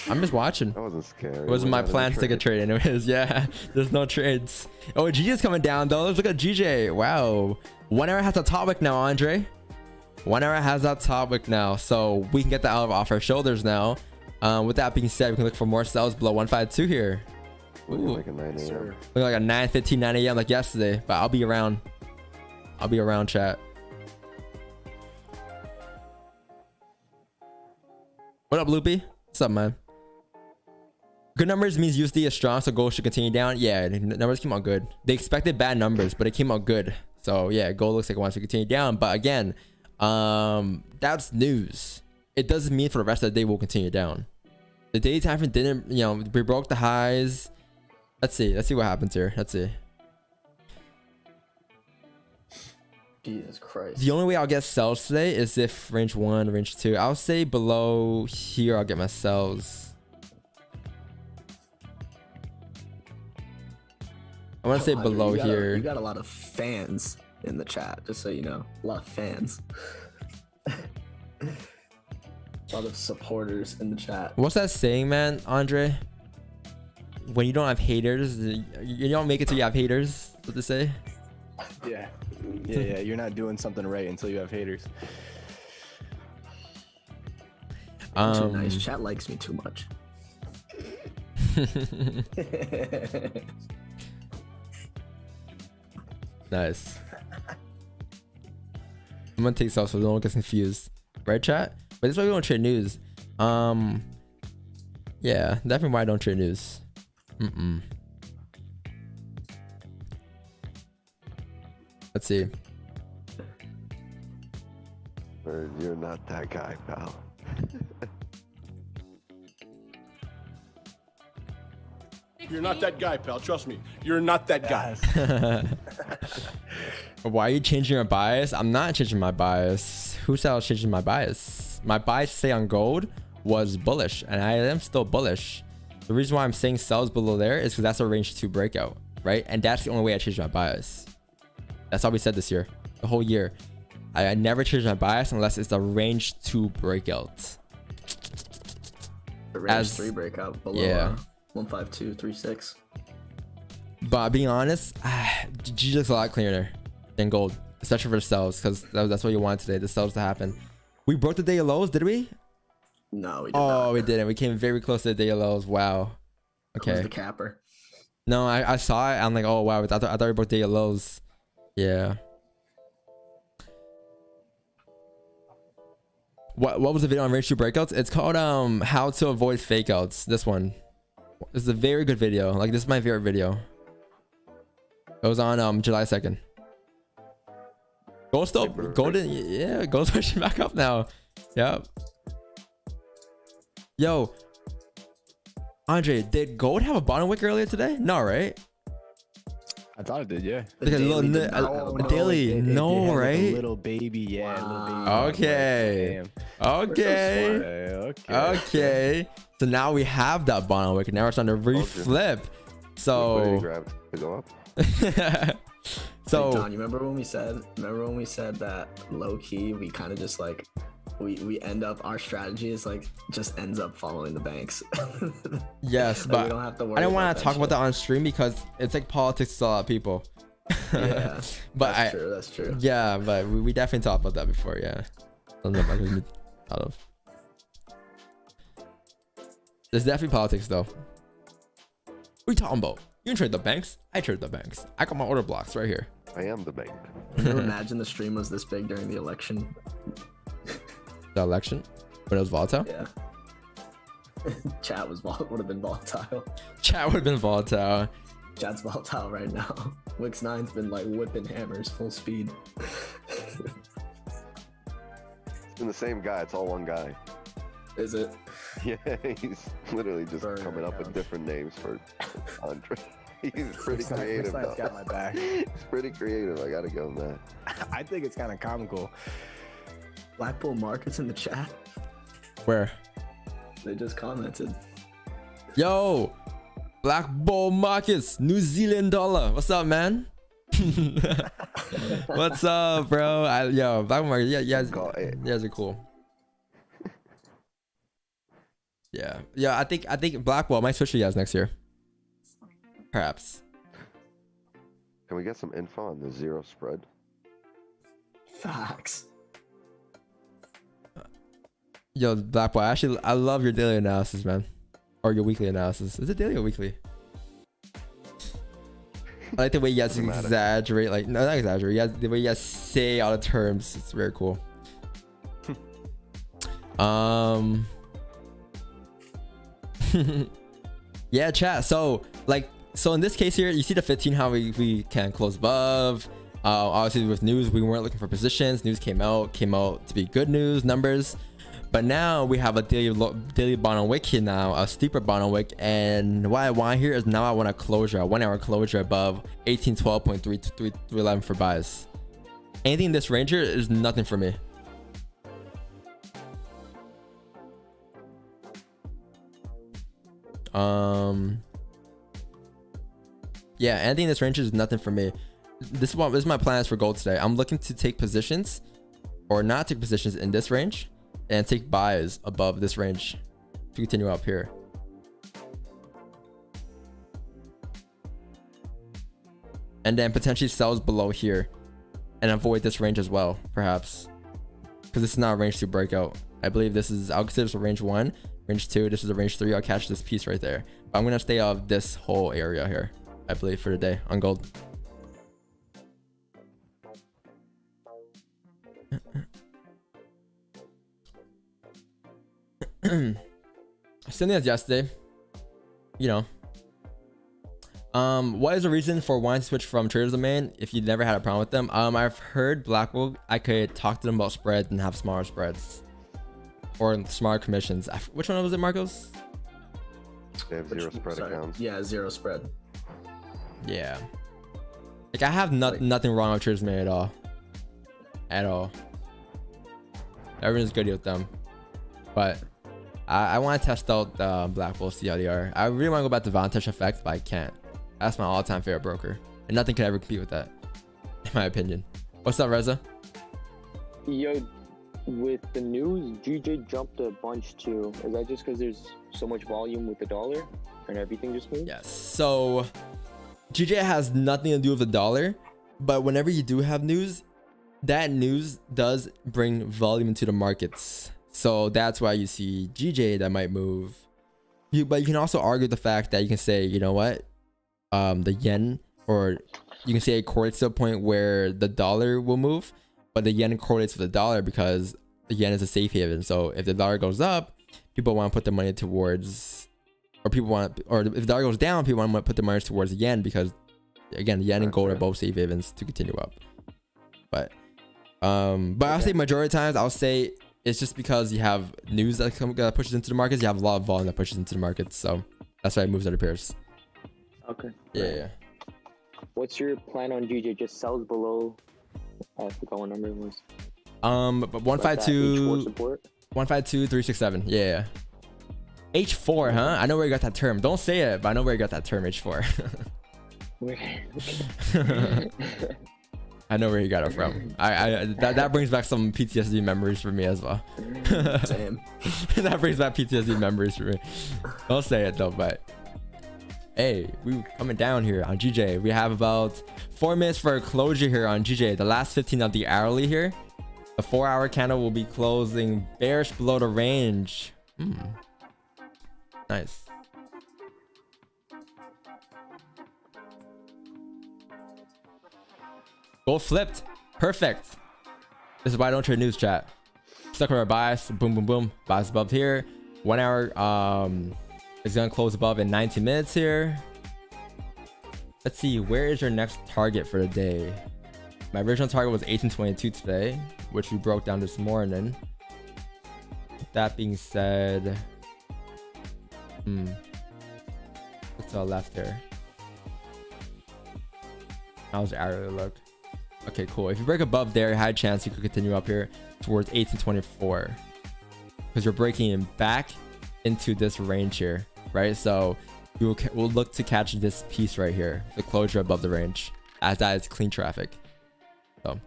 I'm just watching. That wasn't scary. It wasn't my plan to take a trade anyways. Yeah, there's no trades. Oh, GJ's coming down though. Let's look at GJ. Wow. 1 hour has a top wick now, Andre. 1 hour has that top wick now. So we can get that out off our shoulders now. With that being said, we can look for more sells below 152 here. Looking like a 9 a.m. Looking like a 9:15, 9 a.m. like yesterday. But I'll be around. I'll be around, chat. What up, Loopy? What's up, man? Good numbers means USD is strong, so gold should continue down. Yeah, the numbers came out good. They expected bad numbers, but it came out good. So yeah, gold looks like it wants to continue down. But again, that's news. It doesn't mean for the rest of the day we'll continue down. The daily time frame didn't, we broke the highs. Let's see what happens here. Let's see. Jesus Christ. The only way I'll get sells today is if range 1, range 2. I'll say below here I'll get my sells. I want to say below here. You got a lot of fans in the chat, just so you know. A lot of fans. A lot of supporters in the chat. What's that saying, man, Andre? When you don't have haters, you don't make it till you have haters. What to say? Yeah. Yeah. You're not doing something right until you have haters. Too nice. Chat likes me too much. Nice. I'm gonna take self so no one gets confused, right, chat? But this is why we don't trade news. Yeah, definitely why I don't trade news. Let's see. You're not that guy, pal. You're not that guy, pal. Trust me. You're not that guy. Why are you changing your bias? I'm not changing my bias. Who said I was changing my bias? My bias say on gold was bullish, and I am still bullish. The reason why I'm saying sells below there is because that's a range 2 breakout, right? And that's the only way I changed my bias. That's all we said this year, the whole year. I never change my bias unless it's a range 2 breakout. The range 3 breakout below 15236. But being honest, G looks a lot cleaner than gold, especially for the sells, because that's what you want today, the sells to happen. We broke the day of lows, did we? No, we did not. Oh, we didn't. We came very close to the day of lows. Wow. Okay. Who's the capper? No, I saw it. I'm like, oh wow. I thought we broke day of lows. Yeah. What was the video on range 2 breakouts? It's called how to avoid fake outs. This one. This is a very good video. Like, this is my favorite video. It was on July 2nd. Gold's still golden. Yeah, gold's pushing back up now. Yep. Yo, Andre, did gold have a bottom wick earlier today? No, right? I thought it did, yeah. Like a little daily, no, right? Little baby, yeah. Wow. Little baby. Okay. Okay. Okay. So now we have that bottom wick. Now we're starting to reflip. So. Grab to go up. So. Hey, John, you remember when we said that low key we kind of just like we end up, our strategy is like just ends up following the banks. Yes, like, but we don't have to worry. I don't want that to talk shit. about that on stream because it's like politics to a lot of people. Yeah, but that's true. Yeah, but we definitely talked about that before. Yeah, I don't know if I can out of. There's definitely politics though. What are you talking about? You can trade the banks. I trade the banks. I got my order blocks right here. I am the bank. Can you imagine the stream was this big during the election? The election when it was volatile. Yeah. Chat would have been volatile. Chat would have been volatile. Chat's volatile right now. Wix 9's been like whipping hammers full speed. It's been the same guy. It's all one guy. Is it? Yeah, he's literally just Burner coming up with account. different names for Andre. He's pretty Wix 9's creative. though. got my back. He's pretty creative. I gotta give him that. I think it's kind of comical. Black Bull Markets in the chat. Where? They just commented. Yo, Black Bull Markets, New Zealand dollar. What's up, man? What's up, bro? Yo, Black Bull Market. Yeah, you guys are cool. Yeah. I think Blackwell might switch to you guys next year. Perhaps. Can we get some info on the zero spread? Facts. Yo, Blackwell. Actually, I love your daily analysis, man, or your weekly analysis. Is it daily or weekly? I like the way you guys exaggerate. Like, no, not exaggerate. You guys, the way you guys say all the terms. It's very cool. Yeah, chat. So in this case here, you see the 15, how we can close above. Obviously with news, we weren't looking for positions. News came out to be good news numbers, but now we have a daily bond on wick here now, a steeper bond on wick, and what I want here is now I want a closure, a 1 hour closure above 1812.311 for buys. Anything in this range here is nothing for me. Yeah, anything in this range is nothing for me. This is my plans for gold today. I'm looking to take positions or not take positions in this range and take buys above this range to continue up here. And then potentially sells below here and avoid this range as well, perhaps, because this is not a range 2 breakout. I believe this is, I'll consider this a range 1, range 2, this is a range 3. I'll catch this piece right there, but I'm gonna stay off this whole area here, I believe, for today on gold. Same thing as yesterday, you know. What is the reason for wanting to switch from traders domain if you never had a problem with them? I've heard Blackwell, I could talk to them about spreads and have smaller spreads or smaller commissions. Which one was it, Marcos? They have zero spread accounts. Yeah, zero spread. Yeah, like I have nothing wrong with traders domain at all. Everyone's good with them, but I want to test out Blackwell, see how they are. I really want to go back to Vantage Effect, but I can't. That's my all-time favorite broker, and nothing can ever compete with that, in my opinion. What's up, Reza? Yo, with the news, GJ jumped a bunch too. Is that just because there's so much volume with the dollar and everything just moved? Yes. So GJ has nothing to do with the dollar, but whenever you do have news, that news does bring volume into the markets. So that's why you see GJ that might move. But you can also argue the fact that you can say, you know what, the yen, or you can say it correlates to a point where the dollar will move, but the yen correlates with the dollar because the yen is a safe haven. So if the dollar goes up, people want to put their money towards, or if the dollar goes down, people want to put their money towards the yen because, again, the yen and gold are both safe havens to continue up. But I'll say majority of times, I'll say it's just because you have news that pushes into the markets. You have a lot of volume that pushes into the markets, so that's why it moves at the pairs. Okay. Yeah. What's your plan on GJ? Just sells below, I forgot what number it was. But 152, support? 152, 367. Yeah. H4, huh? I know where you got that term. Don't say it, but I know where you got that term, H4. I know where you got it from. That brings back some PTSD memories for me as well. Same. That brings back PTSD memories for me. Don't say it though, but hey, we coming down here on GJ. We have about 4 minutes for a closure here on GJ. The last 15 of the hourly here. The 4-hour candle will be closing bearish below the range. Nice. Gold flipped. Perfect. This is why I don't trade news, chat. Stuck with our bias. Boom, boom, boom. Bias above here. 1 hour is gonna close above in 19 minutes here. Let's see, where is your next target for the day? My original target was 1822 today, which we broke down this morning. That being said, look to the left here. How's the arrow look? Okay, cool. If you break above there, high chance you could continue up here towards 1824, because you're breaking back into this range here, right? So we'll look to catch this piece right here, the closure above the range, as that is clean traffic. So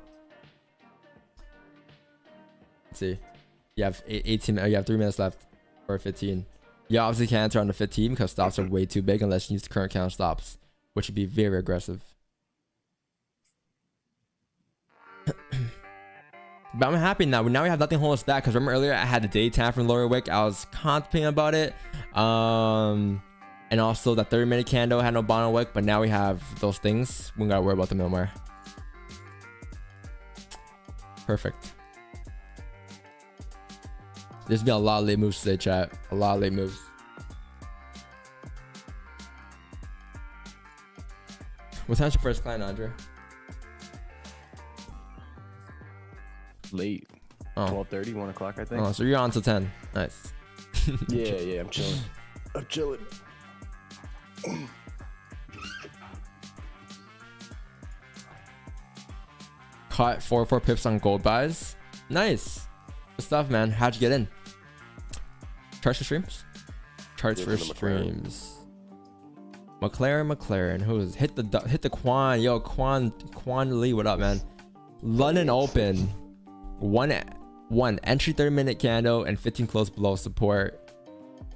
let's see. You have 18. You have 3 minutes left, or 15. You obviously can't enter on the 15 because stops are way too big unless you use the current count stops, which would be very aggressive. But I'm happy now. Now we have nothing holding us back, because remember earlier I had the daytime from lower wick. I was contemplating about it. And also that 30-minute candle had no bottom wick, but now we have those things. We don't gotta worry about them no more. Perfect. There's been a lot of late moves today, chat. A lot of late moves. What time's your first client, Andre? Late. Oh. 12:30, 1 o'clock, I think. Oh, so you're on till 10. Nice. Yeah, I'm chilling. I'm chilling. Caught 4 pips on gold buys. Nice. Good stuff, man. How'd you get in? Charts for streams? Charts for streams. McLaren. Who is hit the Quan? Yo, Quan Lee, what up, man? London Open. One entry 30-minute candle and 15 close below support.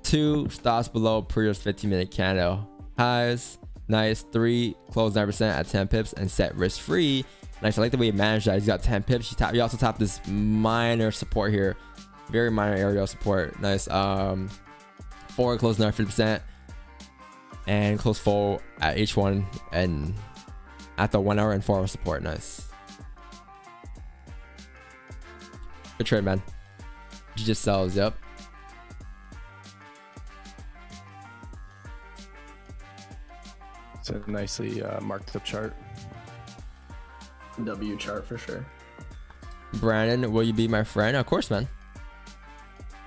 2 stops below previous 15-minute candle highs. Nice. 3 close 9% at 10 pips and set risk free. Nice. I like the way he managed that. He's got 10 pips. He also tapped this minor support here, very minor area support. Nice. 4 close 9% and close full at H1 and at the 1 hour and 4 hour support. Nice. Good trade, man. He just sells. Yep. It's a nicely marked up chart. W chart for sure. Brandon, will you be my friend? Of course, man.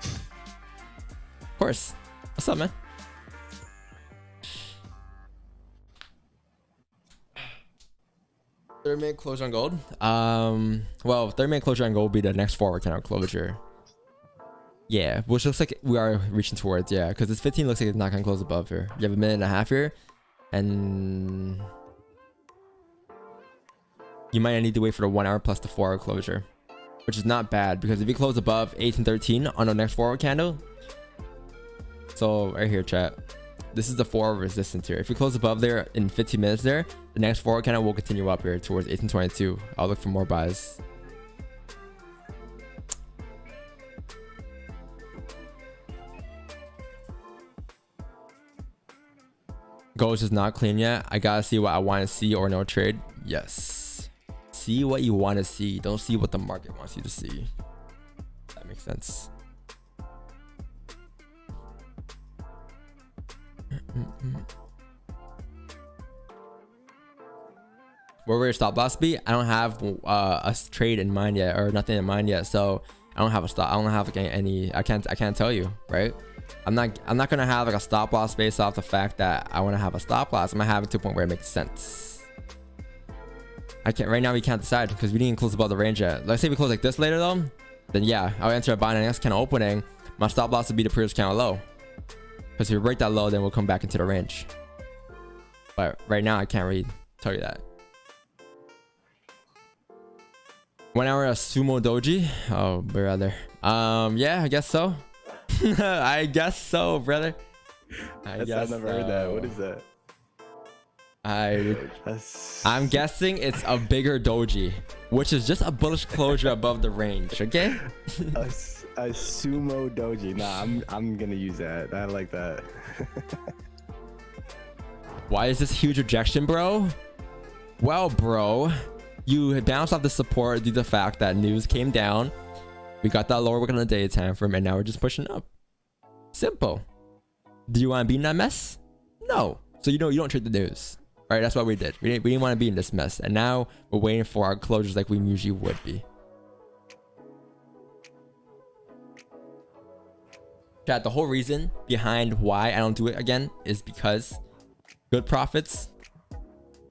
Of course. What's up, man? Third-minute closure on gold. Well, 30-minute closure on gold will be the next forward candle closure. Yeah, which looks like we are reaching towards, yeah, because this 15 looks like it's not gonna close above here. You have a minute and a half here, and you might need to wait for the 1 hour plus the 4 hour closure, which is not bad, because if you close above 1813 on the next forward candle, so right here, chat, this is the 4 hour resistance here. If you close above there in 15 minutes there, the next forward candle will continue up here towards 1822. I'll look for more buys. Gold is not clean yet. I gotta see what I want to see or no trade. Yes. See what you want to see. Don't see what the market wants you to see. That makes sense. Where will your stop loss be? I don't have a trade in mind yet, or nothing in mind yet, so I don't have a stop. I don't have like any. I can't tell you, right? I'm not gonna have like a stop loss based off the fact that I want to have a stop loss. I'm gonna have it to a point where it makes sense. I can't right now. We can't decide because we didn't close above the range yet. Let's say we close like this later though, then yeah, I'll enter a buy on the next candle opening. My stop loss would be the previous candle low, because if we break that low, then we'll come back into the range. But right now I can't really tell you that. 1 hour of sumo doji. Oh brother. Yeah, I guess so. I guess so, brother. I've never heard that. What is that? I'm guessing it's a bigger doji, which is just a bullish closure above the range. Okay. a sumo doji. Nah, I'm gonna use that. I like that. Why is this huge rejection, bro? Well, bro, you bounced off the support due to the fact that news came down. We got that lower wick on the day time frame, and now we're just pushing up. Simple. Do you want to be in that mess? No. So you don't trade the news. Right? That's what we did. We didn't want to be in this mess, and now we're waiting for our closures like we usually would be. Chat, the whole reason behind why I don't do it again is because good profits.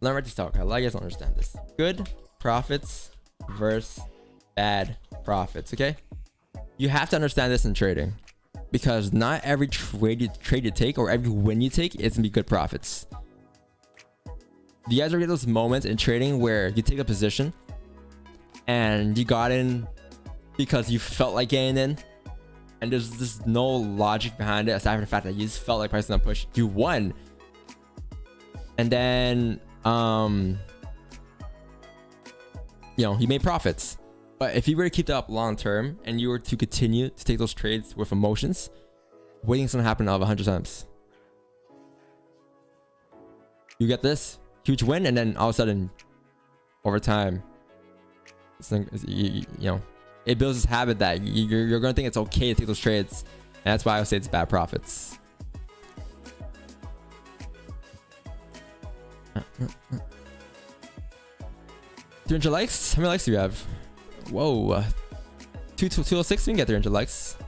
Let me write this down. A lot of you guys don't understand this. Good profits versus bad profits. Okay, you have to understand this in trading, because not every trade you take or every win you take is gonna be good profits. Do you guys ever get those moments in trading where you take a position and you got in because you felt like getting in, and there's just no logic behind it aside from the fact that you just felt like pricing on push? You won, and then you made profits. But if you were to keep that up long term and you were to continue to take those trades with emotions, waiting's gonna happen out of 100 times. You get this huge win, and then all of a sudden, over time, it builds this habit that you're gonna think it's okay to take those trades, and that's why I would say it's bad profits. 300 likes? How many likes do you have? Whoa, 206. We can get 300 likes.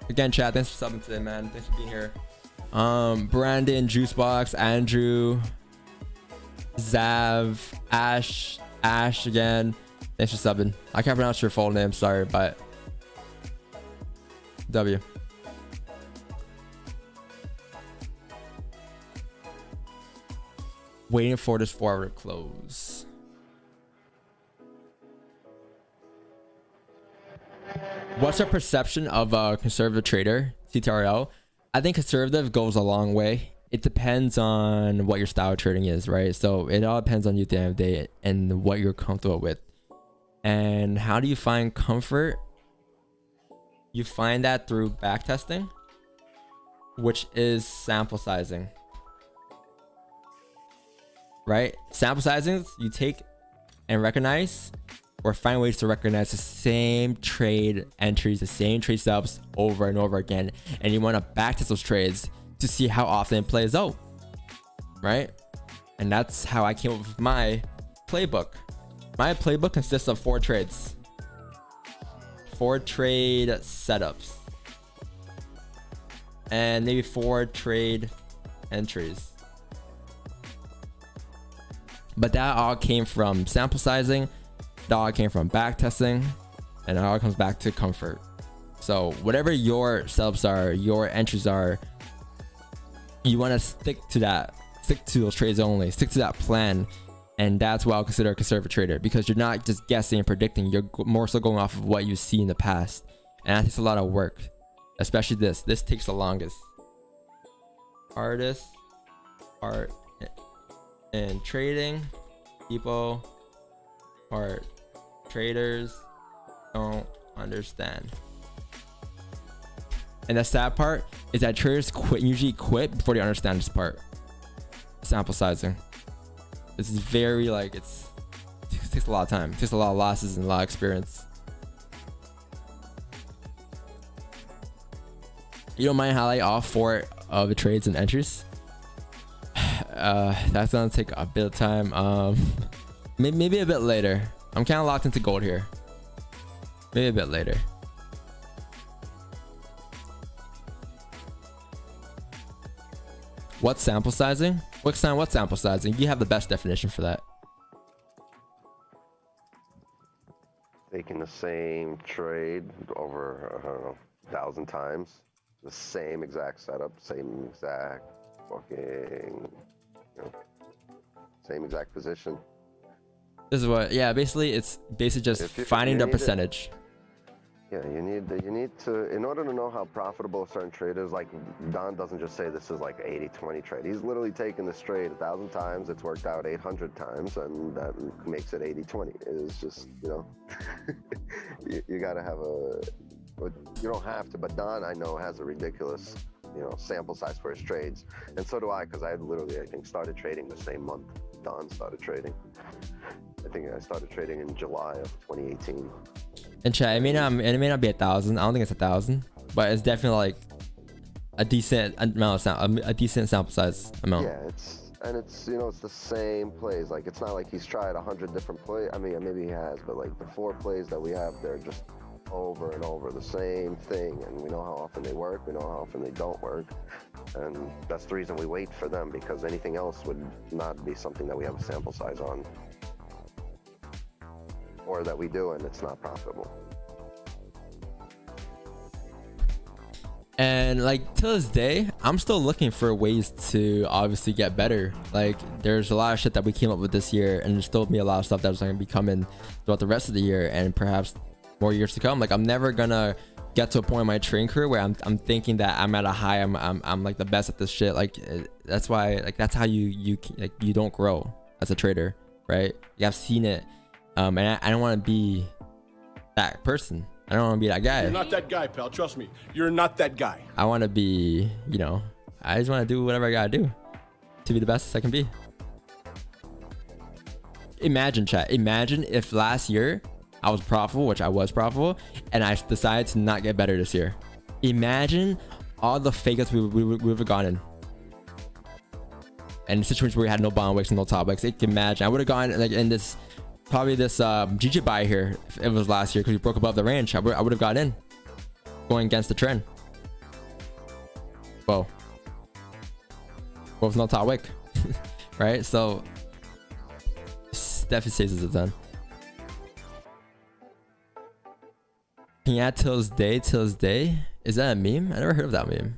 Again, chat, thanks for subbing today, man. Thanks for being here. Brandon, Juicebox, Andrew, Zav, Ash again. Thanks for subbing. I can't pronounce your full name, sorry, but W. Waiting for this forward close. What's your perception of a conservative trader, CTRL? I think conservative goes a long way. It depends on what your style of trading is, right? So it all depends on you at the end of the day and what you're comfortable with. And how do you find comfort? You find that through back testing, which is sample sizing, right? Sample sizings you take and recognize, or find ways to recognize the same trade entries, the same trade setups over and over again, and you want to backtest those trades to see how often it plays out, right? And that's how I came up with my playbook. My playbook consists of 4 trades, 4 trade setups, and maybe 4 trade entries. But that all came from sample sizing. That all came from back testing, and it all comes back to comfort. So whatever your setups are, your entries are, you want to stick to that, stick to those trades only, stick to that plan. And that's what I'll consider a conservative trader, because you're not just guessing and predicting, you're more so going off of what you see in the past. And that takes a lot of work, especially this takes the longest. Hardest part in trading, people or traders don't understand. And the sad part is that traders usually quit before they understand this part. Sample sizing. This is very it takes a lot of time. It takes a lot of losses and a lot of experience. You don't mind highlight all 4 of the trades and entries? That's gonna take a bit of time. Maybe a bit later. I'm kind of locked into gold here. Maybe a bit later. What sample sizing? What sample sizing? You have the best definition for that. Taking the same trade over, I don't know, 1,000 times. The same exact setup, same exact fucking, same exact position. This is what, yeah, basically it's just finding the percentage. Yeah, you need to, in order to know how profitable a certain trade is, like Don doesn't just say this is like 80-20 trade. He's literally taken this trade 1,000 times, it's worked out 800 times, and that makes it 80-20. It's just, you gotta have you don't have to, but Don, I know, has a ridiculous, sample size for his trades. And so do I, because I think, started trading the same month. Don started trading. I think I started trading in July of 2018. And chat, it may not be 1,000. I don't think it's 1,000, but it's definitely like a decent amount of a decent sample size amount. Yeah, it's you know, it's the same plays. Like, it's not like he's tried 100 different plays. I mean, maybe he has, but like the 4 plays that we have, they're just over and over the same thing, and we know how often they work, we know how often they don't work, and that's the reason we wait for them, because anything else would not be something that we have a sample size on, or that we do and it's not profitable. And like to this day, I'm still looking for ways to obviously get better. Like there's a lot of shit that we came up with this year, and there's still be a lot of stuff that's going to be coming throughout the rest of the year and perhaps more years to come. Like I'm never gonna get to a point in my trading career where I'm thinking that I'm at a high, I'm like the best at this shit. Like that's why, like that's how you don't grow as a trader, right? I've seen it, and I don't want to be that person. I don't want to be that guy. You're not that guy, pal. Trust me. You're not that guy. I want to be, you know, I just want to do whatever I gotta do to be the best I can be. Imagine, chat. Imagine if last year I was profitable, which I was profitable, and I decided to not get better this year. Imagine all the fakeups we would have gone in. And situations where we had no bond wicks and no top wicks. Imagine I would have gone like in this, probably this GG buy here if it was last year, because we broke above the range. I would have got in going against the trend. Whoa. Well, it's no top wick. Right? So definitely says it's a ton. Can you add Till's Day? Till's Day? Is that a meme? I never heard of that meme.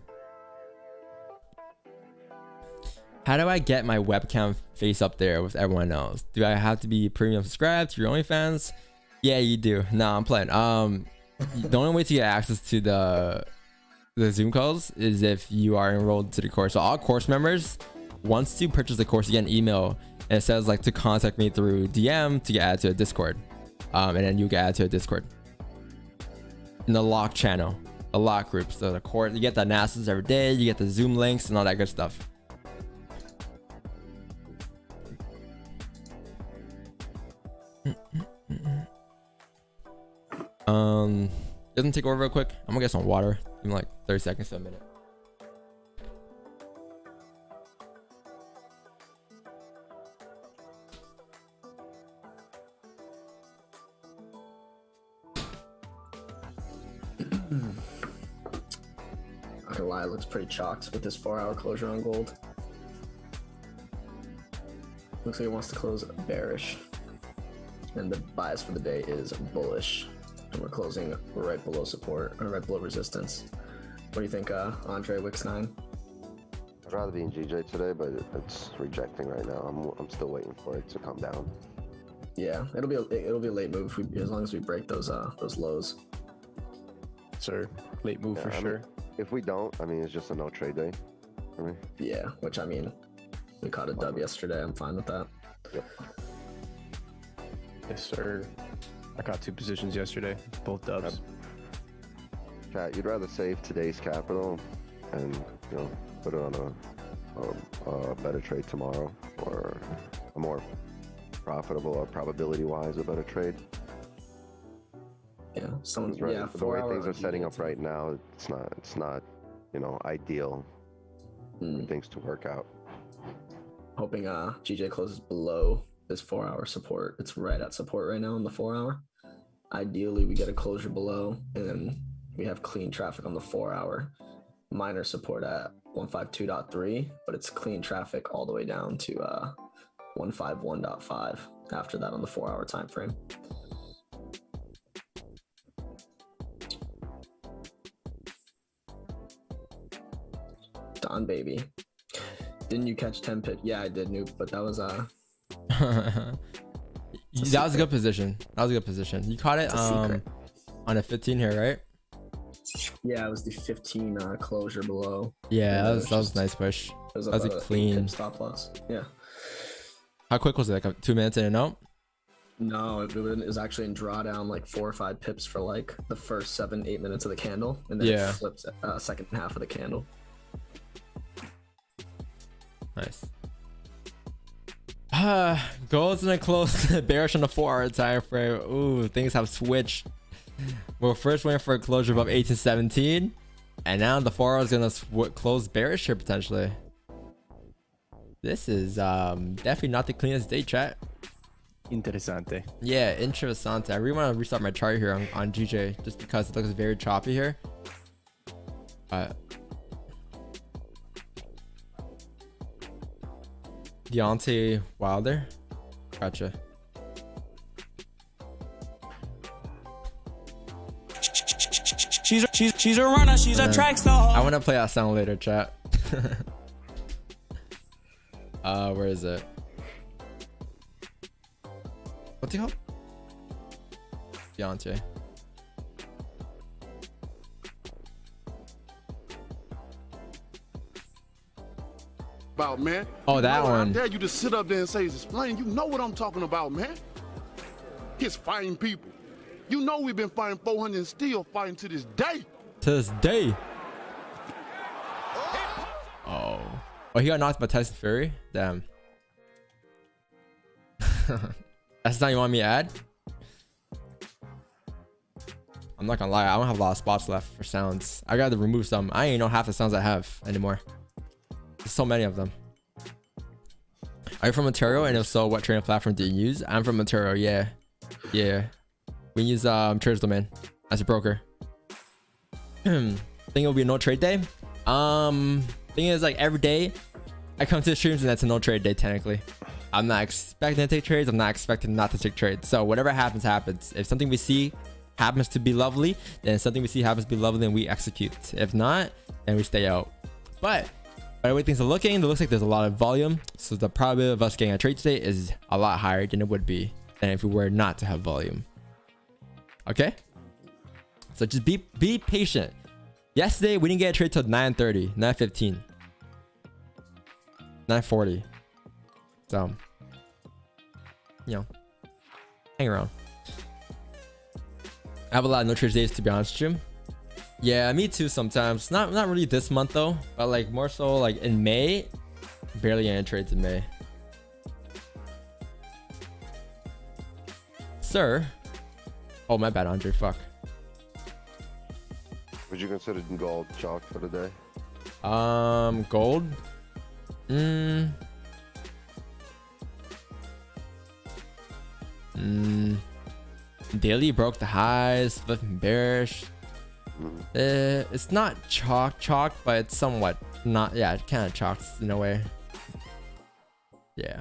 How do I get my webcam face up there with everyone else? Do I have to be premium subscribed to your OnlyFans? Yeah, you do. No, I'm playing. The only way to get access to the Zoom calls is if you are enrolled to the course. So all course members, once you purchase the course, you get an email and it says like to contact me through DM to get added to a Discord. And then you get added to a Discord. In the lock channel, a lock group. So the course, you get the analysis every day, you get the Zoom links and all that good stuff. Doesn't take over real quick. I'm gonna get some water in like 30 seconds to a minute. Not gonna lie, it looks pretty chalked with this 4-hour closure on gold. Looks like it wants to close bearish. And the bias for the day is bullish. And we're closing right below support, or right below resistance. What do you think, Andre, Wix 9? I'd rather be in GJ today, but it's rejecting right now. I'm still waiting for it to come down. Yeah, it'll be a late move if as long as we break those lows. Sir, late move for sure. If we don't, I mean, it's just a no trade day for me. Yeah, which I mean, we caught a dub yesterday. I'm fine with that. Yep. Yes, sir. I caught 2 positions yesterday, both dubs. Chat, you'd rather save today's capital and, you know, put it on a better trade tomorrow, or a more profitable or probability-wise a better trade? Yeah, someone's right. yeah. The way things are setting up right now, it's not, you know, ideal for things to work out. Hoping GJ closes below this 4-hour support. It's right at support right now in the 4-hour. Ideally, we get a closure below, and then we have clean traffic on the 4-hour. Minor support at 152.3, but it's clean traffic all the way down to 151.5 after that on the 4-hour time frame. Don baby, didn't you catch 10 pit? Yeah, I did, Noob, but that was that was a good position. That was a good position. You caught it on a 15 here, right? Yeah, it was the 15 closure below. Yeah, that was a nice push. That was a clean stop loss. Yeah. How quick was it? Like 2 minutes in and out? No, it was actually in drawdown like 4 or 5 pips for like the first 7-8 minutes of the candle, and then it flips second half of the candle. Nice. Gold's gonna close bearish on the 4-hour time frame. Ooh, things have switched. We're first waiting for a closure above 1817, and now the 4-hour is gonna close bearish here potentially. This is definitely not the cleanest day, chat. Interessante. Yeah, interessante. I really want to restart my chart here on GJ just because it looks very choppy here. Deontay Wilder. Gotcha. She's a runner, she's a track star. I want to play that sound later, chat. Where is it? What's he called? Deontay. About, man. Oh, that one. I dare you to sit up there and say, explain. You know what I'm talking about, man. He's fighting people. You know we've been fighting 400 and still fighting to this day. To this day. Oh. Oh, he got knocked by Tyson Fury? Damn. That's not you want me to add? I'm not gonna lie, I don't have a lot of spots left for sounds. I gotta remove some. I ain't know half the sounds I have anymore. There's so many of them. Are you from Ontario? And if so, what trading platform do you use? I'm from Ontario, yeah. Yeah. We use Traders Domain as a broker. Think it'll be a no trade day? Thing is, like, every day I come to the streams and that's a no trade day technically. I'm not expecting to take trades. I'm not expecting not to take trades. So whatever happens, happens. If something we see happens to be lovely, then something we see happens to be lovely, then we execute. If not, then we stay out. But by the way things are looking, it looks like there's a lot of volume. So the probability of us getting a trade today is a lot higher than it would be than if we were not to have volume. Okay? So just be patient. Yesterday, we didn't get a trade till 9:30, 9:15, 9:40. So, you know, hang around. I have a lot of no trade days, to be honest with you. Yeah, me too sometimes. Not really this month though, but like more so like in May, barely any trades in May. Sir. Oh, my bad, Andre. Fuck. Would you consider gold chalk for the day? Gold. Daily broke the highs, flipping bearish. It's not chalk, but it's somewhat not. Yeah, it kind of chalks in a way. Yeah,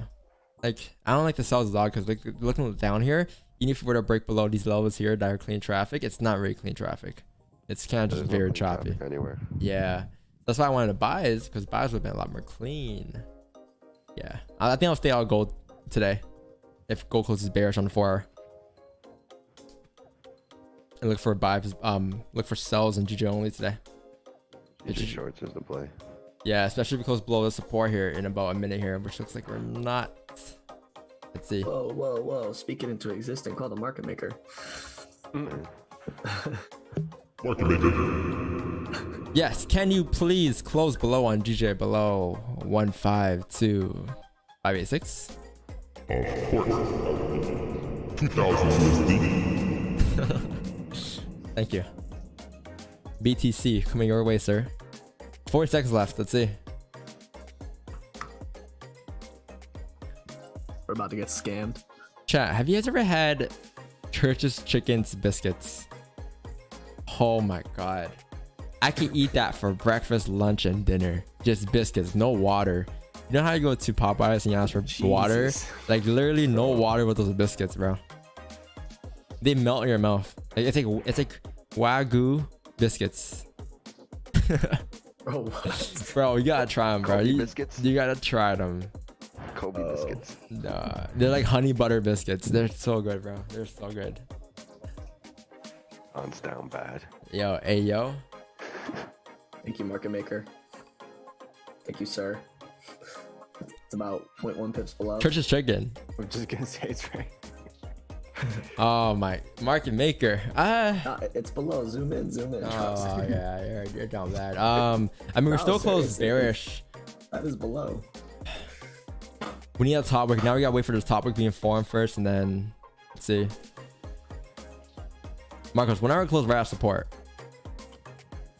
like I don't like to sell the dog because like looking down here, even if we were to break below these levels here that are clean traffic, it's not really clean traffic. It's kind of just very choppy. Anywhere. Yeah, that's why I wanted to buy is because buys would have been a lot more clean. Yeah, I think I'll stay out gold today if gold closes bearish on the 4-hour. And look for buys, look for sells and GJ only today. GJ shorts is the play. Yeah, especially if we close below the support here in about a minute here, which looks like we're not. Let's see. Whoa. Speak it into existence. Call the market maker. Market maker. Yes, can you please close below on GJ below 152,586? Of course. 2,000 USD. Thank you. BTC coming your way, sir. 40 seconds left. Let's see. We're about to get scammed. Chat, have you guys ever had Church's Chickens biscuits? Oh my god. I can eat that for breakfast, lunch, and dinner. Just biscuits, no water. You know how you go to Popeyes and you ask for water? Like literally no water with those biscuits, bro. They melt in your mouth. Like, it's like Wagyu biscuits. Bro, what? Bro, you gotta try them, bro. You gotta try them. Kobe biscuits. Nah, they're like honey butter biscuits. They're so good, bro. They're so good. Hands down bad. Yo, hey, yo. Thank you, market maker. Thank you, sir. It's about 0.1 pips below. Church's Chicken. I'm just gonna say it's right. Oh my, market maker. It's below. Zoom in. Oh yeah, you're down bad. I mean, we're still closed bearish. That is below. We need a top wick. Now we gotta wait for this top wick being formed first, and then let's see. Marcos, whenever close right at support.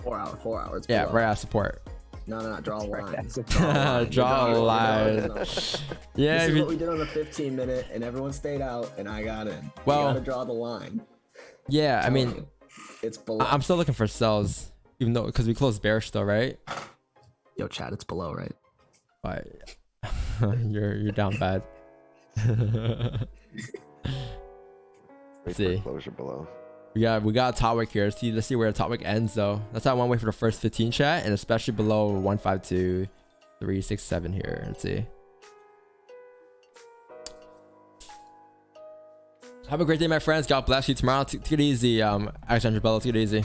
4 hours. Yeah, below. right at support. No, draw a line. Draw a line. Yeah, this is what we did on the 15-minute, and everyone stayed out, and I got in. Well, you gotta draw the line. Yeah, I mean, it's below. I'm still looking for sells, even though because we closed bearish still, right? Yo, Chad, it's below, right? But you're down bad. Let's see. Closure below. We got a top wick here. Let's see where the top wick ends though. That's why I want to wait for the first 15 chat, and especially below 152.367 here. Let's see. Have a great day, my friends. God bless you tomorrow. Take it easy. Alexander Bello, take it easy.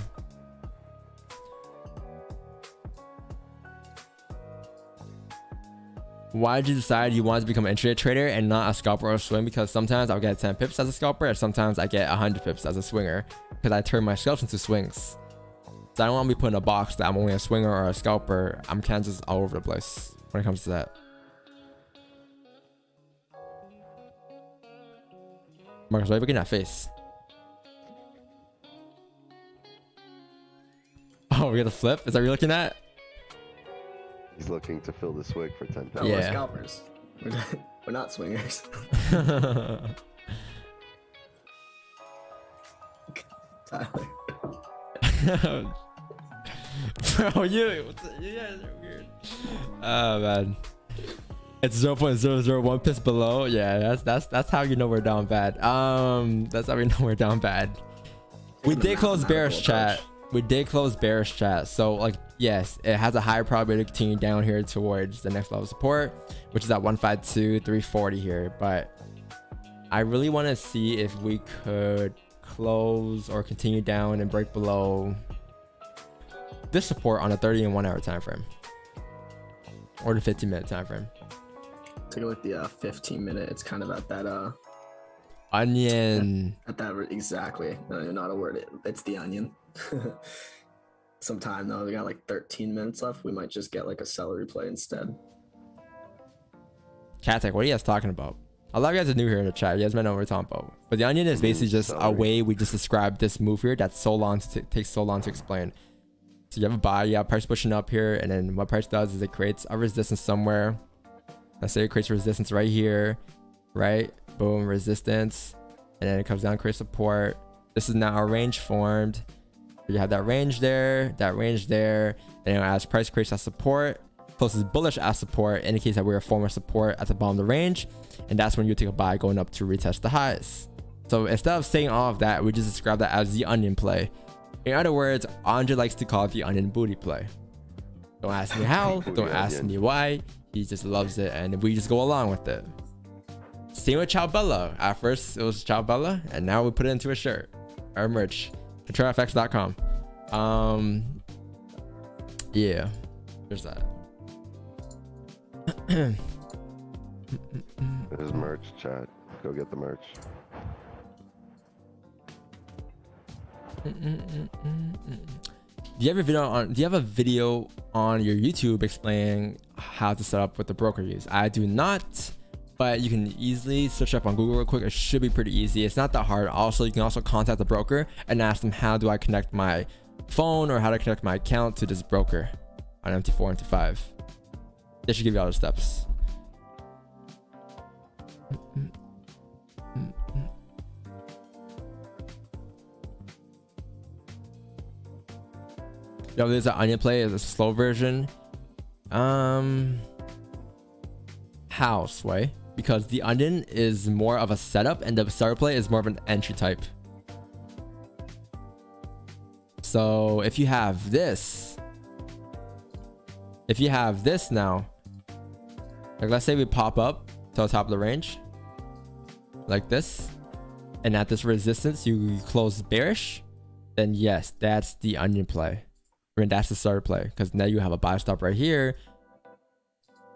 Why did you decide you wanted to become an intraday trader and not a scalper or a swing? Because sometimes I'll get 10 pips as a scalper, and sometimes I get 100 pips as a swinger, because I turn my scalps into swings. So I don't want to be put in a box that I'm only a swinger or a scalper. I'm kind of just all over the place when it comes to that. Marcus, why are you looking at that face? Oh, we got the flip? Is that what you're looking at? He's looking to fill the swig for 10 No, we're scalpers. We're not swingers. Tyler. Bro, you guys are weird. Oh man. It's 0.001 pips below. Yeah, that's how you know we're down bad. That's how we know we're down bad. We did close bearish chat. We did close bearish chat. So like, yes, it has a higher probability to continue down here towards the next level of support, which is at 152.340 here. But I really want to see if we could close or continue down and break below this support on a 30 and 1 hour time frame, or the 15-minute time frame. Take a look at the 15-minute. It's kind of at that onion. At that exactly. No, not a word. It's the onion. Sometime though, we got like 13 minutes left. We might just get like a celery play instead. Cattech, what are you guys talking about? A lot of you guys are new here in the chat. You guys might know what we're talking about. But the onion is basically just a way we just describe this move here that's so long to takes so long to explain. So you have a buy, you have price pushing up here, and then what price does is it creates a resistance somewhere. Let's say it creates resistance right here, right? Boom, resistance, and then it comes down, creates support. This is now a range formed. You have that range there, and as price creates that support, closes bullish as support, indicates that we're a form of support at the bottom of the range, and that's when you take a buy going up to retest the highs. So instead of saying all of that, we just describe that as the onion play. In other words, Andre likes to call it the onion booty play. Don't ask me how, don't ask me why. He just loves it, and we just go along with it. Same with Ciao Bella. At first it was Ciao Bella, and now we put it into a shirt, our merch. ControlFX.com. Yeah, there's that. There's merch, chat. Go get the merch. Do you have a video on your YouTube explaining how to set up with the broker use? I do not, but you can easily search up on Google real quick. It should be pretty easy. It's not that hard. Also, you can also contact the broker and ask them, how do I connect my phone or how to connect my account to this broker on MT4, MT5. They should give you all the steps. Yo, there's an onion play as a slow version. How, Sway? Because the onion is more of a setup and the starter play is more of an entry type. So if you have this now, like let's say we pop up to the top of the range like this, and at this resistance you close bearish, then yes, that's the onion play. I mean, that's the starter play, because now you have a buy stop right here,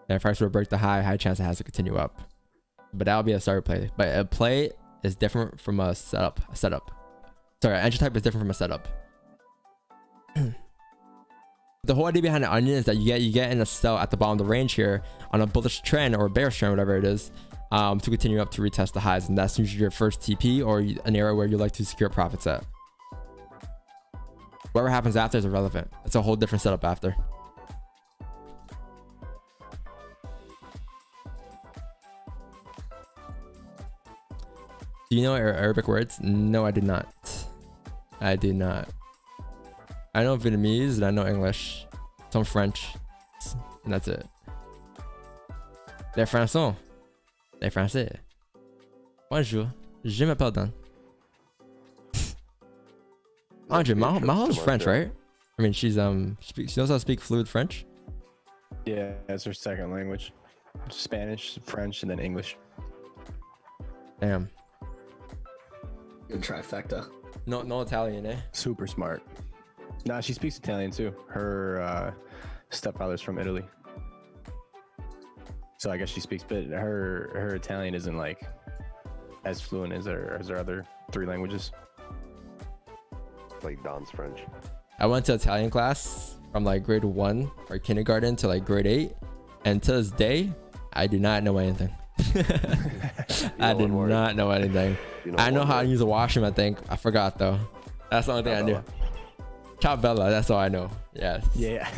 and if price will break the high chance it has to continue up. But that'll be a starter play. But a play is different from a setup. Sorry, entry type is different from a setup. The whole idea behind the onion is that you get in a sell at the bottom of the range here on a bullish trend or a bearish trend, whatever it is, to continue up to retest the highs, and that's usually your first TP or an area where you like to secure profits at. Whatever happens after is irrelevant. It's a whole different setup after. Do you know Arabic words? No, I do not. I do not. I know Vietnamese and I know English, some French, and that's it. Les Français. Les Français. Bonjour. Je m'appelle Dan. Andre, Maho's French, right? I mean, she knows how to speak fluid French. Yeah, that's her second language. Spanish, French, and then English. Damn. Good trifecta. No Italian, eh? Super smart. Nah, she speaks Italian too. Her stepfather's from Italy. So I guess she speaks, but her Italian isn't like as fluent as her other 3 languages. Like Don's French. I went to Italian class from like grade 1 or kindergarten to like grade 8, and to this day, I do not know anything. I did not know anything. I know how to use a washroom, I think. I forgot though. That's the only thing I knew. Ciao Bella, that's all I know. Yes. Yeah.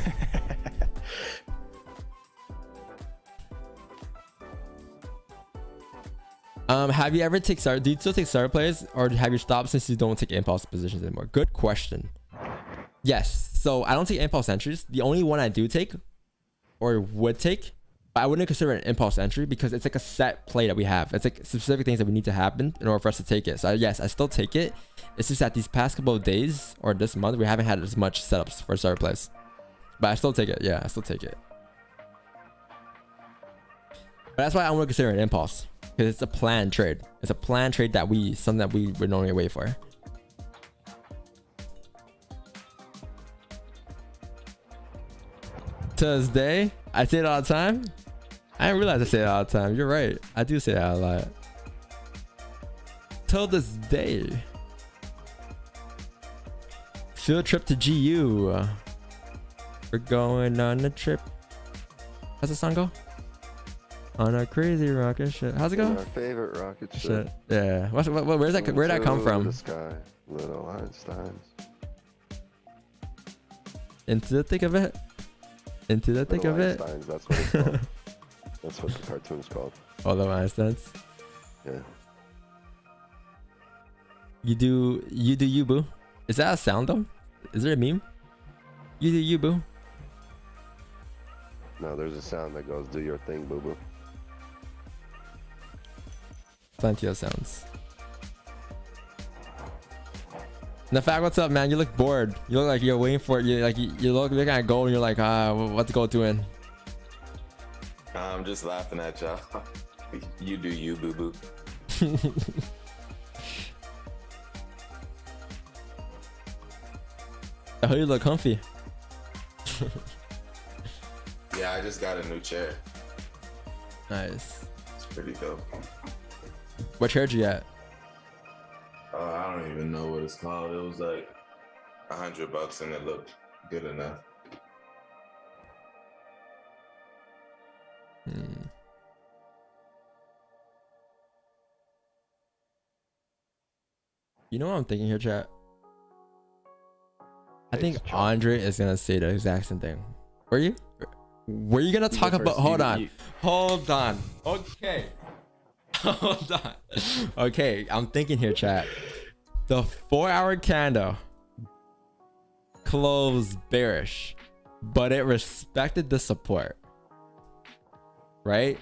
Have you ever take start? Do you still take starter plays, or have you stopped since you don't take impulse positions anymore? Good question. Yes. So I don't take impulse entries. The only one I do take, or would take, but I wouldn't consider it an impulse entry because it's like a set play that we have. It's like specific things that we need to happen in order for us to take it. So yes, I still take it. It's just that these past couple of days or this month, we haven't had as much setups for starter plays. But I still take it. Yeah, I still take it. But that's why I want to consider it an impulse. Because it's a planned trade. It's a planned trade that something that we would normally wait for. To this day, I say it all the time. I didn't realize I say it all the time. You're right. I do say that a lot. Till this day. Field trip to GU. We're going on a trip. How's the song go? On a crazy rocket ship. How's it go? Our favorite rocket ship. Yeah. Where's that? Where'd that come from? The sky, little Einsteins. Into the thick of it. Into the thick of it. Einsteins, that's what it's called. That's what the cartoon's called. All the Einsteins. Yeah. You do you, boo. Is that a sound though? Is there a meme? You do you, boo. No, there's a sound that goes, do your thing, boo boo. Plenty of sounds. Nafag, what's up, man? You look bored. You look like you're waiting for it. You look at a goal and you're like, what's the goal doing? I'm just laughing at y'all. You do you, boo boo. I hope you look comfy. Yeah, I just got a new chair. Nice. It's pretty dope. What chair did you get? I don't even know what it's called. It was like $100 and it looked good enough. You know what I'm thinking here, chat? I think Andre is gonna say the exact same thing. Were you gonna talk about? Hold on. Okay. Hold on. Okay, I'm thinking here, chat. The 4-hour candle closed bearish, but it respected the support. Right?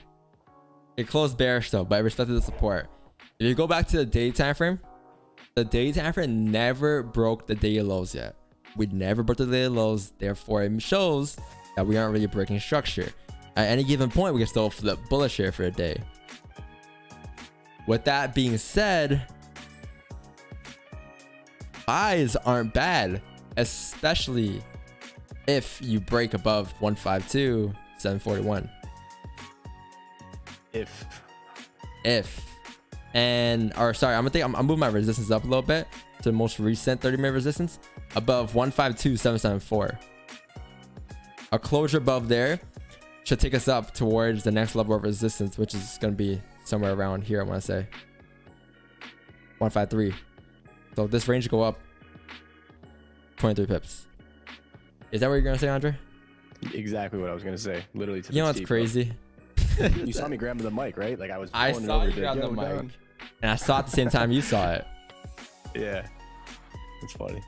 It closed bearish though, but it respected the support. If you go back to the day time frame, the day time frame never broke the daily lows yet. We never broke the daily lows, therefore it shows that we aren't really breaking structure. At any given point, we can still flip bullish here for a day. With that being said, buys aren't bad, especially if you break above 152.741. I'm moving my resistance up a little bit to the most recent 30-minute resistance above 152.774. a closure above there should take us up towards the next level of resistance, which is going to be somewhere around here. I want to say 153. So this range go up 23 pips. Is that what you're going to say, Andre? Exactly what I was gonna say. Literally to the You know what's T, crazy? You saw me grab the mic, right? Like I saw you grab the mic, and I saw it at the same time you saw it. Yeah, it's funny.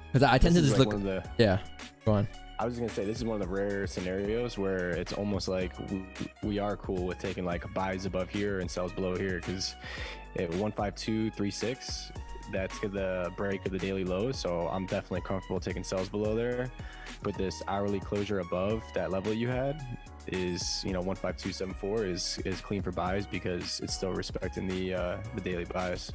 Because I tend to just look. Yeah, go on. I was just gonna say this is one of the rare scenarios where it's almost like we are cool with taking like buys above here and sells below here, because at 152.36, that's the break of the daily lows. So I'm definitely comfortable taking sells below there. But this hourly closure above that level you had is, you know, 152.74 is clean for buys because it's still respecting the daily buys.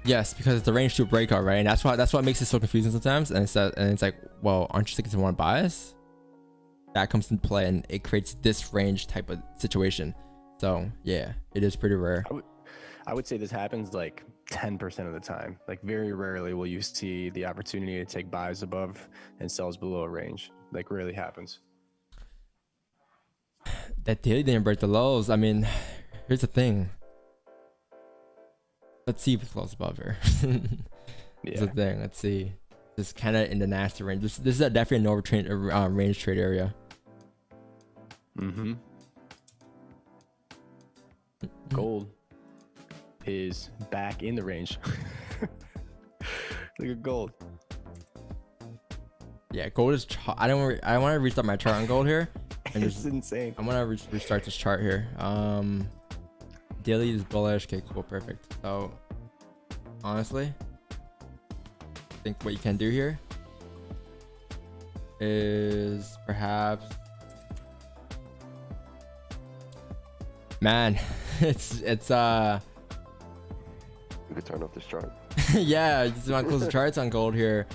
Yes, because it's a range to a breakout, right? And that's what makes it so confusing sometimes. And it's like, well, aren't you sticking to one bias? That comes into play, and it creates this range type of situation. So yeah, it is pretty rare. I would say this happens like 10% of the time. Like very rarely will you see the opportunity to take buys above and sells below a range. Like rarely happens. That daily didn't break the lows. I mean, here's the thing. Let's see if it's close above here. Here's the thing. Let's see. This is kind of in the nasty range. This is definitely an over range trade area. Gold is back in the range. Look at gold. Yeah, gold is. I want to restart my chart on gold here. And It's insane. I want to restart this chart here. Daily is bullish. Okay, cool, perfect. So honestly, I think what you can do here is perhaps, man, it's You could turn off this chart. yeah, you just want to close the charts on gold here.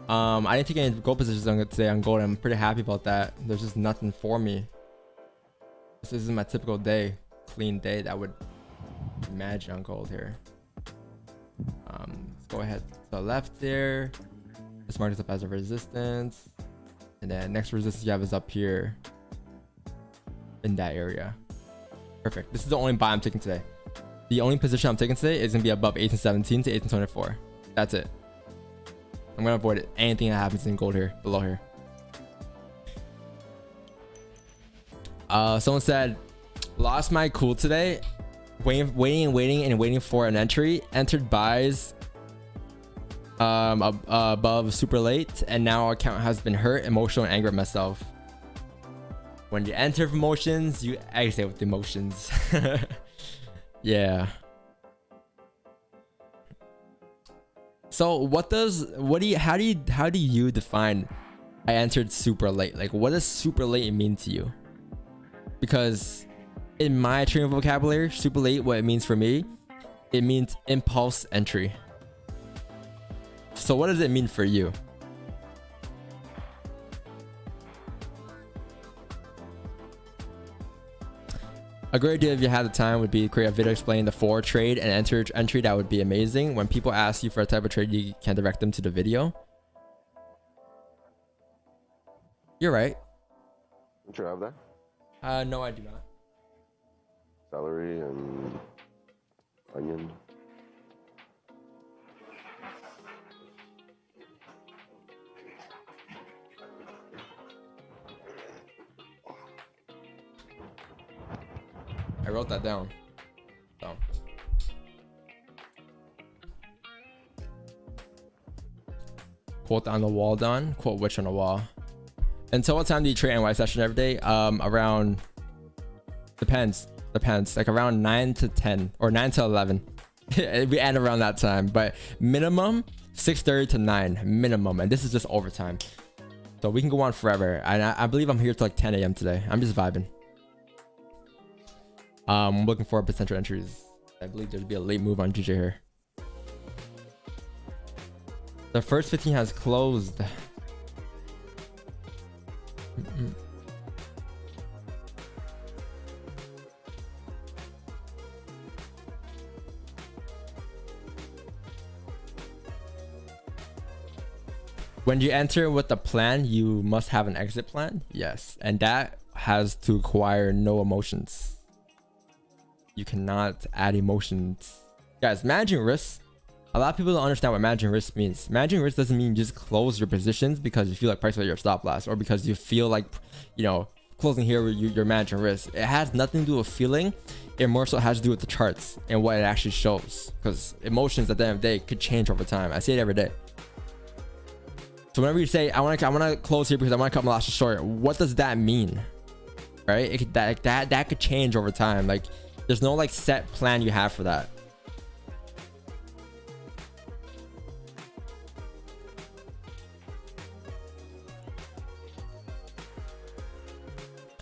I didn't take any gold positions today on gold. I'm pretty happy about that. There's just nothing for me. This isn't my typical day, clean day that I would imagine on gold here. Let's go ahead to the left there. Let's mark this up as a resistance, and then next resistance you have is up here in that area. Perfect. This is the only buy I'm taking today. The only position I'm taking today is gonna be above 1817 to 1824. That's it. I'm gonna avoid anything that happens in gold here, below here. Someone said, lost my cool today. Waiting for an entry. Entered buys above super late, and now our account has been hurt, emotional, and angry at myself. When you enter emotions, you exit with emotions. Yeah. So how do you define I entered super late? Like, what does super late mean to you? Because in my trading vocabulary, super late, what it means for me, it means impulse entry. So what does it mean for you? A great idea if you had the time would be to create a video explaining the forward trade and entry. That would be amazing. When people ask you for a type of trade, you can direct them to the video. You're right. Don't you have that? No, I do not. Celery and onion. I wrote that down. So. Quote on the wall done. Quote which on the wall. Until what time do you trade NY session every day? Around, depends. Like around 9 to 10 or 9 to 11. We end around that time, but minimum 6:30 to 9 minimum, and this is just overtime. So we can go on forever. And I believe I'm here till like 10 a.m. today. I'm just vibing. I'm looking for potential entries. I believe there'd be a late move on GJ here. The first 15 has closed. When you enter with a plan, you must have an exit plan. Yes, and that has to acquire no emotions. You cannot add emotions. Guys, managing risks. A lot of people don't understand what managing risk means. Managing risk doesn't mean just close your positions because you feel like price will hit your stop loss, or because you feel like, you know, closing here you're managing risk. It has nothing to do with feeling. It more so has to do with the charts and what it actually shows, because emotions at the end of the day could change over time. I see it every day. So whenever you say I want to close here because I want to cut my losses short, what does that mean? Right? That could change over time. Like, there's no like set plan you have for that.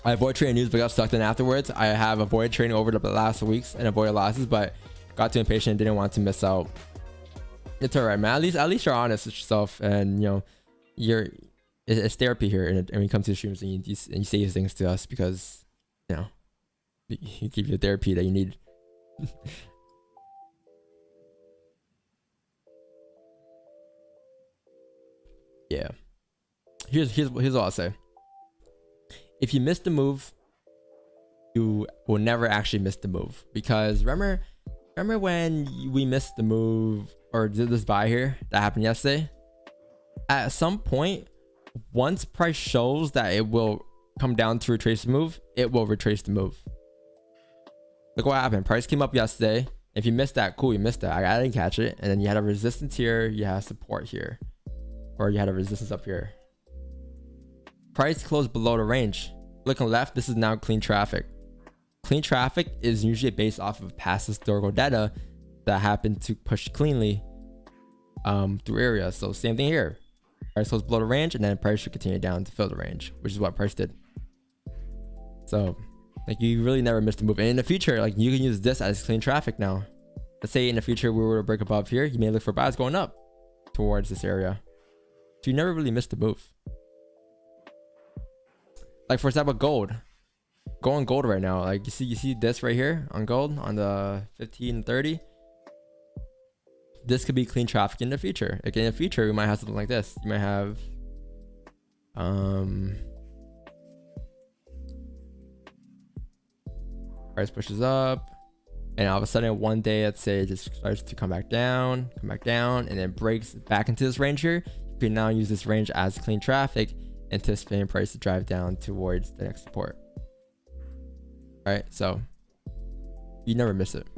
I avoid trading news but got sucked in afterwards. I have avoided trading over the last weeks and avoided losses, but got too impatient and didn't want to miss out. It's alright, man. At least you're honest with yourself, and you know, it's therapy here. And when you come to the streams and you say these things to us, because you know you give you the therapy that you need. Yeah. Here's what I'll say. If you miss the move, you will never actually miss the move, because remember when we missed the move or did this buy here that happened yesterday? At some point, once price shows that it will come down to retrace the move, it will retrace the move. Look what happened. Price came up yesterday. If you missed that, cool, you missed that. I didn't catch it. And then you had a resistance here, you had support here, or you had a resistance up here. Price closed below the range. Looking left, this is now clean traffic. Clean traffic is usually based off of past historical data that happened to push cleanly through areas. So same thing here. Price closed below the range, and then price should continue down to fill the range, which is what price did. So like, you really never missed a move. And in the future, like, you can use this as clean traffic now. Let's say in the future we were to break above here, you may look for buys going up towards this area. So you never really missed a move. Like, for example, gold. Go on gold right now. Like, you see this right here on gold on the 1530. This could be clean traffic in the future. Like, in the future, we might have something like this. You might have price pushes up, and all of a sudden one day, let's say, it just starts to come back down, and then breaks back into this range here. You can now use this range as clean traffic, anticipating price to drive down towards the next support. All right, so you never miss it.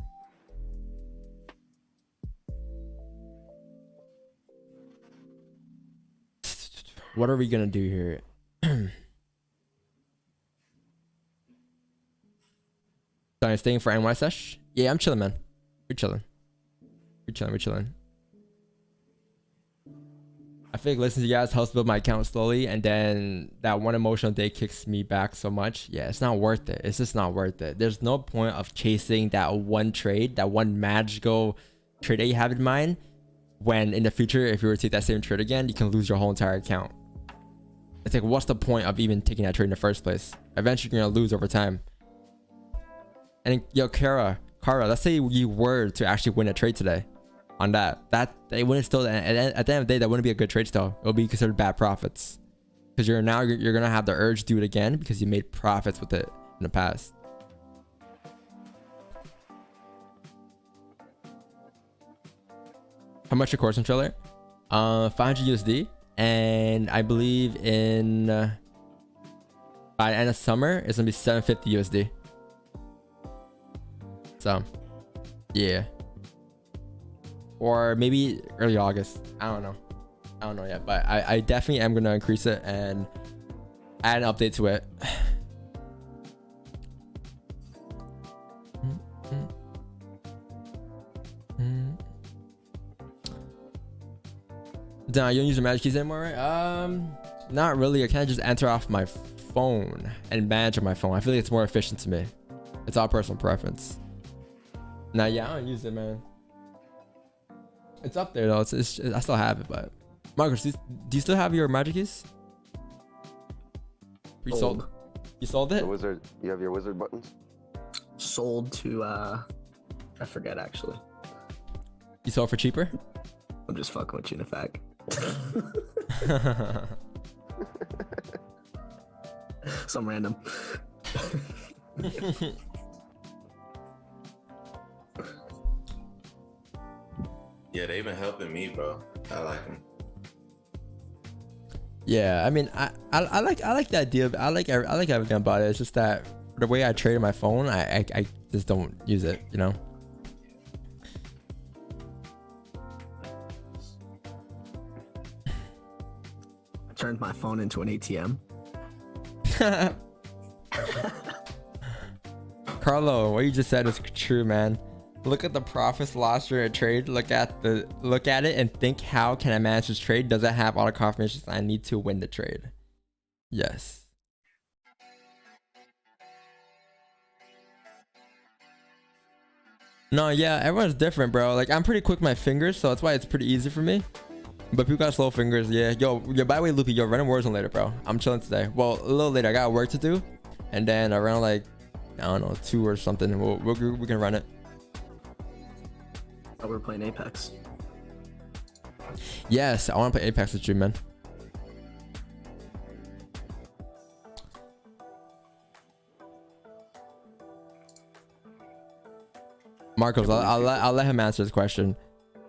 What are we gonna do here? So I'm staying for NY sesh. Yeah, I'm chilling, man. We're chilling. I feel like listening to you guys helps build my account slowly, and then that one emotional day kicks me back so much. Yeah, it's not worth it. It's just not worth it. There's no point of chasing that one trade, that one magical trade that you have in mind, when in the future, if you were to take that same trade again, you can lose your whole entire account. It's like, what's the point of even taking that trade in the first place? Eventually you're gonna lose over time. And yo, Kara, let's say you were to actually win a trade today on that it wouldn't still, at the end of the day, that wouldn't be a good trade still. It would be considered bad profits, because you're gonna have the urge to do it again because you made profits with it in the past. How much your course controller? 500 USD, and I believe in by the end of summer it's gonna be 750 USD. So yeah, or maybe early August. I don't know yet, but I definitely am gonna increase it and add an update to it. Damn, you don't use your magic keys anymore, right? Not really. I can't just enter off my phone and manage on my phone. I feel like it's more efficient to me. It's all personal preference. Nah, yeah, I don't use it, man. It's up there though. It's I still have it, but Marcus, do you still have your magic keys? You sold it? The wizard. You have your wizard buttons? Sold to I forget actually. You sold for cheaper? I'm just fucking with you in the fact. Some random. Yeah, they've been helping me, bro. I like them. Yeah, I mean, I like the idea of, I like everything about it. It's just that the way I trade my phone, I just don't use it, you know. I turned my phone into an ATM. Carlo, what you just said is true, man. Look at the profits lost during a trade. Look at it and think, how can I manage this trade? Does it have all the confirmations I need to win the trade? Yes. No, yeah, everyone's different, bro. Like, I'm pretty quick with my fingers, so that's why it's pretty easy for me. But people got slow fingers, yeah. Yo, by the way, Loopy, yo, running Warzone later, bro. I'm chilling today. Well, a little later. I got work to do, and then around like, I don't know, 2 or something, we can run it. Oh, we're playing Apex. Yes, I want to play Apex with you, man. Marcos, I'll let him answer this question.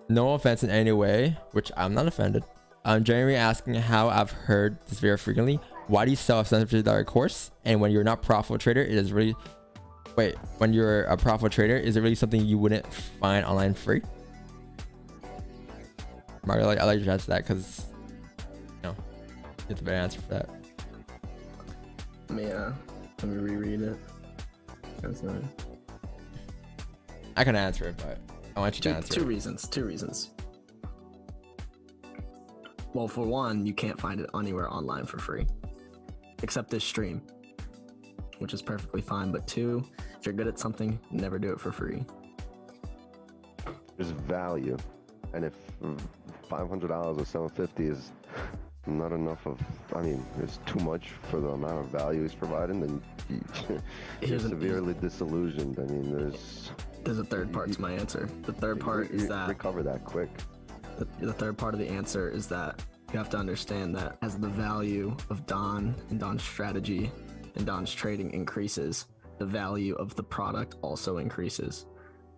No offense in any way, which I'm not offended. I'm genuinely asking how I've heard this very frequently. Why do you sell a $750 course? And when you're not a profitable trader, it is really... Wait, when you're a profitable trader, is it really something you wouldn't find online free? Marco, I like your answer to that because, you know, it's a better answer for that. Yeah, let me reread it. That's not... I can answer it, but I want you to answer Two reasons. Well, for one, you can't find it anywhere online for free, except this stream, which is perfectly fine. But two, if you're good at something, never do it for free. There's value, and if $500 or $750 is not enough of, I mean, it's too much for the amount of value he's providing, then you're severely disillusioned. I mean, there's a third part to my answer. The third part is that recover that quick. The third part of the answer is that you have to understand that as the value of Don and Don's strategy and Don's trading increases, the value of the product also increases.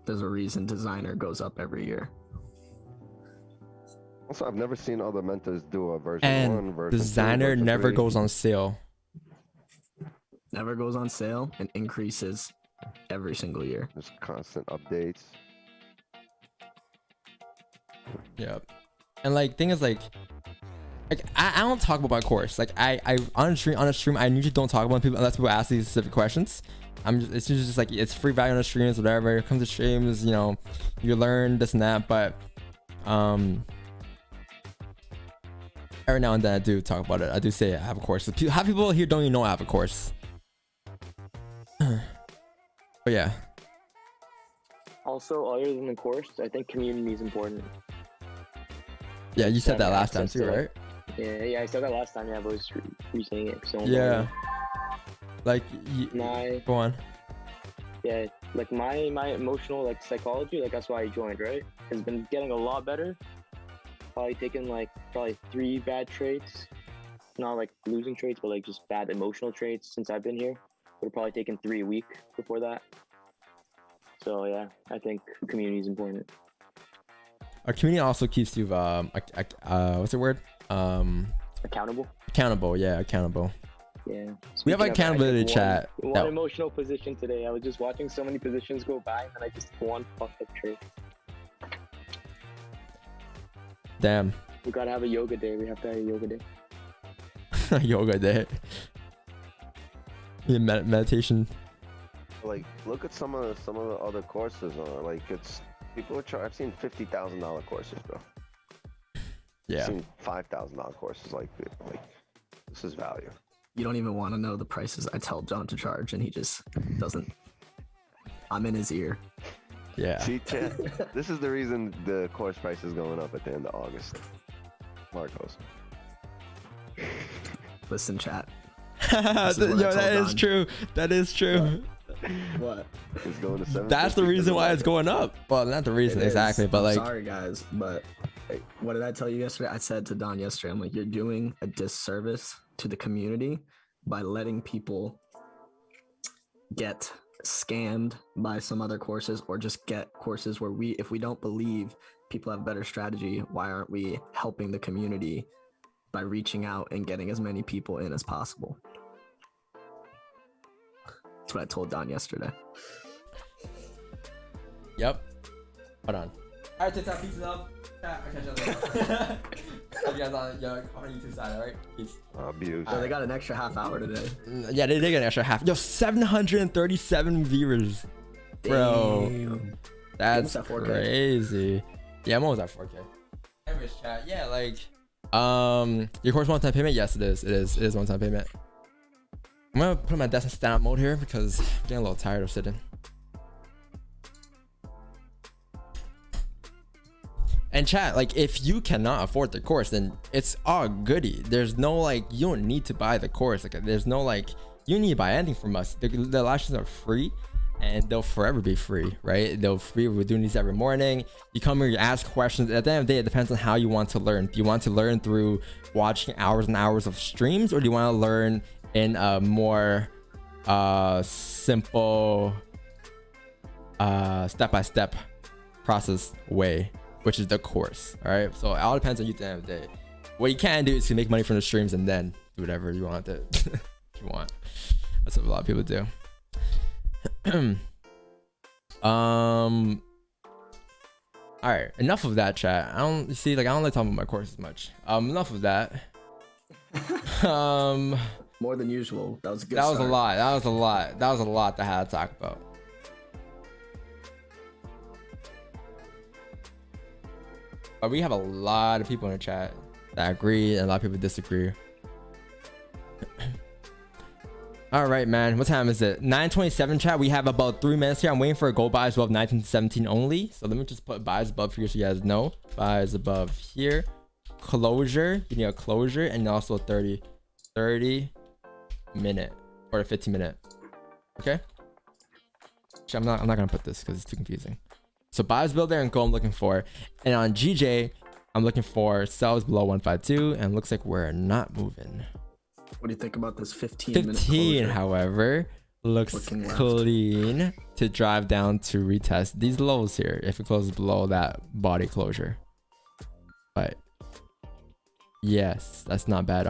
There's a reason designer goes up every year. Also, I've never seen other mentors do a version 1, version 2, designer version never 3. goes on sale. Never goes on sale and increases every single year. There's constant updates. Yeah, and like thing is like I don't talk about my course. Like I on a stream I usually don't talk about people unless people ask these specific questions. It's usually just like it's free value on the streams, whatever. It comes to streams, you know, you learn this and that. But every now and then I do talk about it. I do say I have a course. Half people here don't even know I have a course. But yeah. Also, other than the course, I think community is important. Yeah, you said that last time too, right? Yeah, I said that last time. Yeah, but I was re-saying it. So yeah. Like, go on. Yeah, like my emotional like psychology, like that's why I joined, right? Has been getting a lot better. Probably taken like 3 bad trades, not like losing trades, but like just bad emotional trades since I've been here. Would have probably taken 3 a week before that. So yeah, I think community is important. Our community also keeps you what's the word? Accountable. Accountable, yeah, accountable. Yeah. We have accountability chat. One emotional position today. I was just watching so many positions go by, and then I just one fucked up trade. Damn. We gotta have a yoga day. We have to have a yoga day. Yoga day. Yeah, meditation. Like, look at some of the other courses on. Like, it's people are I've seen $50,000 courses, bro. Yeah. I've seen $5,000 courses. Like this is value. You don't even want to know the prices I tell John to charge, and he just doesn't. I'm in his ear. Yeah. See, chat, this is the reason the course price is going up at the end of August. Marcos. Listen, chat. That is true. That is true. What? It's going to 7. That's the reason why it's going up. Well, not the reason exactly, but like. Sorry, guys, but What did I tell you yesterday? I said to Don yesterday, I'm like, you're doing a disservice to the community by letting people get scammed by some other courses, or just get courses where if we don't believe people have better strategy, why aren't we helping the community by reaching out and getting as many people in as possible? That's what I told Don yesterday. Yep. Hold on. All right, TikTok, peace love. I'll catch you later. You guys on YouTube side, all right? Peace. Abuse. So they got an extra half hour today. Yeah, they did get an extra half. Yo, 737 viewers. Bro. Damn. That's Almost at 4K. crazy. Yeah, I'm almost at 4K. Anyways, chat. Yeah, like, your course one-time payment? Yes, it is. It is one-time payment. I'm gonna put my desk in stand-up mode here because I'm getting a little tired of sitting. And chat, like, if you cannot afford the course, then it's all goody. There's no, like, you don't need to buy the course. Like, there's no, like, you need to buy anything from us. The lashes are free, and they'll forever be free, right? They'll free. We're doing these every morning. You come here, you ask questions. At the end of the day, it depends on how you want to learn. Do you want to learn through watching hours and hours of streams, or do you want to learn in a more simple step-by-step process way, which is the course? All right, so it all depends on you at the end of the day. What you can do is to make money from the streams and then do whatever you want to if you want. That's what a lot of people do. All right, enough of that, chat. I don't like talking about my course as much. Enough of that. More than usual. That was a good That was start. a lot. That was a lot. That was a lot that I had to talk about. But we have a lot of people in the chat that agree and a lot of people disagree. All right, man. What time is it? 9:27, chat. We have about 3 minutes here. I'm waiting for a gold buys above 1917 only. So let me just put buys above here so you guys know. Buys above here. Closure. You need a closure and also a 30 minute or a 15 minute. Okay. I'm not gonna put this because it's too confusing. So buys below there and gold I'm looking for. And on GJ, I'm looking for sells below 152 and looks like we're not moving. What do you think about this 15 15, however, looks clean to drive down to retest these lows here if it closes below that body closure. But yes, that's not bad,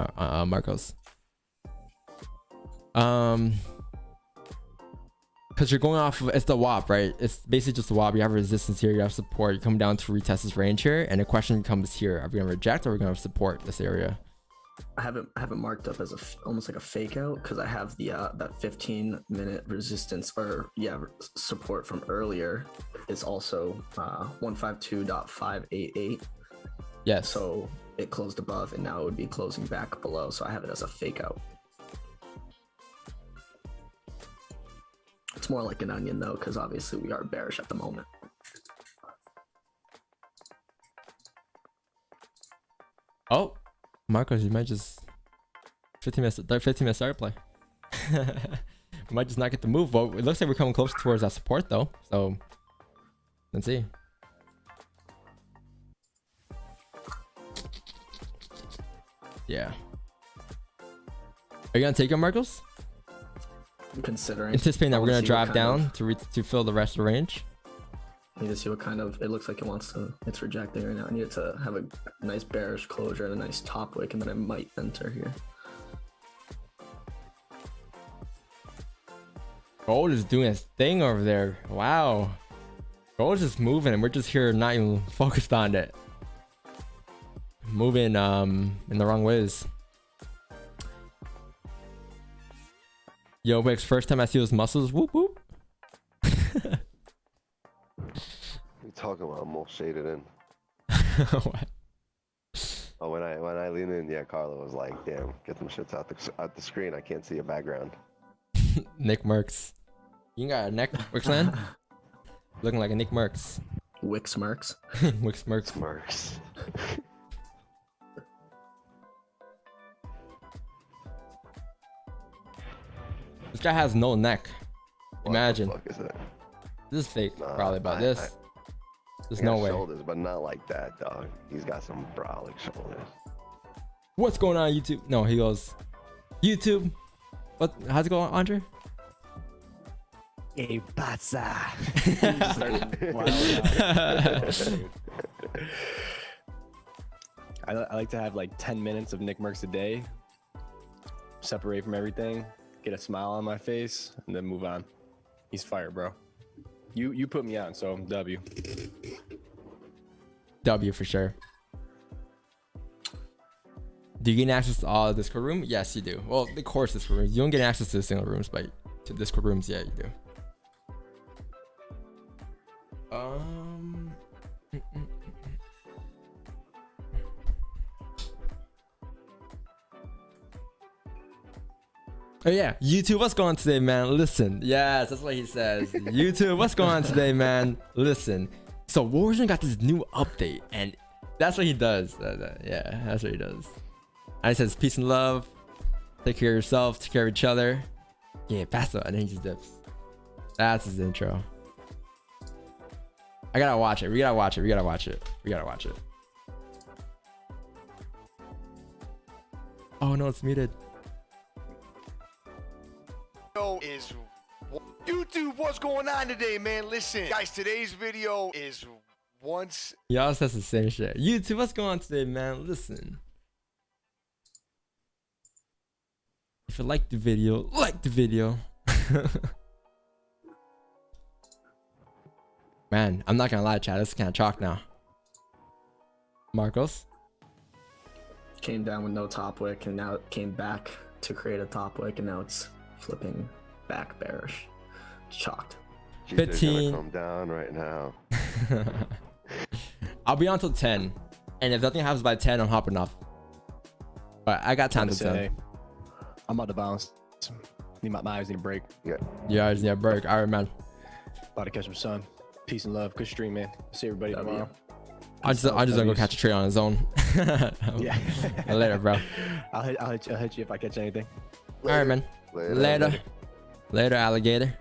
Marcos. Because you're going off of, it's the WAP, right? It's basically just the WAP. You have resistance here, you have support. You come down to retest this range here, and the question comes here: are we gonna reject or are we gonna support this area? I have it marked up as almost like a fake out because I have the that 15-minute resistance or support from earlier is also 152.588. Yes. So it closed above and now it would be closing back below. So I have it as a fake out. It's more like an onion though, because obviously we are bearish at the moment. Oh, Marcos, you might just 15 minute start play. We might just not get the move. Well, it looks like we're coming close towards that support though. So let's see. Yeah. Are you gonna take it, Marcos? I'm considering. Anticipating that we're gonna drive down to fill the rest of the range. I need to see what kind of, it looks like it wants to, it's rejecting right now. I need it to have a nice bearish closure and a nice top wick, and then I might enter here. Gold is doing its thing over there. Wow. Gold is just moving and we're just here not even focused on it. Moving in the wrong ways. Yo, Wix, first time I see those muscles. Whoop whoop. You talking about? I'm all shaded in. What? Oh, when I lean in, yeah, Carlo was like, "Damn, get them shits out the screen. I can't see your background." Nick Merckx. You got a neck, Wixland? Looking like a Nick Merckx. Wix Merckx. Wix Merckx. Merckx. This guy has no neck. Imagine. What the fuck is that? This is fake. Nah, Probably about this. There's He no got way. shoulders, but not like that, dog. He's got some brolic shoulders. What's going on YouTube? No, he goes, YouTube. What? How's it go, Andre? Hey, pasa. I like to have like 10 minutes of Nick Mercs a day, separate from everything, get a smile on my face, and then move on. He's fire, bro. You put me on, so W. W for sure. Do you get access to all the Discord room? Yes, you do. Well, the course Discord rooms. You don't get access to the single rooms, but to Discord rooms, yeah, you do. Oh yeah, YouTube, what's going on today, man? Listen, yes, that's what he says. YouTube, what's going on today, man? Listen. So Warzone got this new update, and that's what he does. Yeah, that's what he does. And he says, peace and love. Take care of yourself. Take care of each other. Yeah, pass it. And then he just dips. That's his intro. I gotta watch it. We gotta watch it. We gotta watch it. We gotta watch it. Oh no, it's muted. Is YouTube, what's going on today, man? Listen, guys, today's video is once. Y'all says the same shit. YouTube, what's going on today, man? Listen. If you like the video, like the video. Man, I'm not gonna lie, chat. This is kind of chalk now. Marcos Came down with no top wick, and now it came back to create a top wick, and now it's flipping back bearish. It's chalked. GJ's 15. gonna come down right now. I'll be on till 10, and if nothing happens by 10, I'm hopping off. But I got time to 10. I'm about to bounce. My eyes need a break. Yeah. Yeah, I just need a break. All right, man. About to catch some sun. Peace and love. Good stream, man. See everybody tomorrow. I just gonna go catch a trade on his own. Yeah. Later, bro. I'll hit you if I catch anything. All right, man. Later. Later, alligator.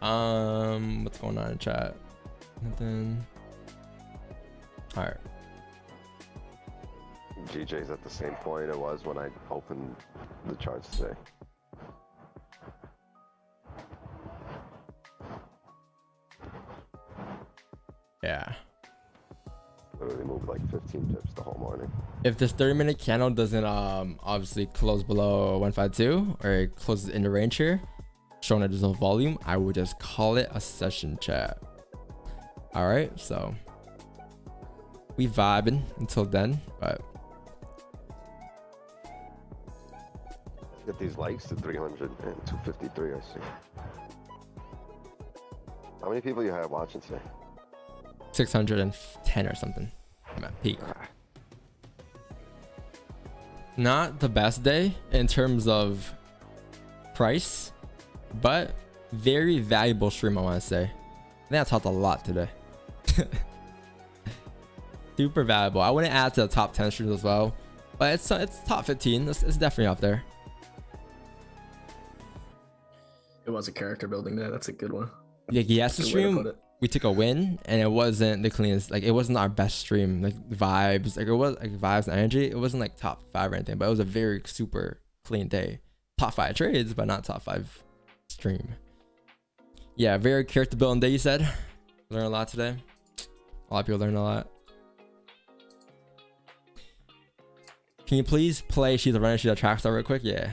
What's going on in chat? Nothing. All right. GJ's at the same point it was when I opened the charts today. Yeah. Literally moved like 15 pips the whole morning. If this 30-minute candle doesn't obviously close below 152 or it closes in the range here, showing that there's no volume, I would just call it a session, chat. All right, so we vibing until then, but Get these likes to 300 and 253, I see. How many people you have watching today? 610 or something. I'm at peak. Not the best day in terms of price, but very valuable stream, I want to say. I think I talked a lot today. Super valuable. I wouldn't add to the top 10 streams as well, but it's top 15. It's definitely up there. It was a character building day. That's a good one. Yeah, yes, the Good way to stream put it. we took a win, and it wasn't the cleanest. Like, it wasn't our best stream. Like, vibes, like it was like vibes and energy. It wasn't like top 5 or anything, but it was a very super clean day. Top 5 trades, but not top 5 stream. Yeah, very character building day. You said learned a lot today. A lot of people learned a lot. Can you please play She's a Runner, She's a Track Star real quick? Yeah.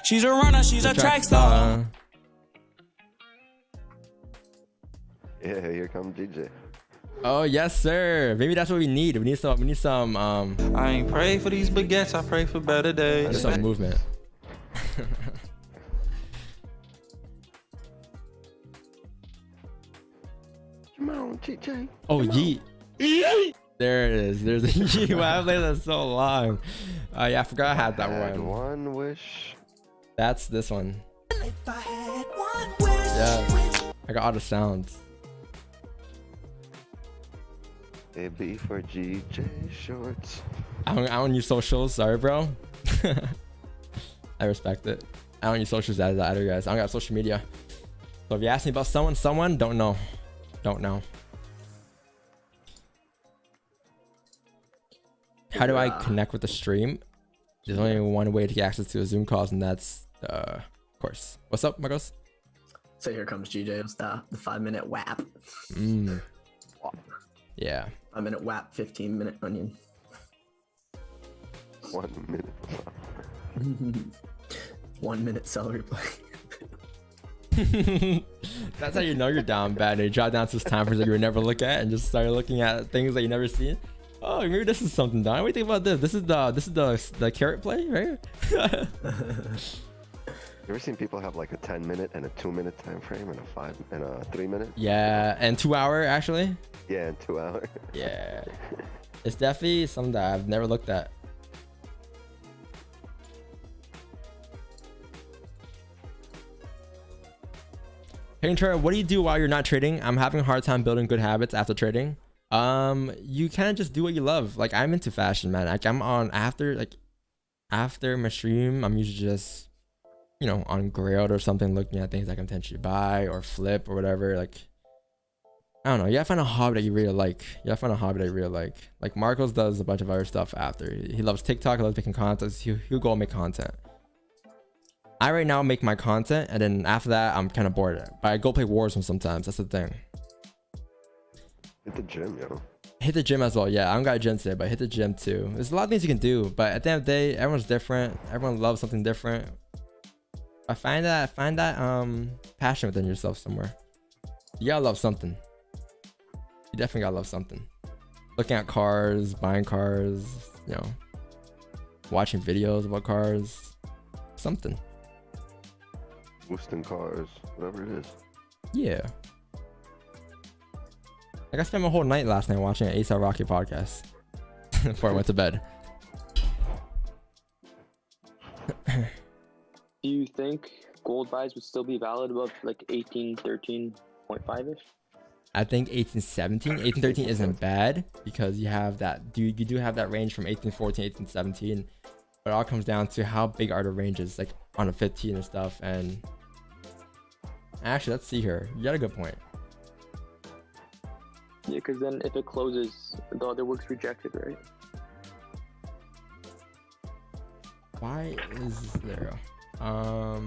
She's a runner, she's a track star. Yeah, here comes GJ. Oh yes, sir. Maybe that's what we need. We need some I ain't pray for these baguettes, I pray for better days. some movement. Come on, GJ. Oh, yeet. There it is. There's a yeet. Wow, I played that so long. Yeah, I forgot I had that one. One wish. That's this one. Yeah, I got all the sounds. It'd be for GJ Shorts. I don't use socials. Sorry, bro. I respect it. I don't use socials as either, guys. I don't got social media. So if you ask me about someone, don't know. Don't know. How do I connect with the stream? There's only one way to get access to a Zoom calls, and that's of course. What's up, Marcos? So here comes GJ. It's the 5-minute WAP. Yeah. 5-minute WAP, 15-minute onion. 1 minute. 1 minute celery play. That's how you know you're down bad. You jot down to this time frames that you would never look at, and just start looking at things that you never seen. Oh, maybe this is something, Don. What do you think about this? This is the carrot play, right? You ever seen people have like a 10-minute and a 2-minute time frame and a 5 and a 3-minute? Yeah, and 2 hour actually. Yeah, and 2 hour. Yeah, it's definitely something that I've never looked at. Hey, Trey, what do you do while you're not trading? I'm having a hard time building good habits after trading. You kind of just do what you love. Like, I'm into fashion, man. Like, I'm on after my stream, I'm usually just, you know, on Grailed or something, looking at things I can potentially buy or flip or whatever. Like, I don't know. You gotta find a hobby that you really like. Like Marcos does a bunch of other stuff after. He loves TikTok. He loves making content. He'll go and make content. I right now make my content, and then after that, I'm kind of bored. But I go play Warzone sometimes. That's the thing. Hit the gym, yo. Hit the gym as well. Yeah, I don't got a gym today, but hit the gym too. There's a lot of things you can do, but at the end of the day, everyone's different. Everyone loves something different. I find that passion within yourself somewhere. You gotta love something. You definitely gotta love something. Looking at cars, buying cars, you know, watching videos about cars, something. Boosting cars, whatever it is. Yeah. Like, I spent my whole night last night watching an ASAP Rocky podcast before I went to bed. Do you think gold buys would still be valid above like 1813.5ish? I think 1817, 1813 isn't bad because you have that. You do have that range from 1814, 1817, but it all comes down to how big are the ranges, like on a 15 and stuff. And actually, let's see here. You got a good point. Yeah, because then if it closes, the other work's rejected, right? Why is there? No,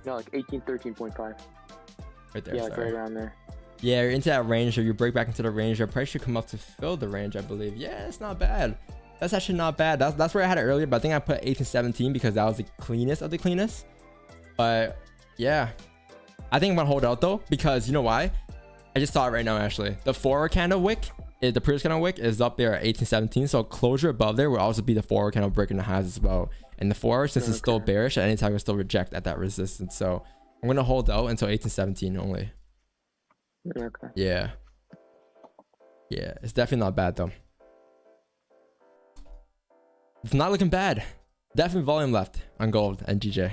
like 1813.5. Right there. Yeah, like right around there. Yeah, you're into that range, or you break back into the range. Your price should come up to fill the range, I believe. Yeah, it's not bad. That's actually not bad. That's where I had it earlier, but I think I put 1817 because that was the cleanest of the cleanest. But yeah, I think I'm gonna hold out though, because you know why? I just saw it right now actually. The forward candle wick, the previous candle wick is up there at 1817. So closure above there will also be the forward candle breaking the highs as well. And the forward, since it's still bearish, at any time will still reject at that resistance. So I'm gonna hold out until 1817 only. Okay. Yeah. Yeah, it's definitely not bad though. It's not looking bad. Definitely volume left on gold and GJ.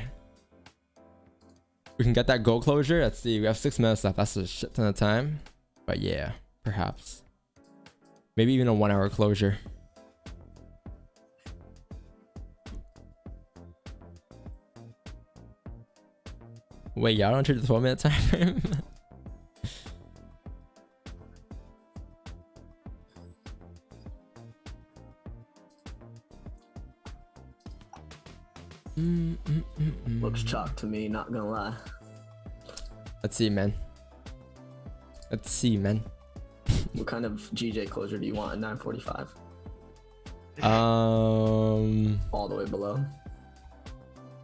We can get that gold closure. Let's see. We have 6 minutes left. That's a shit ton of time. But yeah, perhaps. Maybe even a 1 hour closure. Wait, y'all don't trade the 12-minute time frame? Looks chalk to me, not gonna lie. Let's see, man. Let's see, man. What kind of GJ closure do you want at 9:45? All the way below.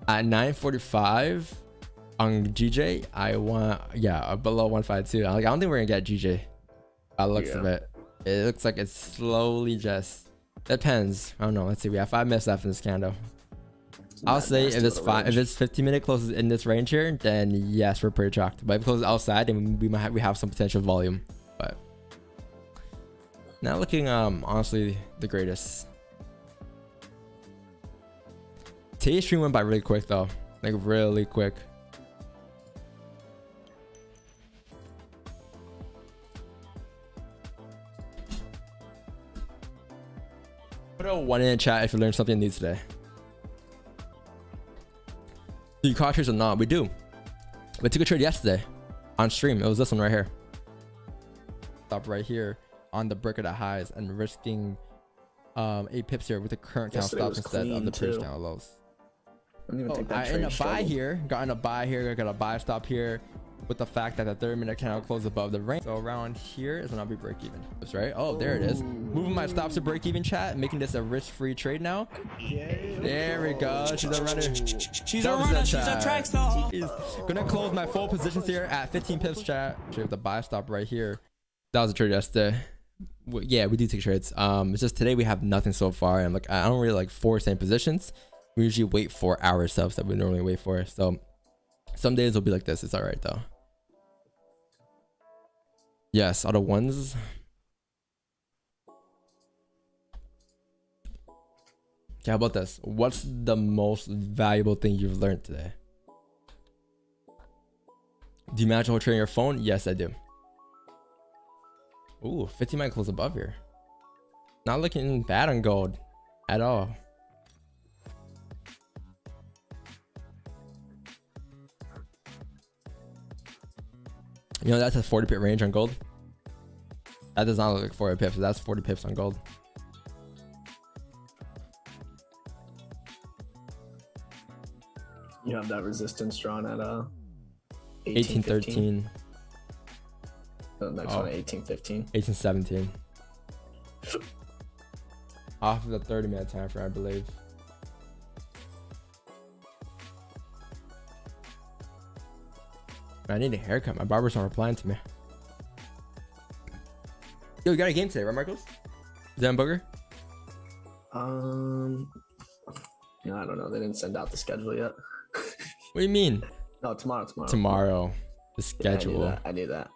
At 9:45 on GJ, I want below 152. I don't think we're gonna get GJ. By the looks of it, it looks like it's slowly just depends. I don't know. Let's see. We have 5 minutes left in this candle. I'll say if it's 15-minute closes in this range here, then yes, we're pretty chalked. But if it closes outside, then we have some potential volume. But not looking honestly the greatest. Today's stream went by really quick though, like really quick. Put a 1 in the chat if you learned something new today. Do you call trades or not? We do. We took a trade yesterday on stream. It was this one right here. Stop right here on the brick of the highs and risking 8 pips here with the current count stops instead of the previous count lows. I in a buy here, got in a buy here, got a buy stop here with the fact that the 30-minute candle closed above the range. So around here is when I'll be break even. That's right. Oh, there it is. Moving my stops to break even, chat, making this a risk-free trade now. There we go. She's a runner. She's a runner. She's a track star. Gonna close my full positions here at 15 pips, chat. Trade with the buy stop right here. That was a trade yesterday. Yeah, we do take trades. It's just today we have nothing so far. And like, I don't really like force any positions. We usually wait for our stuff that we normally wait for. So some days will be like this. It's all right though. Yes, all the ones. Okay, how about this? What's the most valuable thing you've learned today? Do you manage to hold trade on your phone? Yes, I do. Ooh, 50 might close above here. Not looking bad on gold at all. You know, that's a 40 pip range on gold. That does not look like 40 pips. That's 40 pips on gold. You have that resistance drawn at 1813. The next one at 1815. 1817. Off of the 30-minute time frame, I believe. I need a haircut. My barber's not replying to me. Yo, you got a game today, right, Marcos? Is that on Booger? No, I don't know. They didn't send out the schedule yet. What do you mean? No, tomorrow. Tomorrow. The schedule. Yeah, I knew that.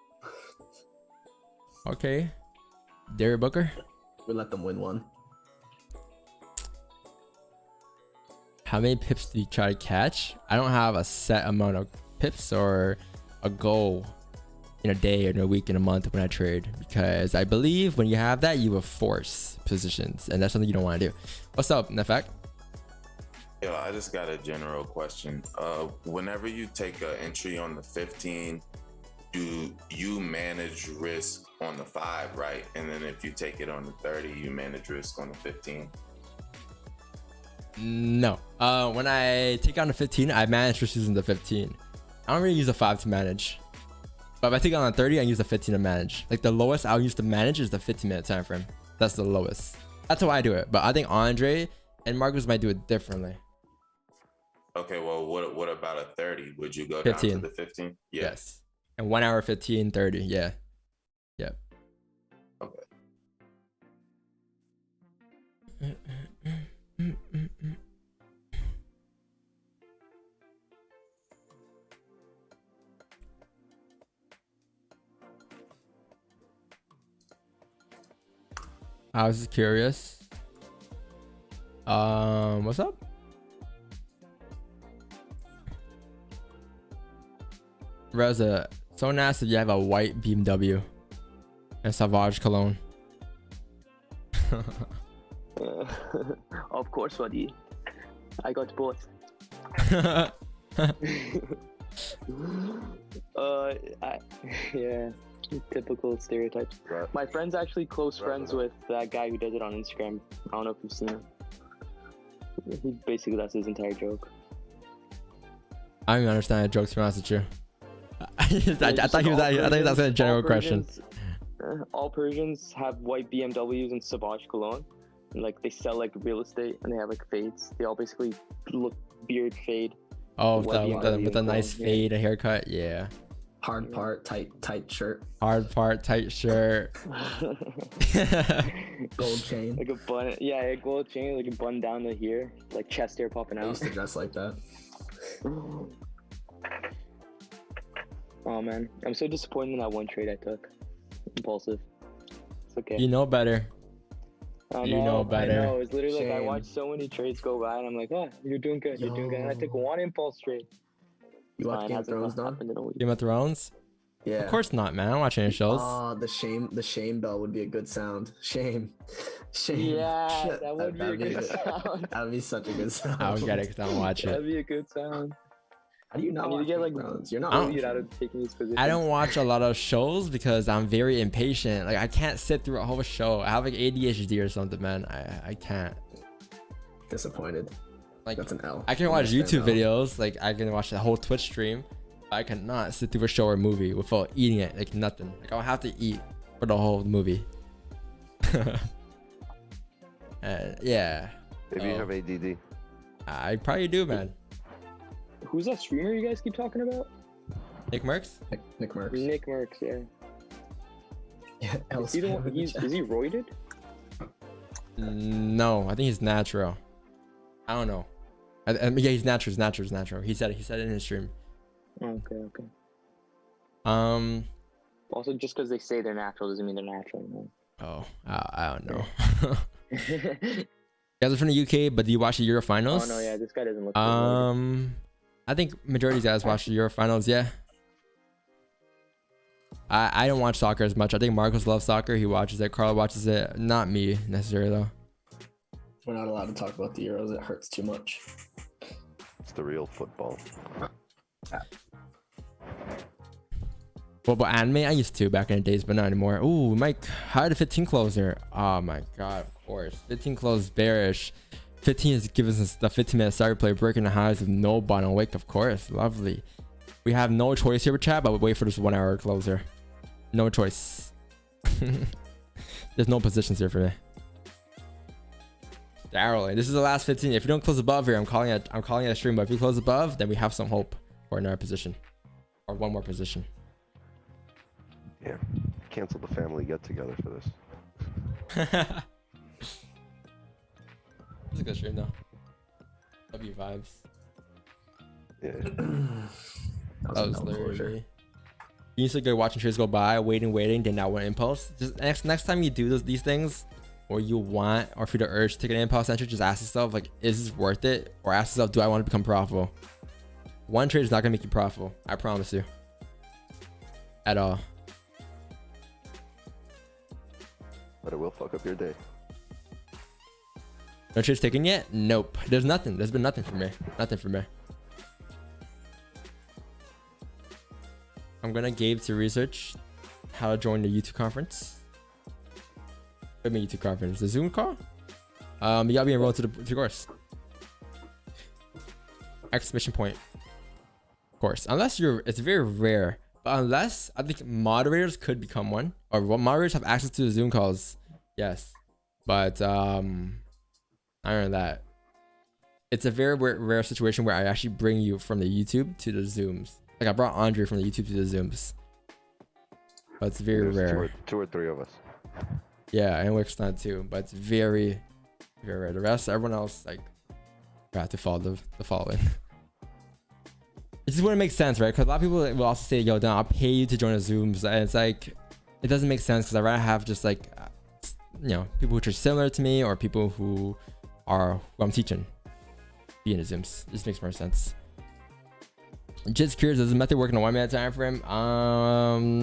Okay. Derry Booker? We let them win one. How many pips do you try to catch? I don't have a set amount of pips or a goal in a day or in a week, in a month when I trade, because I believe when you have that, you will force positions, and that's something you don't want to do. What's up, Nefak? Yo, I just got a general question. Whenever you take an entry on the 15, do you manage risk on the 5, right? And then if you take it on the 30, you manage risk on the 15? No. When I take on the 15, I manage risk using the 15. I don't really use a 5 to manage. But if I take it on the 30, I use the 15 to manage. Like the lowest I'll use to manage is the 15-minute time frame. That's the lowest. That's how I do it. But I think Andre and Marcus might do it differently. Okay, well, what about a 30? Would you go 15. down to the 15? Yeah. Yes. And 1 hour 15, 30. Yeah. Yep. Okay. I was just curious. What's up? Reza, so nice if you have a white BMW and Savage cologne. Of course, buddy. I got both. Yeah, typical stereotypes. My friend's actually close friends with that guy who does it on Instagram. I don't know if you've seen him. Basically, that's his entire joke. I don't even understand the jokes, to be honest with you. I thought he was asking a general question. All Persians have white BMWs and Savage cologne. And, like, they sell like real estate and they have like fades. They all basically look beard fade. Oh, with a nice fade, a haircut, yeah. Hard part, tight shirt. Hard part, tight shirt. Gold chain. Like a bun, yeah, a gold chain, like a bun down to here, like chest hair popping out. I used to dress like that. Oh man, I'm so disappointed in that one trade I took. Impulsive. It's okay. You know better. You know better. I know. It's literally like I watched so many trades go by, and I'm like, oh, you're doing good. You're doing good. And I took one impulse trade. You watch Game of Thrones now? Game of Thrones? Yeah. Of course not, man. I don't watch any shows. Oh, the shame bell would be a good sound. Shame. Yeah, that would be a good sound. That'd be such a good sound. I don't get it because I don't watch it. That'd be a good sound. How do you not I need to watch get Game like of Thrones? You're not bullied out of taking these positions. I don't watch a lot of shows because I'm very impatient. Like I can't sit through a whole show. I have like ADHD or something, man. I can't. Disappointed. Like That's an L. I can watch Understand YouTube L. videos. Like I can watch the whole Twitch stream. I cannot sit through a show or movie without eating it. Like nothing. Like I'll have to eat for the whole movie. Yeah. Maybe you have ADD. I probably do, man. Who's that streamer you guys keep talking about? Nick Merckx? Nick Merckx. Nick Merckx, yeah. Yeah, Is he roided? No, I think he's natural. I don't know. I mean, yeah, he's natural. He's natural. He said it in his stream. Okay. Also, just because they say they're natural doesn't mean they're natural. No? Oh, I don't know. You guys are from the UK, but do you watch the Euro finals? Oh no, yeah, this guy doesn't look. I think majority of you guys watch the Euro finals. Yeah. I don't watch soccer as much. I think Marcos loves soccer. He watches it. Carl watches it. Not me necessarily though. We're not allowed to talk about the Euros. It hurts too much. It's the real football. Well, but anime I used to back in the days, but not anymore. Ooh, Mike, how did 15 closer? Oh my god, of course. 15 close bearish. 15 is giving us the 15-minute start play, breaking the highs with no bottom wick, of course. Lovely. We have no choice here with chat, but we wait for this 1 hour closer. No choice. There's no positions here for me. Daryl, this is the last 15. If you don't close above here, I'm calling it a stream. But if you close above, then we have some hope for another position or one more position. Yeah, cancel the family get together for this. It's a good stream though. W vibes. Yeah. That was literally. You used to go watching trades go by, waiting, then that one impulse. Just next time you do these things, or you want or feel the urge to take an impulse entry, just ask yourself like, is this worth it? Or ask yourself, do I want to become profitable? One trade is not gonna make you profitable. I promise you. At all. But it will fuck up your day. No trades taken yet? Nope. There's nothing. There's been nothing for me. Nothing for me. I'm gonna Gabe to research how to join the YouTube conference. What do you mean YouTube conference? The Zoom call? You gotta be enrolled to the course. Exclamation point. Course. Unless it's very rare. But unless, I think moderators could become one. Or moderators have access to the Zoom calls. Yes. But, I don't know that. It's a very rare situation where I actually bring you from the YouTube to the Zooms. Like I brought Andre from the YouTube to the Zooms. But it's very rare. Two or three of us. Yeah, and Wick's not too. But it's very, very rare. The rest, everyone else, like, have to follow the following. It just wouldn't make sense, right? Because a lot of people will also say, yo, Dan, I'll pay you to join the Zooms. And it's like, it doesn't make sense because I'd rather have just like, you know, people which are similar to me or people who I'm teaching be in the Zooms. It just makes more sense. Just curious, does the method work in a 1 minute time frame?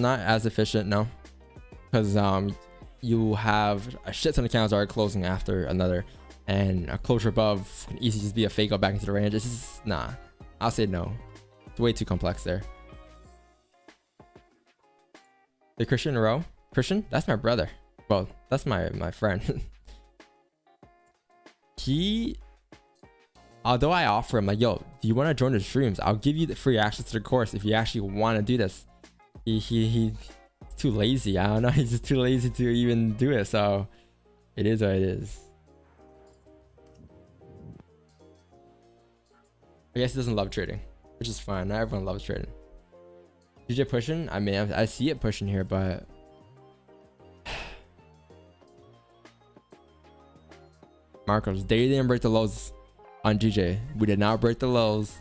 Not as efficient, no. Because you have a shit ton of accounts that are closing after another. And a closure above can easily just be a fake out back into the range. It's just, nah. I'll say no. It's way too complex there. The Christian Rowe? Christian? That's my brother. Well, that's my friend. Although I offer him like, yo, do you want to join the streams? I'll give you the free access to the course if you actually want to do this. He's too lazy. I don't know. He's just too lazy to even do it. So it is what it is. I guess he doesn't love trading, which is fine. Not everyone loves trading. DJ pushing? I mean, I see it pushing here, but Marcos, they didn't break the lows on GJ. We did not break the lows,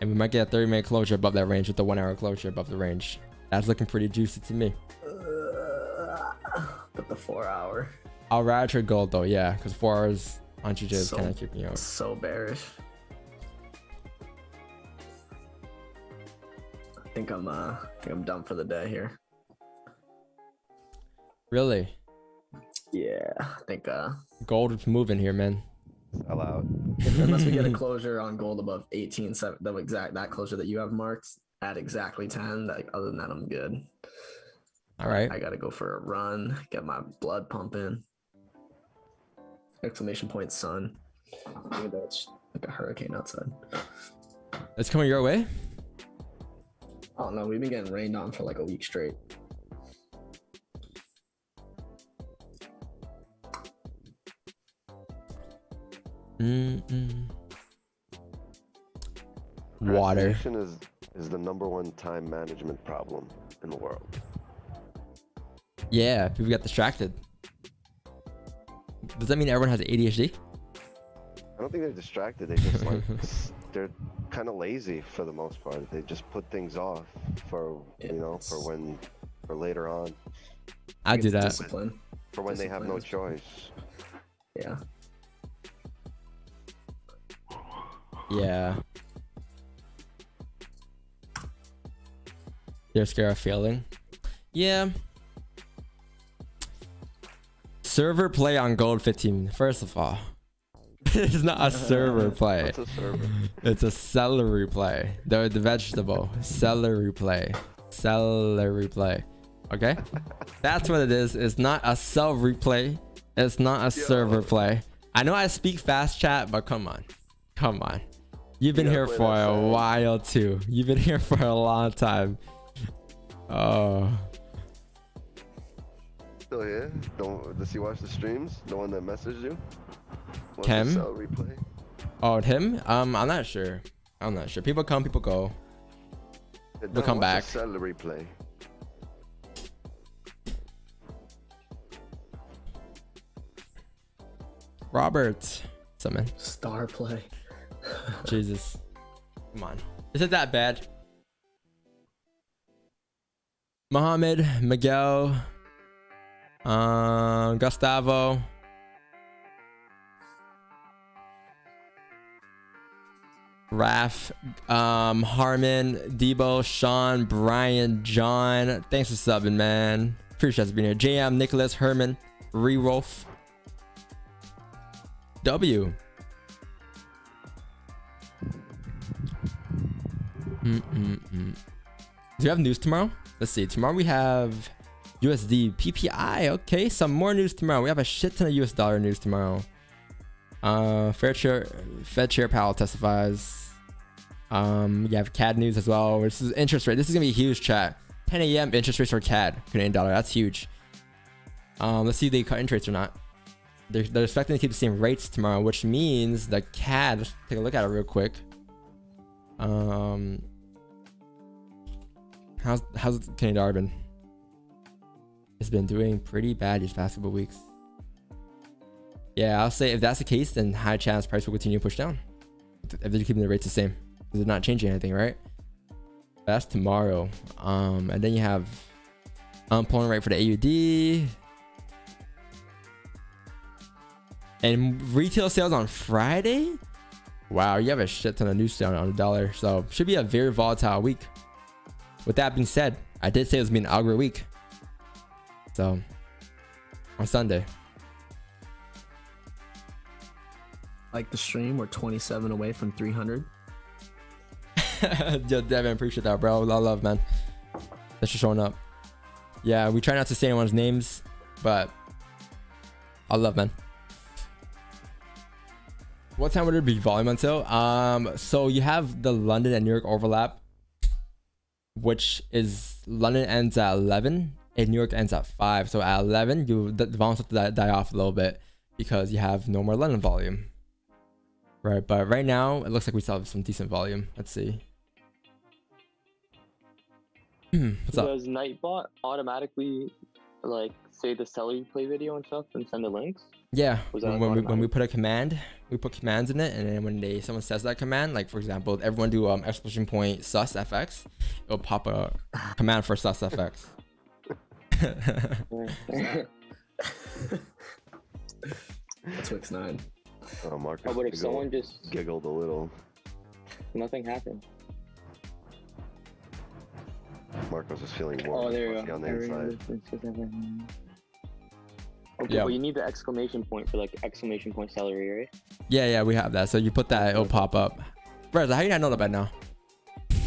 and we might get a 30-minute closure above that range with the 1 hour closure above the range. That's looking pretty juicy to me. But the 4 hour. I'll rather trade gold though, yeah, because 4 hours on GJ is kind of keeping me out. So bearish. I think I'm done for the day here. Really? Yeah, I think gold is moving here, man. Sell out. Unless we get a closure on gold above 18.7, that closure that you have marked at exactly 10. Like, other than that, I'm good. All right. I gotta go for a run, get my blood pumping. Exclamation point, sun. Even though it's like a hurricane outside. It's coming your way. I don't know. We've been getting rained on for like a week straight. Water. Procrastination is the #1 time management problem in the world. Yeah, people get distracted. Does that mean everyone has ADHD? I don't think they're distracted. They just like they're kind of lazy for the most part. They just put things off for for later on. I do that. Discipline. For when they have no choice. Yeah. Yeah. You're scared of failing? Yeah. Server play on gold 15. First of all, it's not a server play. What's a server? It's a celery play. The vegetable. Celery play. Celery play. Okay? That's what it is. It's not a celery play. It's not a server play. I know I speak fast, chat, but come on. Come on. You've been here for a while too. You've been here for a long time. Oh. Still here? Does he watch the streams? The one that messaged you? Kem? Replay? Oh, him? I'm not sure. I'm not sure. People come, people go. We'll come back. Celery play. Robert. Summon. Star play. Jesus. Come on. Is it that bad? Mohammed, Miguel, Gustavo. Raf, Harmon, Debo, Sean, Brian, John. Thanks for subbing, man. Appreciate you being here. JM, Nicholas, Herman, Rewolf, W. Do you have news tomorrow? Let's see. Tomorrow we have USD, PPI. Okay, some more news tomorrow. We have a shit ton of US dollar news tomorrow. Fed Chair Powell testifies. You have CAD news as well. This is interest rate. This is gonna be a huge chat. 10 a.m. interest rates for CAD, Canadian dollar. That's huge. Let's see if they cut interest rates or not. They're expecting to keep the same rates tomorrow, which means the CAD. Let's take a look at it real quick. How's the Canadian dollar been? It's been doing pretty bad these past couple weeks. Yeah, I'll say if that's the case, then high chance price will continue to push down. If they're keeping the rates the same, they're not changing anything, right? That's tomorrow. And then you have unemployment rate for the AUD. And retail sales on Friday. Wow, you have a shit ton of news down on the dollar. So should be a very volatile week. With that being said, I did say it was being an algo week. So on Sunday. Like the stream, we're 27 away from 300. Yo, Devin, appreciate that, bro. Love, man. Thanks for showing up. Yeah, we try not to say anyone's names, but I love, man. What time would it be volume until? So you have the London and New York overlap, which is London ends at 11 and New York ends at 5. So at 11, the volume starts to die off a little bit because you have no more London volume. Right, but right now it looks like we still have some decent volume. Let's see. What's up? Does Nightbot automatically like say the celery play video and stuff and send the links? Yeah, Was that when we put a command, we put commands in it, and then when someone says that command, like for example, everyone do exclamation point sus fx, it'll pop a command for sus fx. That's Wix 9. Oh, Marcus. Oh, but if someone just giggled a little. Nothing happened. Marcos is feeling warm. Oh, there you go. On the inside. Okay, Yeah. but you need the exclamation point for like exclamation point celery, right? Yeah, we have that. So you put that, it'll pop up. Reza, how you not know that by now?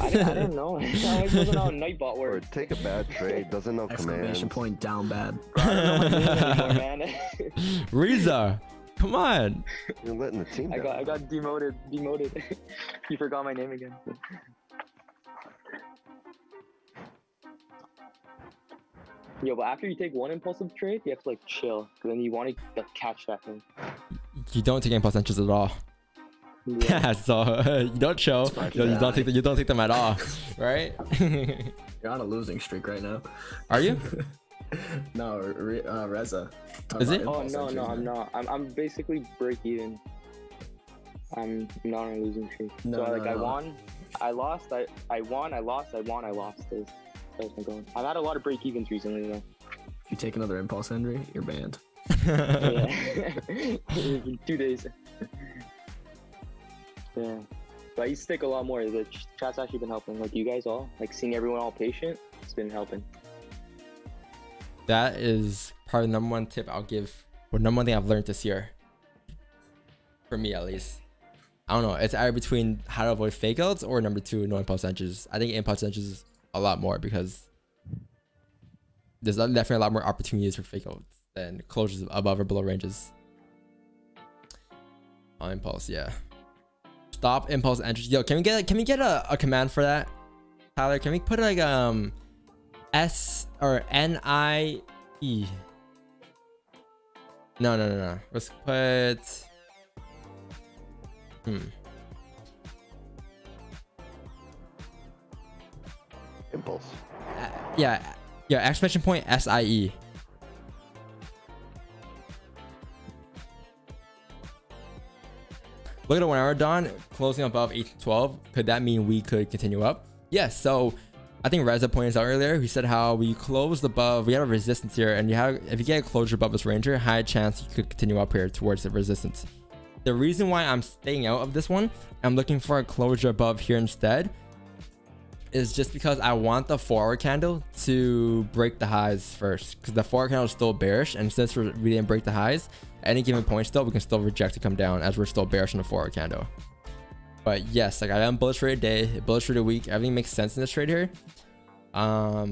I don't know. I wasn't on Nightbot Or word. take a bad trade, doesn't know Exclamation commands. point down bad. I don't know my name anymore, man. Reza, come on. You're letting the team down. I got demoted. You forgot my name again. Yo, but after you take one impulsive trade, you have to like chill. Cause then you want to like, catch that thing. You don't take impulse entries at all. Yeah, so you don't show. You don't take them at all, right? You're on a losing streak right now. Are you? No, Reza. Is it? Oh no, I'm not. I'm basically break even. I'm not on a losing streak. No, so like no, I no. won, I lost, I won, I lost, I won, I lost. That's my going. I've had a lot of break evens recently though. If you take another impulse entry, you're banned. Yeah. 2 days. Yeah. But I used to take a lot more. The chat's actually been helping. Like you guys all, like seeing everyone all patient, it's been helping. That is probably the number one tip I'll give, or number one thing I've learned this year. For me, at least. I don't know. It's either between how to avoid fake outs or number two, no impulse entries. I think impulse entries is a lot more because there's definitely a lot more opportunities for fake outs than closures above or below ranges. On impulse, yeah. Stop impulse entries. Yo, can we get a command for that, Tyler? Can we put like S or NIE? No. Let's put Impulse. yeah, exclamation point SIE. Look at the 1 hour dawn closing above 8-12. Could that mean we could continue up? Yes. So I think Reza pointed out earlier. He said how we closed above. We have a resistance here, and if you get a closure above this ranger, high chance you could continue up here towards the resistance. The reason why I'm staying out of this one, I'm looking for a closure above here instead, is just because I want the 4 hour candle to break the highs first, because the 4 hour candle is still bearish, and since we didn't break the highs at any given point still, we can still reject to come down as we're still bearish in the 4 hour candle. But yes, like I am bullish for a day, bullish for the week. Everything makes sense in this trade here. I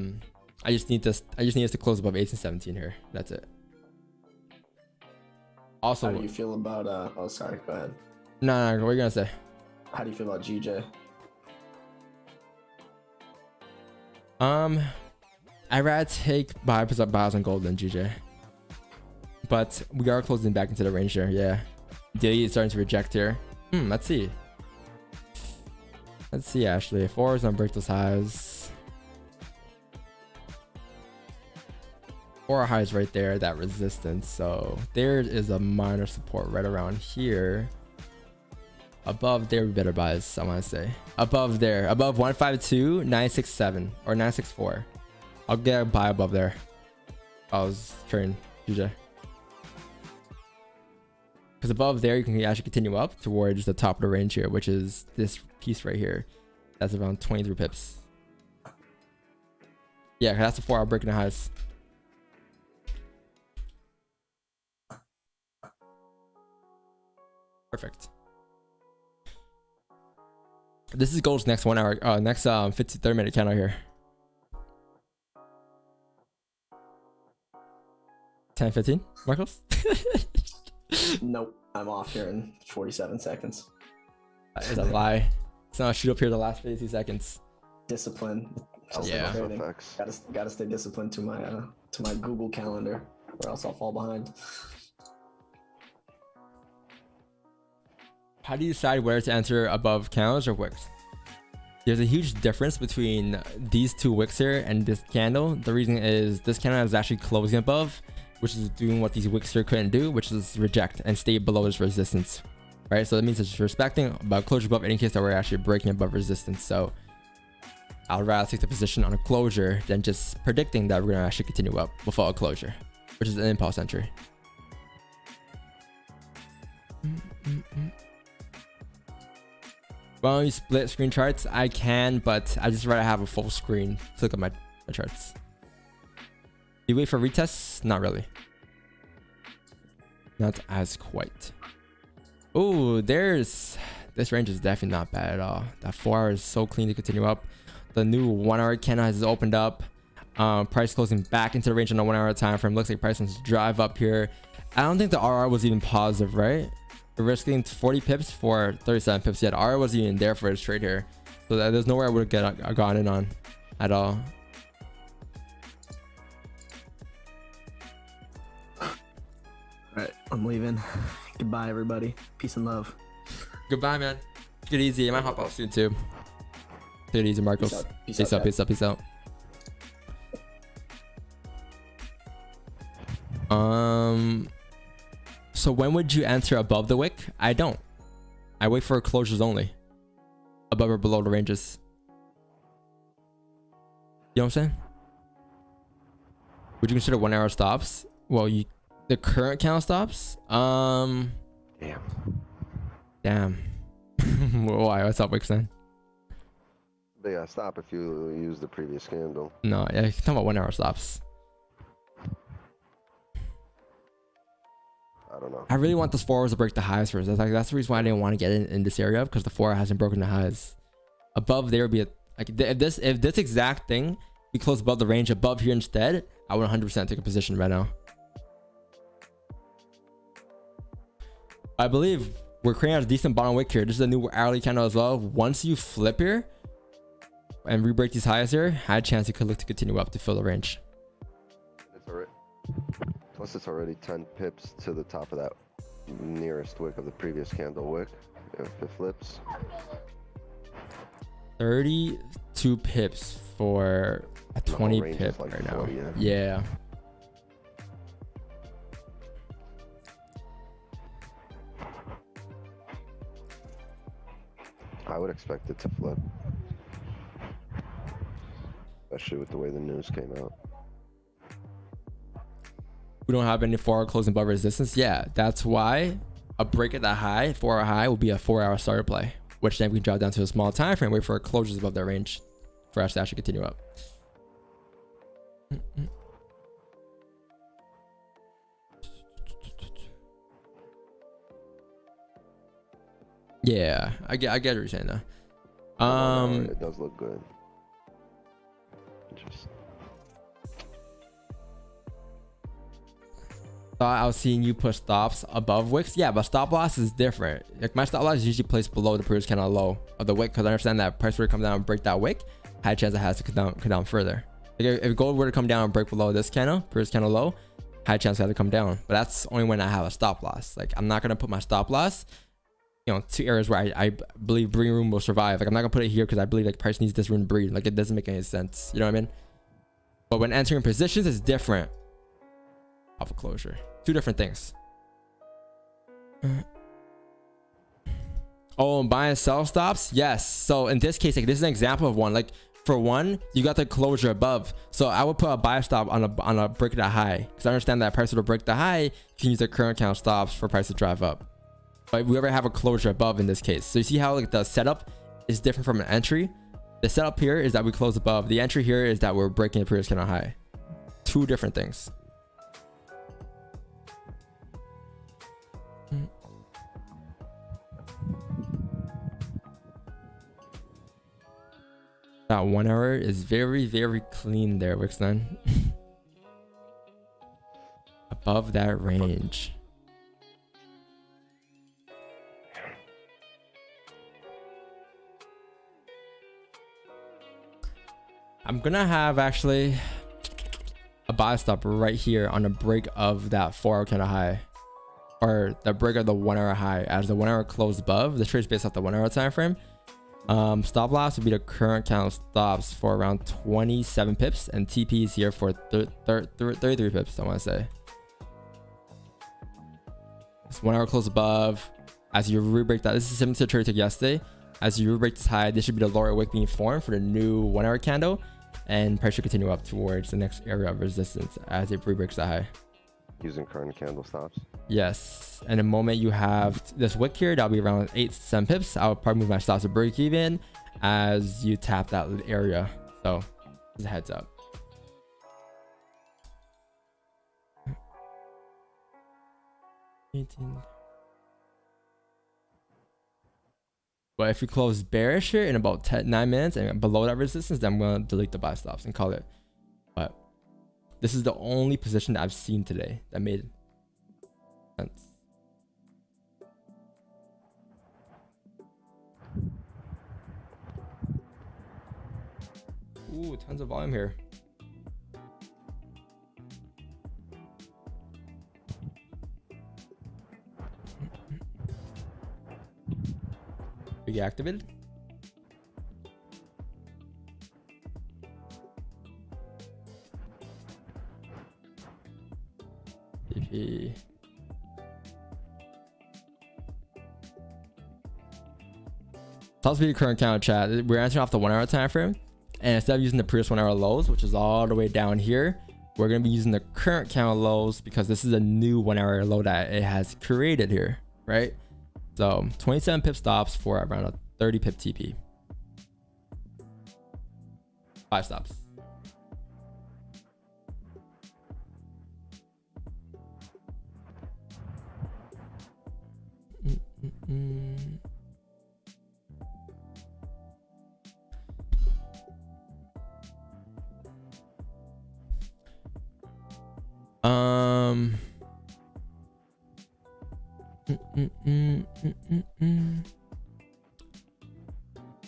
just need us to close above 8 and 17 here. That's it. Also, how do you feel about oh sorry, go ahead. No, what are you gonna say? How do you feel about GJ? I'd rather take buys on gold than GJ. But we are closing back into the range here, yeah. Daily is starting to reject here. Let's see. Let's see, actually. 4 is gonna break those highs. 4 highs right there, that resistance. So there is a minor support right around here. Above there, we better buys, I want to say. Above there, above 152, 967 or 964. I'll get a buy above there. I was trading GJ. Because above there, you can actually continue up towards the top of the range here, which is this piece right here. That's around 23 pips. Yeah, that's the 4 hour breaking the highs. Perfect. This is gold's next 1 hour, next 30 minute candle here. 10-15, Marcos? Nope, I'm off here in 47 seconds. That is a lie. It's not a shoot up here the last 52 seconds. Discipline. Yeah. Gotta stay disciplined to my Google Calendar, or else I'll fall behind. How do you decide whether to enter above candles or wicks? There's a huge difference between these two wicks here and this candle. The reason is this candle is actually closing above, which is doing what these wicks here couldn't do, which is reject and stay below this resistance, right? So that means it's respecting about closure above in case that we're actually breaking above resistance. So I'd rather take the position on a closure than just predicting that we're gonna actually continue up without a closure, which is an impulse entry. Why don't you split screen charts? I can, but I just rather have a full screen to look at my charts. Do you wait for retests? Not really. Not as quite. Oh, this range is definitely not bad at all. That 4 hour is so clean to continue up. The new 1 hour candle has opened up. Price closing back into the range on the 1 hour time frame. Looks like price wants to drive up here. I don't think the RR was even positive, right? We're risking 40 pips for 37 pips. Yeah, the RR wasn't even there for his trade here. So there's nowhere I would have gone in on at all. Alright, I'm leaving. Goodbye, everybody. Peace and love. Goodbye, man. Take it easy. I might hop off soon too. Take it easy, Marcos. Peace out. Peace out. So when would you enter above the wick? I don't. I wait for closures only. Above or below the ranges. You know what I'm saying? Would you consider 1 hour stops? Well, the current count stops? Damn. Why? What's up, Wix then? But yeah, stop if you use the previous candle. No, yeah, you're talking about 1 hour stops. I don't know. I really want those 4 hours to break the highs first. That's the reason why I didn't want to get in this area, because the 4 hour hasn't broken the highs. Above there would be if this exact thing we close above the range above here instead, I would 100% take a position right now. I believe we're creating a decent bottom wick here. This is a new hourly candle as well. Once you flip here and re-break these highs here, I had a chance you could look to continue up to fill the range. It's already, plus it's already 10 pips to the top of that nearest wick of the previous candle wick. If it flips. 32 pips for a 20 pip like right 40, now. Yeah. I would expect it to flip. Especially with the way the news came out. We don't have any 4 hour closing above resistance. Yeah, that's why a break at that high, 4 hour high, will be a 4 hour starter play, which then we can drop down to a small time frame, wait for closures above that range for us to actually continue up. Yeah, I get what you're saying though. It does look good. Just thought I was seeing you put stops above wicks. Yeah, but stop loss is different. Like my stop loss is usually placed below the previous candle low of the wick, because I understand that price were to come down and break that wick, high chance it has to come down further. Like if gold were to come down and break below this candle, previous candle low, high chance it had to come down. But that's only when I have a stop loss. Like I'm not gonna put my stop loss, you know, to areas where I believe breeding room will survive. Like I'm not gonna put it here because I believe like price needs this room to breed. Like it doesn't make any sense. You know what I mean? But when entering positions, it's different. Off a closure, two different things. Oh, and buy and sell stops. Yes. So in this case, like this is an example of one. Like for one, you got the closure above. So I would put a buy stop on a break that high, because I understand that price will break the high. You can use the current count stops for price to drive up. But we ever have a closure above in this case. So you see how like the setup is different from an entry. The setup here is that we close above. The entry here is that we're breaking the previous candle high. Two different things. That 1 hour is very, very clean there, Wixton. Above that range. I'm gonna have actually a buy stop right here on the break of that 4 hour candle high, or the break of the 1 hour high. As the 1 hour closed above, the trade is based off the 1 hour time frame. Stop loss would be the current count stops for around 27 pips, and TP is here for 33 pips. I want to say it's 1 hour close above. As you re-break that, this is similar to the trade took yesterday. As you re-break this high, this should be the lower wick being formed for the new 1 hour candle, and price should continue up towards the next area of resistance as it re-breaks the high. Using current candle stops. Yes, and the moment you have this wick here, that'll be around 8 to 7 pips. I would probably move my stops to break even as you tap that area. So just a heads up. 18. But if you close bearish here in about 9 minutes and below that resistance, then I'm going to delete the buy stops and call it. But this is the only position that I've seen today that made sense. Ooh, tons of volume here. Big activated. TP. Top speed current count chat. We're answering off the 1 hour time frame, and instead of using the previous 1 hour lows, which is all the way down here, we're going to be using the current count lows because this is a new 1 hour low that it has created here, right? So 27 pip stops for around a 30 pip TP. 5 stops.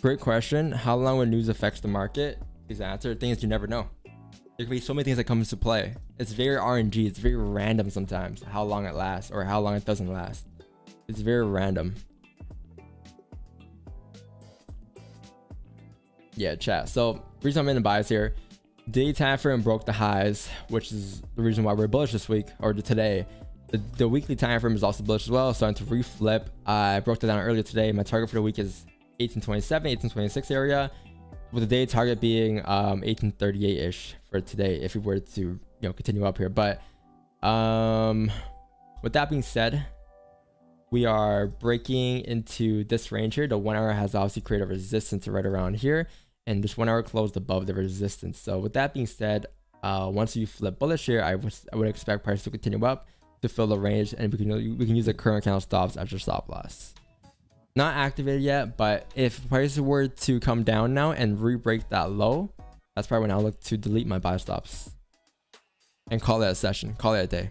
Great question. How long would news affect the market? His answer, thing is, you never know. There could be so many things that come into play. It's very RNG. It's very random sometimes how long it lasts or how long it doesn't last. It's very random. Yeah, chat. So the reason I'm in the bias here, day time frame broke the highs, which is the reason why we're bullish this week or today. The weekly time frame is also bullish as well, starting to reflip. I broke that down earlier today. My target for the week is 1827, 1826 area, with the day target being 1838 ish for today if we were to continue up here. But with that being said, we are breaking into this range here. The 1 hour has obviously created a resistance right around here, and this 1 hour closed above the resistance. So with that being said, once you flip bullish here, I would expect price to continue up to fill the range, and we can use the current count stops as your stop loss. Not activated yet, but if prices were to come down now and re-break that low, that's probably when I'll look to delete my buy stops and call it a session, call it a day.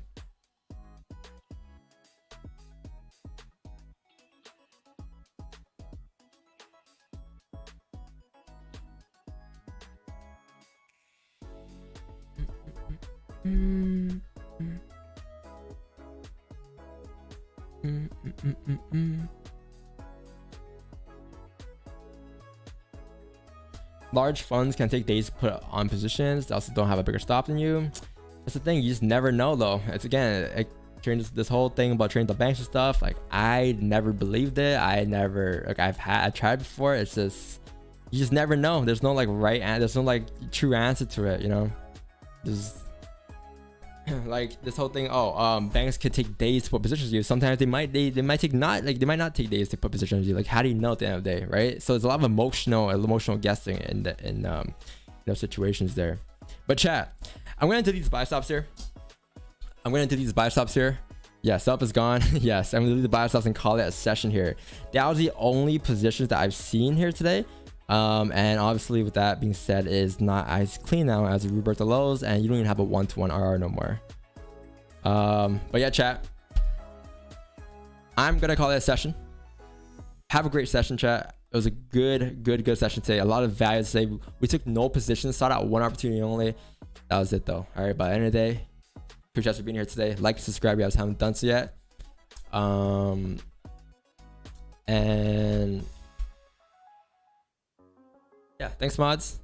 Large funds can take days to put on positions. They also don't have a bigger stop than you. That's the thing, you just never know though. It's again, this whole thing about trading the banks and stuff, like I never believed it. I tried before. It's just, you just never know. There's no like right answer. There's no like true answer to it, There's like this whole thing. Banks could take days to put positions on you. Sometimes they might not take days to put positions on you. Like, how do you know at the end of the day, right? So there's a lot of emotional guessing in situations there. But chat, I'm gonna do these buy stops here. Yes, up is gone. Yes, I'm gonna do the buy stops and call it a session here. That was the only positions that I've seen here today. And obviously with that being said, is not as clean now as we rebirth the lows, and you don't even have a 1-to-1 RR no more. But yeah, chat, I'm gonna call it a session. Have a great session, chat. It was a good session today. A lot of value today. We took no positions, sought out one opportunity only. That was it though. All right, by the end of the day, appreciate you for being here today. Like, subscribe if you guys haven't done so yet. And yeah, thanks mods.